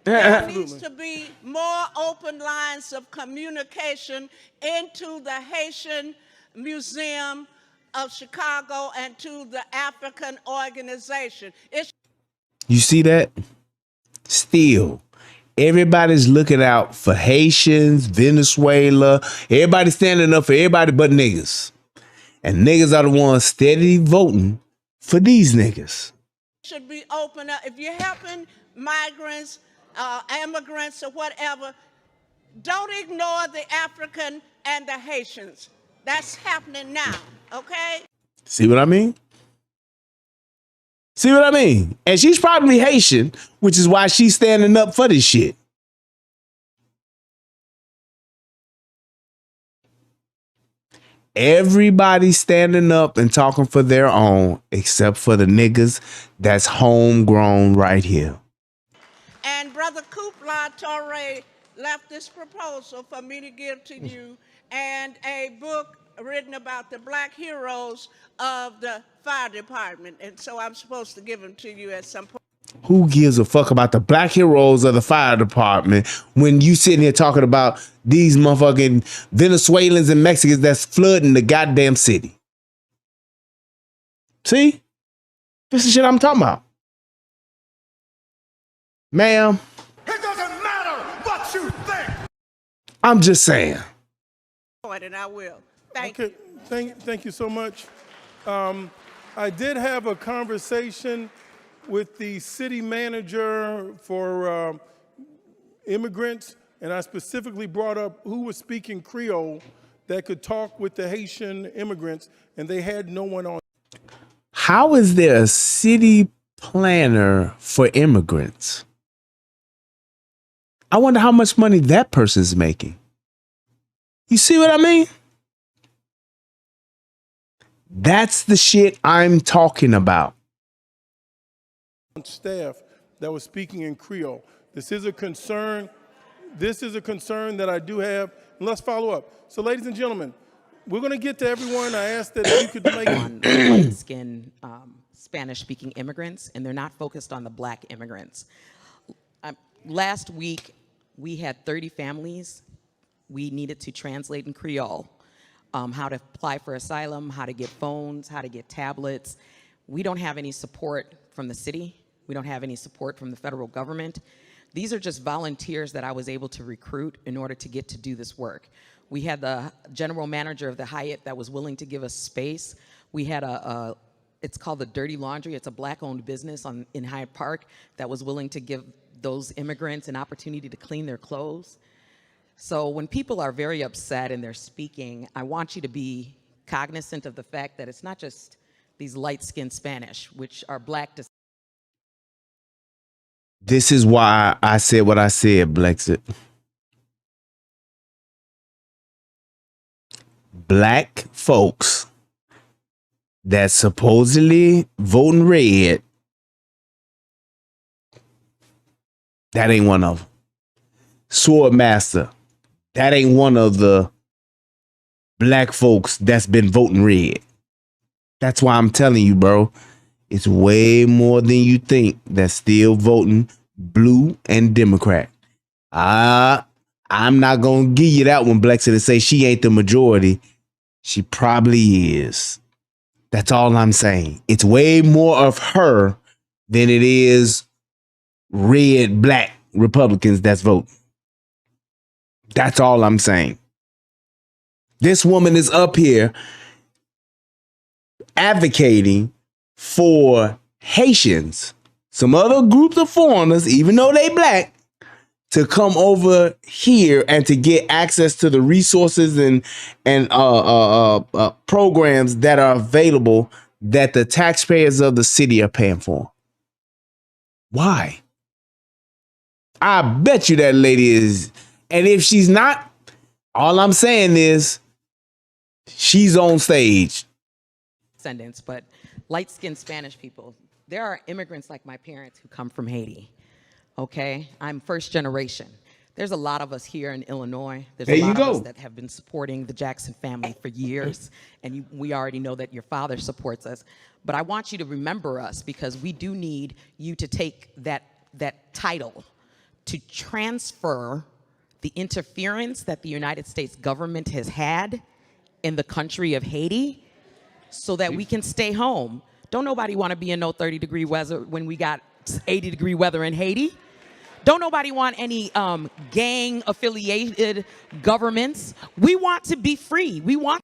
There needs to be more open lines of communication into the Haitian Museum of Chicago and to the African organization. You see that? Still, everybody's looking out for Haitians, Venezuela. Everybody's standing up for everybody but niggas. And niggas are the ones steadily voting for these niggas. Should be open up. If you're helping migrants, immigrants, or whatever, don't ignore the African and the Haitians. That's happening now, okay? See what I mean? See what I mean? And she's probably Haitian, which is why she's standing up for this shit. Everybody's standing up and talking for their own, except for the niggas that's homegrown right here. And Brother Kupla Torre left this proposal for me to give to you and a book written about the black heroes of the fire department. And so I'm supposed to give them to you at some point. Who gives a fuck about the black heroes of the fire department when you sitting here talking about these motherfucking Venezuelans and Mexicans that's flooding the goddamn city? See? This is shit I'm talking about. Ma'am. It doesn't matter what you think. I'm just saying. And I will. Thank you so much. I did have a conversation with the city manager for immigrants, and I specifically brought up who was speaking Creole that could talk with the Haitian immigrants, and they had no one on. How is there a city planner for immigrants? I wonder how much money that person's making. You see what I mean? That's the shit I'm talking about. Staff that was speaking in Creole. This is a concern. This is a concern that I do have. And let's follow up. So, ladies and gentlemen, we're going to get to everyone. I asked that you could make on light-skinned Spanish-speaking immigrants, and they're not focused on the black immigrants. Last week, we had 30 families we needed to translate in Creole, how to apply for asylum, how to get phones, how to get tablets. We don't have any support from the city. We don't have any support from the federal government. These are just volunteers that I was able to recruit in order to get to do this work. We had the general manager of the Hyatt that was willing to give us space. We had it's called the Dirty Laundry. It's a black-owned business in Hyde Park that was willing to give those immigrants an opportunity to clean their clothes. So when people are very upset and they're speaking, I want you to be cognizant of the fact that it's not just these light-skinned Spanish, which are black. This is why I said what I said, Blexit. Black folks that supposedly voting red, that ain't one of them. Swordmaster, that ain't one of the black folks that's been voting red. That's why I'm telling you, bro. It's way more than you think that's still voting blue and Democrat. I'm not going to give you that one, Blexit, and say she ain't the majority. She probably is. That's all I'm saying. It's way more of her than it is red, black Republicans that's voting. That's all I'm saying. This woman is up here advocating for Haitians, some other groups of foreigners, even though they black, to come over here and to get access to the resources and programs that are available that the taxpayers of the city are paying for. Why? I bet you that lady is, and if she's not, all I'm saying is she's on stage. Descendants, but light-skinned Spanish people. There are immigrants like my parents who come from Haiti, okay? I'm first generation. There's a lot of us here in Illinois. There's There a you lot of us go. that have been supporting the Jackson family for years, and we already know that your father supports us. But I want you to remember us, because we do need you to take that title to transfer the interference that the United States government has had in the country of Haiti, so that we can stay home. Don't nobody want to be in no 30-degree weather when we got 80-degree weather in Haiti. Don't nobody want any gang-affiliated governments. We want to be free. We want.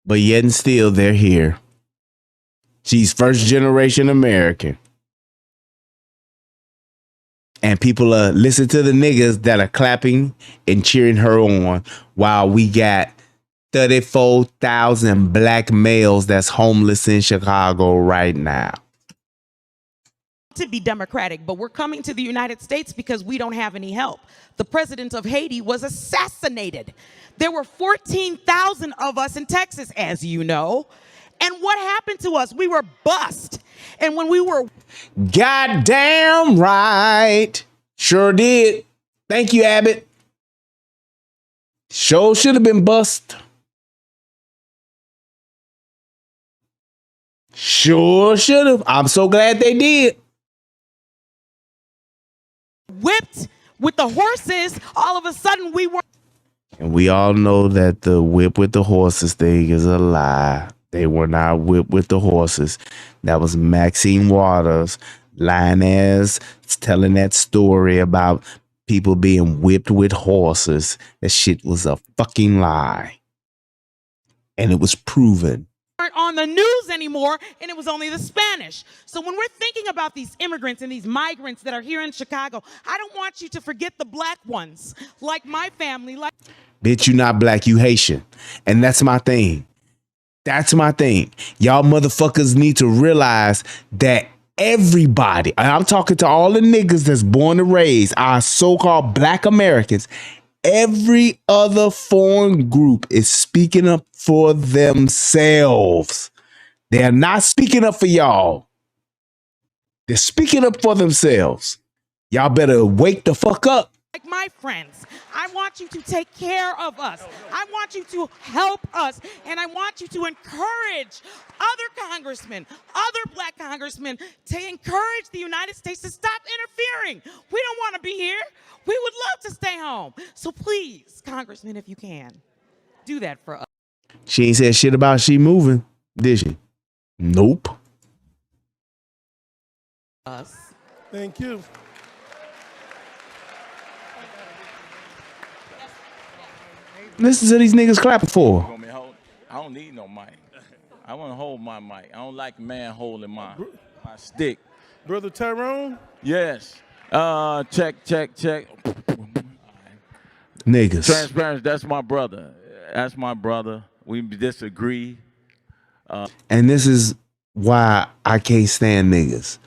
But yet and still, they're here. She's first generation American. And people listen to the niggas that are clapping and cheering her on, while we got 34,000 black males that's homeless in Chicago right now. To be democratic, but we're coming to the United States because we don't have any help. The president of Haiti was assassinated. There were 14,000 of us in Texas, as you know. And what happened to us? We were bussed. And when we were... Goddamn right. Sure did. Thank you, Abbott. Sure should have been bust. Sure should have. I'm so glad they did. Whipped with the horses, all of a sudden we were... And we all know that the whip with the horses thing is a lie. They were not whipped with the horses. That was Maxine Waters lying as telling that story about people being whipped with horses. That shit was a fucking lie. And it was proven. Weren't on the news anymore, and it was only the Spanish. So when we're thinking about these immigrants and these migrants that are here in Chicago, I don't want you to forget the black ones, like my family. Like, Bitch, you not black, you Haitian. And that's my thing. That's my thing. Y'all motherfuckers need to realize that everybody, and I'm talking to all the niggas that's born and raised, our so-called black Americans, every other foreign group is speaking up for themselves. They are not speaking up for y'all. They're speaking up for themselves. Y'all better wake the fuck up. like my friends, I want you to take care of us. I want you to help us. And I want you to encourage other congressmen, other black congressmen, to encourage the United States to stop interfering. We don't want to be here. We would love to stay home. So please, congressman, if you can, do that for us. She ain't said shit about she moving, did she? Nope. Us. Thank you. Listen to these niggas clapping for. I don't need no mic. I want to hold my mic. I don't like a man holding my stick. Brother Tyrone? Yes. Check. Niggas. Transparency, that's my brother. That's my brother. We disagree. And this is why I can't stand niggas.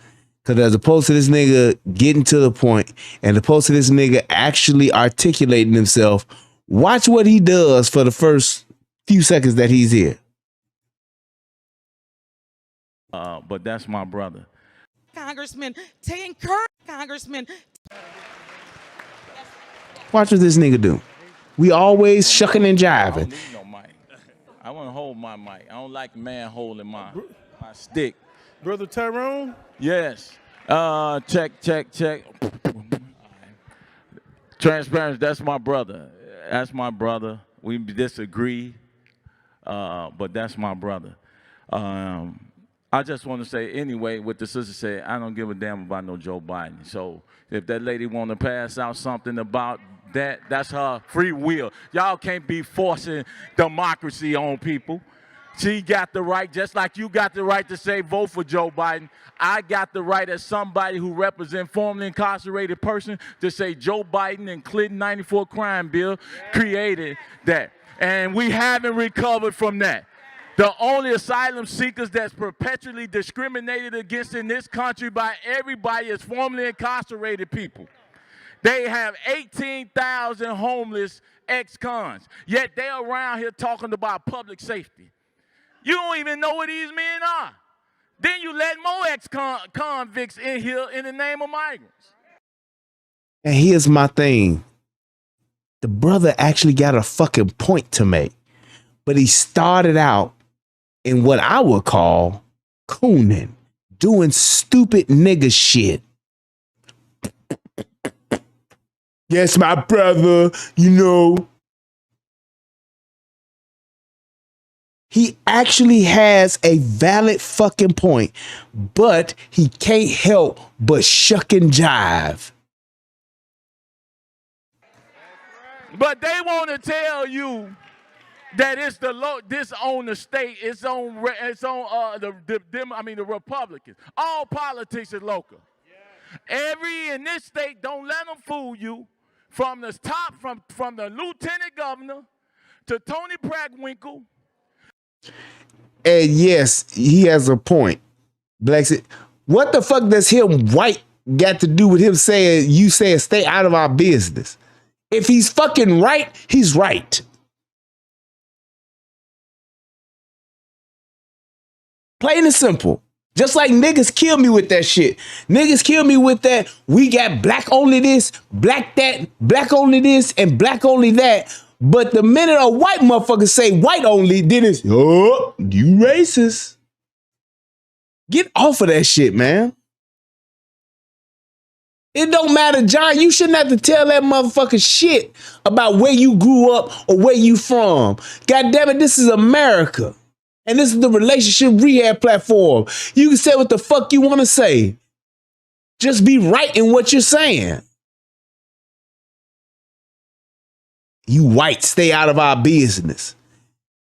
Because as opposed to this nigga getting to the point, and opposed to this nigga actually articulating himself, watch what he does for the first few seconds that he's here. But that's my brother. Congressman, to encourage congressmen. Watch what this nigga do. We always shucking and I jiving. don't need no mic. I want to hold my mic. I don't like a man holding my stick. Brother Tyrone? Yes. Check. Transparency, that's my brother. That's my brother. We disagree, but that's my brother. I just want to say, anyway, what the sister said, I don't give a damn about no Joe Biden. So if that lady want to pass out something about that, that's her free will. Y'all can't be forcing democracy on people. She got the right, just like you got the right to say vote for Joe Biden. I got the right as somebody who represents formerly incarcerated person to say Joe Biden and Clinton 94 crime bill created that. And we haven't recovered from that. The only asylum seekers that's perpetually discriminated against in this country by everybody is formerly incarcerated people. They have 18,000 homeless ex-cons, yet they're around here talking about public safety. You don't even know what these men are. Then you let more ex-convicts in here in the name of migrants. And here's my thing. the brother actually got a fucking point to make. But he started out in what I would call cooning, doing stupid nigga shit. Yes, my brother, you know. He actually has a valid fucking point, but he can't help but shuck and jive. But they want to tell you that it's this on the state, it's on the Republicans. All politics is local. In this state, don't let them fool you. From the top, from the lieutenant governor to Tony Prackwinkle. And yes, he has a point. Black said, what the fuck does him white got to do with him saying, you saying stay out of our business? If he's fucking right, he's right. Plain and simple. Just like niggas kill me with that shit. Niggas kill me with that, we got black only this, black that, black only this, and black only that. But the minute a white motherfucker say white only, then it's, oh, you racist. Get off of that shit, man. It don't matter, John. You shouldn't have to tell that motherfucker shit about where you grew up or where you from. God damn it, this is America. And this is the relationship rehab platform. You can say what the fuck you want to say. Just be right in what you're saying. You white, stay out of our business.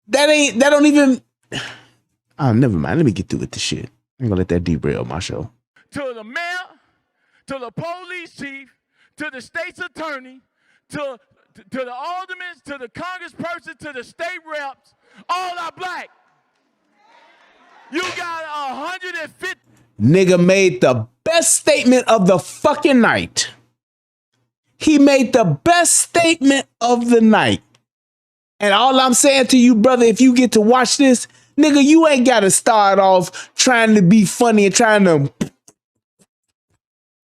That don't even. Oh, never mind. Let me get through with the shit. I ain't gonna let that derail my show. To the mayor, to the police chief, to the state's attorney, to the aldermen, to the congressperson, to the state reps, all are black. You got 150. Nigga made the best statement of the fucking night. He made the best statement of the night. And all I'm saying to you, brother, if you get to watch this, nigga, you ain't got to start off trying to be funny and trying to.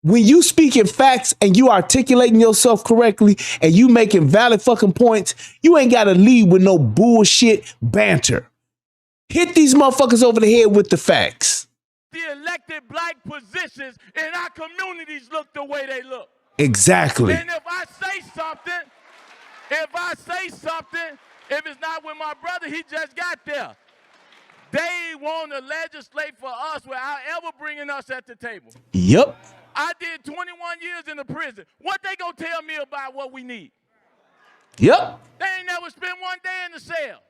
When you speaking facts and you articulating yourself correctly and you making valid fucking points, you ain't got to lead with no bullshit banter. Hit these motherfuckers over the head with the facts. The elected black positions in our communities look the way they look. Exactly. And if I say something, if it's not with my brother, he just got there. They want to legislate for us without ever bringing us at the table. Yep. I did 21 years in the prison. What they gonna tell me about what we need? Yep. They ain't never spent one day in the cell.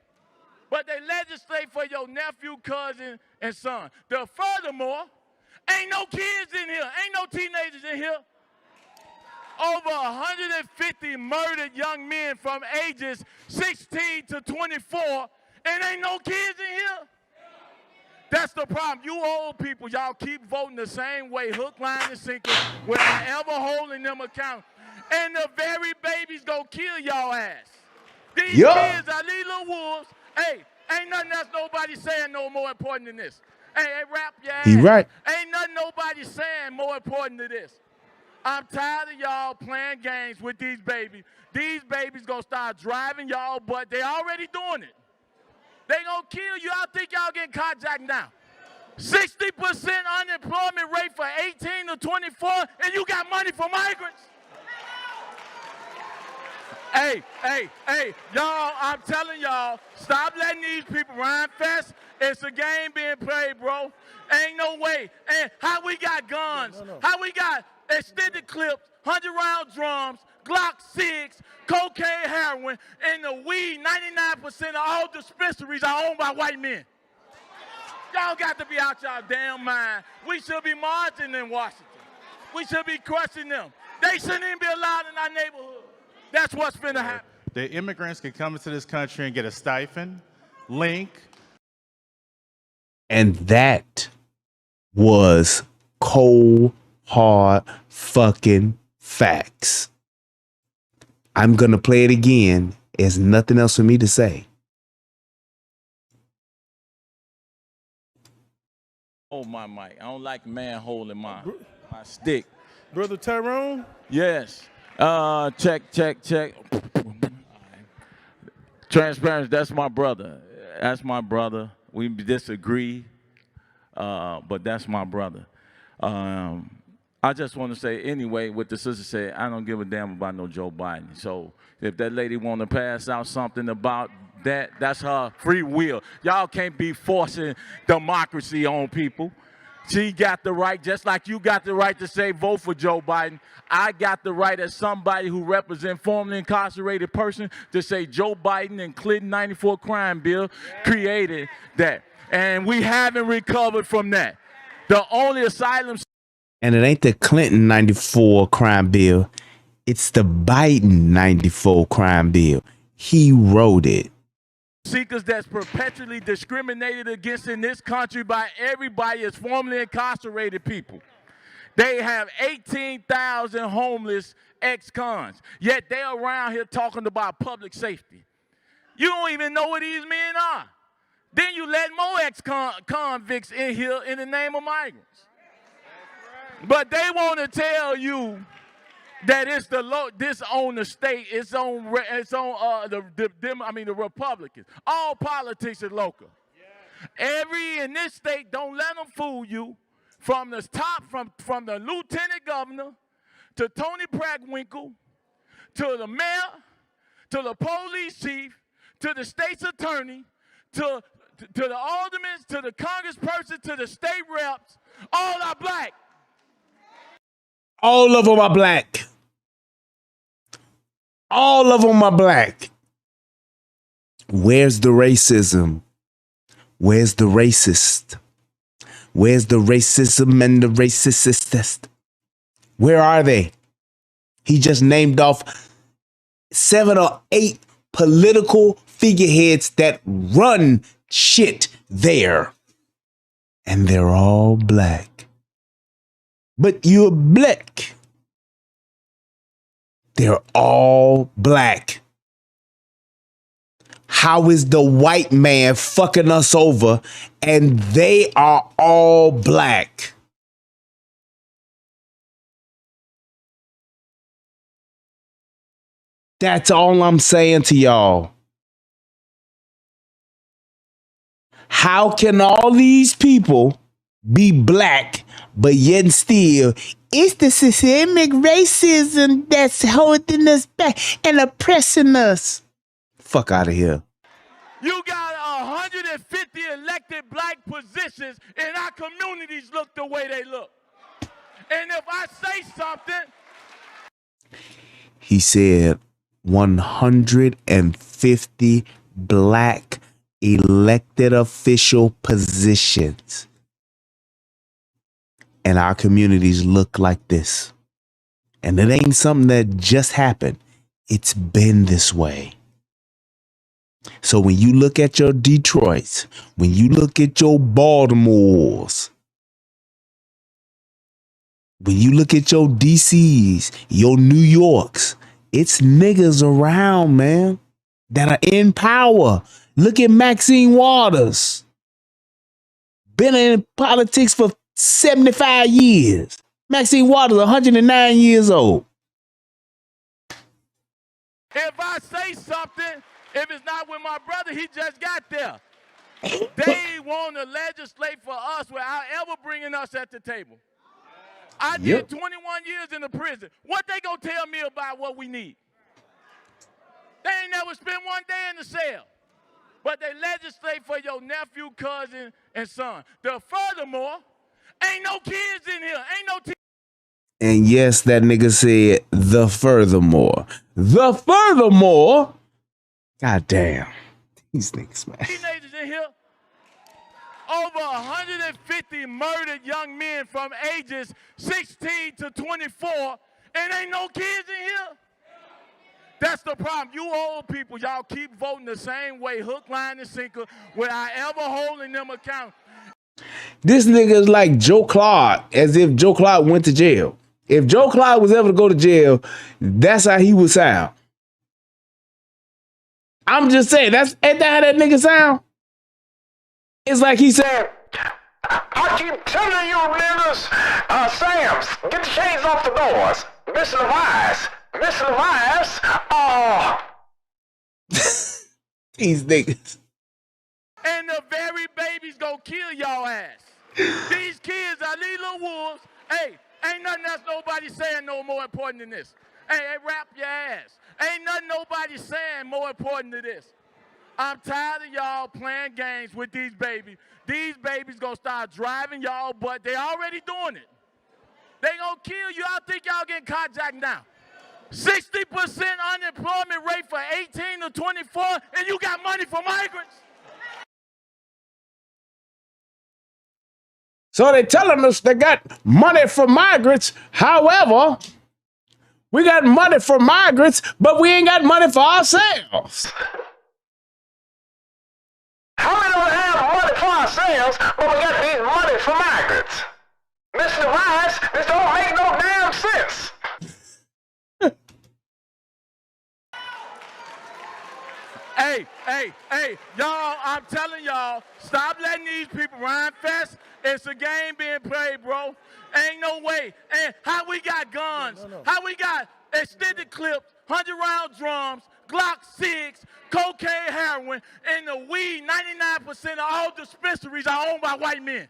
But they legislate for your nephew, cousin, and son. Furthermore, ain't no kids in here. Ain't no teenagers in here. Over 150 murdered young men from ages 16 to 24, and ain't no kids in here. That's the problem. You old people, y'all keep voting the same way, hook, line, and sinker, without ever holding them accountable. And the very babies gonna kill y'all ass. These kids are these little wolves. Hey, ain't nothing else nobody saying no more important than this. Hey, rap your ass. He right. Ain't nothing nobody saying more important than this. I'm tired of y'all playing games with these babies. These babies gonna start driving y'all, but they already doing it. They gonna kill you. I think y'all getting carjacked now. 60% unemployment rate for 18 to 24, and you got money for migrants. Hey, y'all, I'm telling y'all, stop letting these people run fast. It's a game being played, bro. Ain't no way. And how we got guns, how we got extended clips, 100-round drums, Glock 6, cocaine, heroin, and the weed, 99% of all dispensaries are owned by white men. Y'all got to be out y'all damn mind. We should be marching in Washington. We should be crushing them. They shouldn't even be allowed in our neighborhood. That's what's finna happen. The immigrants can come into this country and get a stipend, link. And that was cold, hard fucking facts. I'm going to play it again. There's nothing else for me to say. Oh, my mic. I don't like man holding my stick. Brother Tyrone? Yes. Check. Transparency, that's my brother. That's my brother. We disagree, but that's my brother. I just want to say, anyway, what the sister said, I don't give a damn about no Joe Biden. So if that lady want to pass out something about that, that's her free will. Y'all can't be forcing democracy on people. She got the right, just like you got the right to say vote for Joe Biden. I got the right as somebody who represents formerly incarcerated person to say Joe Biden and Clinton 94 crime bill created that. And we haven't recovered from that. The only asylum... And it ain't the Clinton 94 crime bill. It's the Biden 94 crime bill. He wrote it. seekers that's perpetually discriminated against in this country by everybody as formerly incarcerated people. They have 18,000 homeless ex-cons, yet they're around here talking about public safety. You don't even know what these men are. Then you let more ex-convicts in here in the name of migrants. But they want to tell you that it's this on the state, it's on the Republicans. All politics is local. Every in this state, don't let them fool you. From the top, from the lieutenant governor to Tony Prackwinkle, to the mayor, to the police chief, to the state's attorney, to the aldermen, to the congressperson, to the state reps, all are black. All of them are black. All of them are black. Where's the racism? Where's the racist? Where's the racism and the racist? Where are they? He just named off 7 or 8 political figureheads that run shit there. And they're all black. But you're black. They're all black. How is the white man fucking us over and they are all black? That's all I'm saying to y'all. How can all these people be black, but yet still, it's the systemic racism that's holding us back and oppressing us? Fuck out of here. You got 150 elected black positions and our communities look the way they look. And if I say something... He said 150 black elected official positions. And our communities look like this. And it ain't something that just happened. It's been this way. So when you look at your Detroits, when you look at your Baltimores, when you look at your DCs, your New Yorks, it's niggas around, man, that are in power. Look at Maxine Waters. Been in politics for 75 years. Maxine Waters, 109 years old. If I say something, if it's not with my brother, he just got there. They want to legislate for us without ever bringing us at the table. I did 21 years in the prison. What they gonna tell me about what we need? They ain't never spent one day in the cell. But they legislate for your nephew, cousin, and son. Furthermore, ain't no kids in here. Ain't no And yes, that nigga said the furthermore. The furthermore. God damn. These niggas, man. teenagers in here. Over 150 murdered young men from ages 16 to 24, and ain't no kids in here. That's the problem. You old people, y'all keep voting the same way, hook, line, and sinker, without ever holding them accountable. This nigga is like Joe Clark, as if Joe Clark went to jail. If Joe Clark was ever to go to jail, that's how he would sound. I'm just saying, ain't that how that nigga sound? It's like he said, I keep telling you niggas, Sam's, get the shades off the doors. Miss Levi's, These niggas. And the very babies gonna kill y'all ass. These kids are these little wolves. Hey, ain't nothing else nobody saying no more important than this. Hey, wrap your ass. Ain't nothing nobody saying more important than this. I'm tired of y'all playing games with these babies. These babies gonna start driving y'all, but they already doing it. They gonna kill you. I think y'all getting carjacked now. 60% unemployment rate for 18 to 24, and you got money for migrants. So they're telling us they got money for migrants. However, we got money for migrants, but we ain't got money for ourselves. How we don't have money for ourselves, but we got these money for migrants? Mr. Rice, this don't make no damn sense. Hey, y'all, I'm telling y'all, stop letting these people rhyme fast. It's a game being played, bro. Ain't no way. And how we got guns, how we got extended clips, 100-round drums, Glock 6, cocaine, heroin, and the weed, 99% of all dispensaries are owned by white men.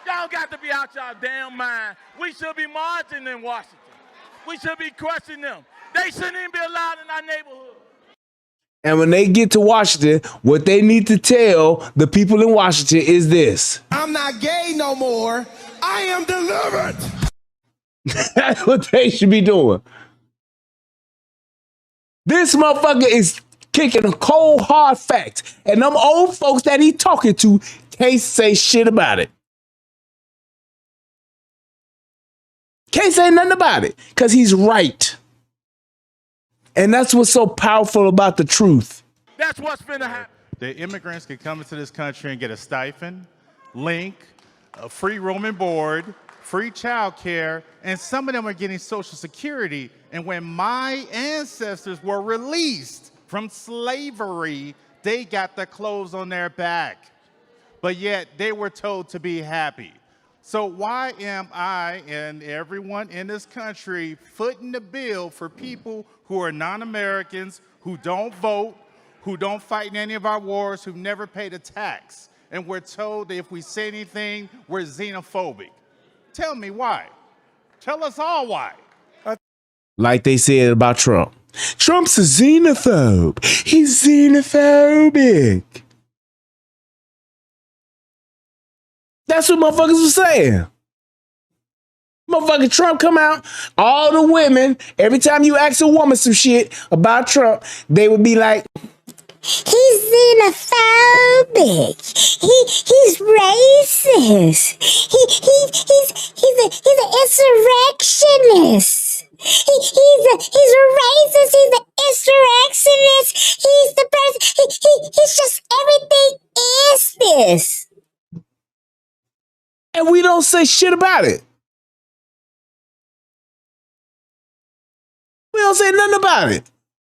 Y'all got to be out y'all damn mind. We should be marching in Washington. We should be crushing them. They shouldn't even be allowed in our neighborhood. And when they get to Washington, what they need to tell the people in Washington is this. I'm not gay no more. I am delivered. That's what they should be doing. This motherfucker is kicking a cold, hard fact. And them old folks that he talking to can't say shit about it. Can't say nothing about it because he's right. And that's what's so powerful about the truth. That's what's finna happen. The immigrants can come into this country and get a stipend, link, a free room and board, free child care, and some of them are getting Social Security. And when my ancestors were released from slavery, they got the clothes on their back. But yet they were told to be happy. So why am I and everyone in this country footing the bill for people who are non-Americans, who don't vote, who don't fight in any of our wars, who've never paid a tax? And we're told that if we say anything, we're xenophobic. Tell me why. Tell us all why. Like they said about Trump. Trump's a xenophobe. He's xenophobic. That's what motherfuckers were saying. Motherfucking Trump come out, all the women, every time you ask a woman some shit about Trump, they would be like, he's xenophobic. He's racist. He's an insurrectionist. He's a racist. He's an insurrectionist. He's the person. He's just everything is this. And we don't say shit about it. We don't say nothing about it.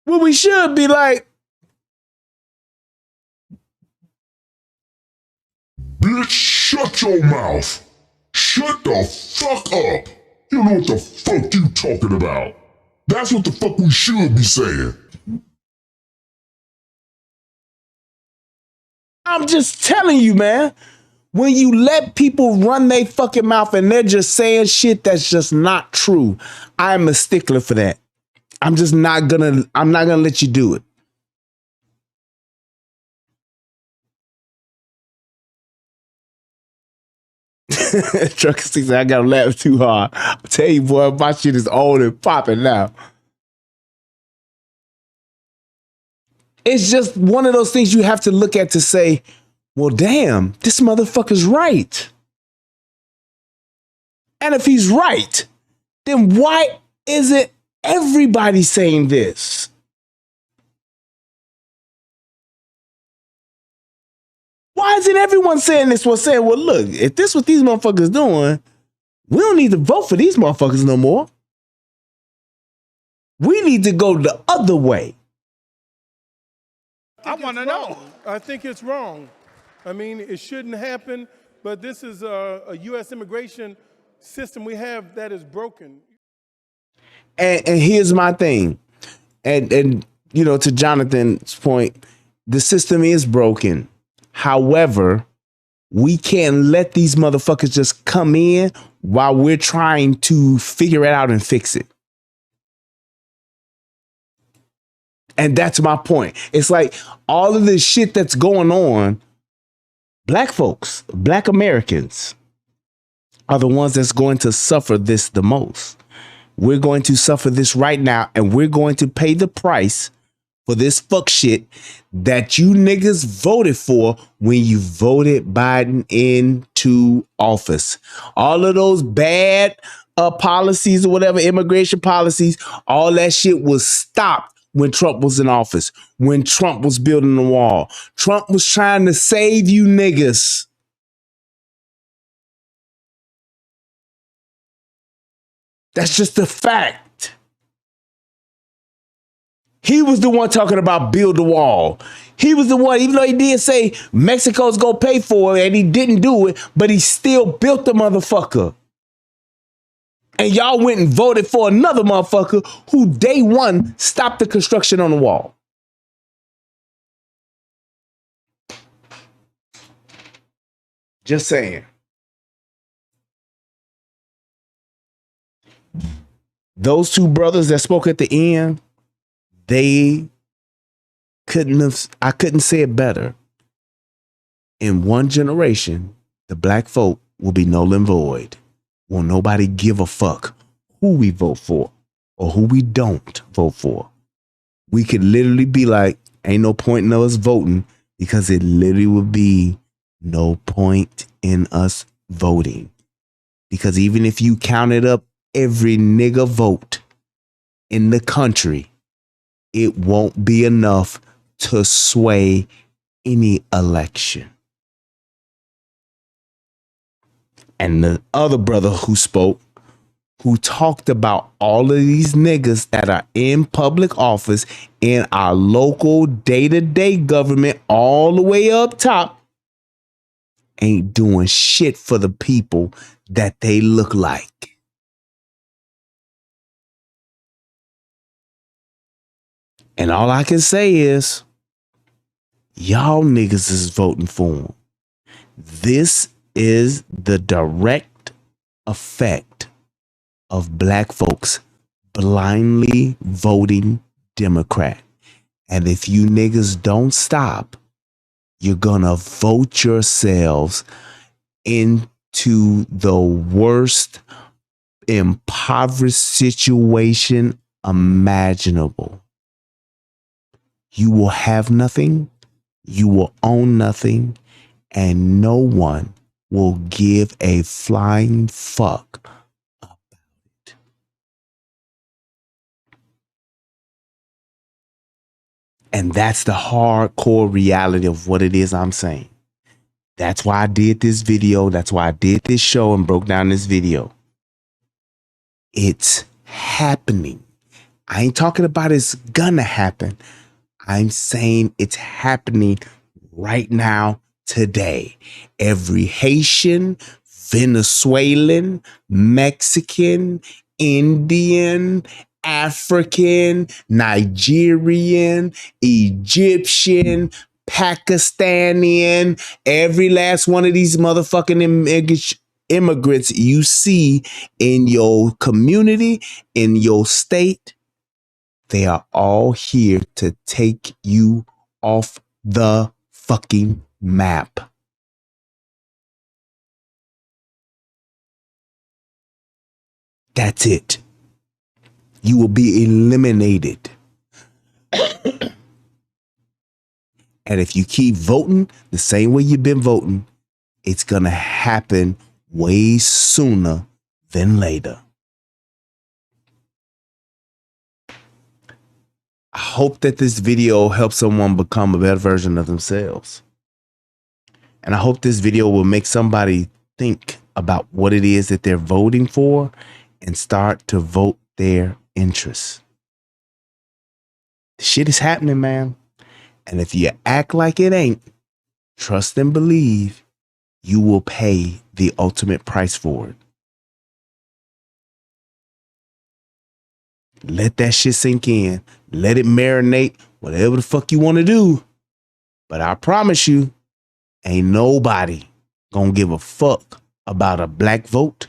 Well, we should be like, bitch, shut your mouth. Shut the fuck up. You don't know what the fuck you talking about. That's what the fuck we should be saying. I'm just telling you, man. When you let people run their fucking mouth and they're just saying shit that's just not true, I'm a stickler for that. I'm not gonna let you do it. Trucker says, I gotta laugh too hard. I tell you, boy, my shit is old and popping now. It's just one of those things you have to look at to say, well, damn, this motherfucker's right. And if he's right, then why isn't everybody saying this? Why isn't everyone saying this? Well, saying, well, look, if this is what these motherfuckers doing, we don't need to vote for these motherfuckers no more. We need to go the other way. I want to know. I think it's wrong. I mean, it shouldn't happen, but this is a U.S. immigration system we have that is broken. And here's my thing. And you know, to Jonathan's point, The system is broken. However, we can't let these motherfuckers just come in while we're trying to figure it out and fix it. And that's my point. It's like all of this shit that's going on, black folks, black Americans are the ones that's going to suffer this the most. We're going to suffer this right now, and we're going to pay the price for this fuck shit that you niggas voted for when you voted Biden into office. All of those bad policies or whatever, immigration policies, all that shit was stopped when Trump was in office, when Trump was building the wall. Trump was trying to save you niggas. That's just a fact. He was the one talking about build the wall. He was the one, even though he did say Mexico's gonna pay for it and he didn't do it, but he still built the motherfucker. And y'all went and voted for another motherfucker who day one stopped the construction on the wall. Just saying. Those two brothers that spoke at the end, I couldn't say it better. In one generation, the black vote will be null and void. Will nobody give a fuck who we vote for or who we don't vote for. We could literally be like, ain't no point in us voting, because it literally would be no point in us voting. Because even if you counted up every nigga vote in the country, it won't be enough to sway any election. And the other brother who spoke, who talked about all of these niggas that are in public office in our local day-to-day government all the way up top, ain't doing shit for the people that they look like. And all I can say is, y'all niggas is voting for him. This is the direct effect of black folks blindly voting Democrat. And if you niggas don't stop, you're gonna vote yourselves into the worst impoverished situation imaginable. You will have nothing, you will own nothing, and no one will give a flying fuck about it. And that's the hardcore reality of what it is I'm saying. That's why I did this video. That's why I did this show and broke down this video. It's happening. I ain't talking about it's gonna happen. I'm saying it's happening right now, today. Every Haitian, Venezuelan, Mexican, Indian, African, Nigerian, Egyptian, Pakistani, every last one of these motherfucking immigrants you see in your community, in your state, they are all here to take you off the fucking map. That's it. You will be eliminated. And if you keep voting the same way you've been voting, it's going to happen way sooner than later. I hope that this video helps someone become a better version of themselves. And I hope this video will make somebody think about what it is that they're voting for and start to vote their interests. Shit is happening, man. And if you act like it ain't, trust and believe you will pay the ultimate price for it. Let that shit sink in. Let it marinate. Whatever the fuck you want to do. But I promise you, ain't nobody gonna give a fuck about a black vote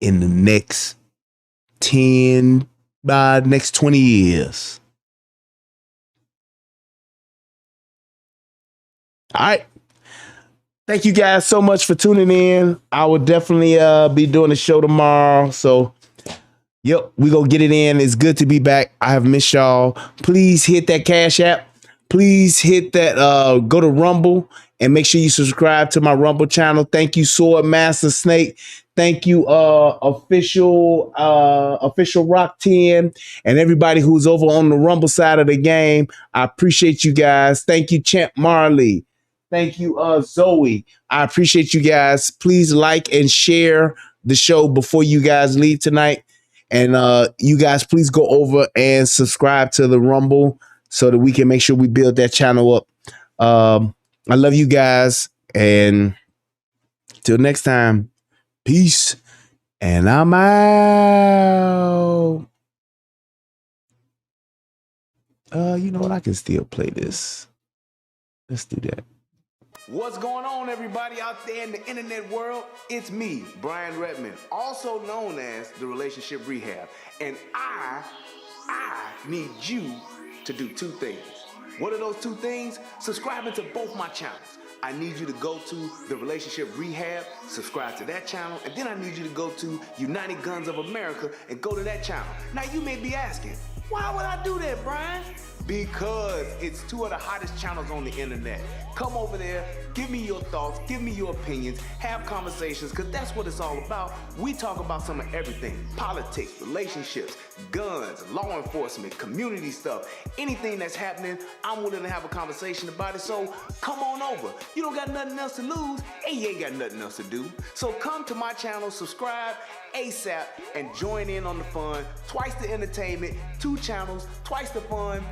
in the next 20 years. All right. Thank you guys so much for tuning in. I will definitely be doing a show tomorrow. So, yep, we gonna get it in. It's good to be back. I have missed y'all. Please hit that Cash App. Please hit that, go to Rumble and make sure you subscribe to my Rumble channel. Thank you, Sword Master Snake. Thank you, official Rock 10 and everybody who's over on the Rumble side of the game. I appreciate you guys. Thank you, Champ Marley. Thank you, Zoe. I appreciate you guys. Please like and share the show before you guys leave tonight. And you guys, please go over and subscribe to the Rumble so that we can make sure we build that channel up. I love you guys. And till next time, peace. And I'm out. You know what? I can still play this. Let's do that. What's going on, everybody out there in the internet world? It's me, Brian Redmond, also known as the Relationship Rehab. And I need you to do two things. What are those two things? Subscribing to both my channels. I need you to go to the Relationship Rehab, subscribe to that channel, and then I need you to go to United Guns of America and go to that channel. Now you may be asking, why would I do that, Brian? Because it's two of the hottest channels on the internet. Come over there, give me your thoughts, give me your opinions, have conversations, because that's what it's all about. We talk about some of everything: politics, relationships, guns, law enforcement, community stuff, anything that's happening. I'm willing to have a conversation about it, so come on over. You don't got nothing else to lose, and you ain't got nothing else to do. So come to my channel, subscribe ASAP, and join in on the fun. Twice the entertainment, 2 channels, twice the fun.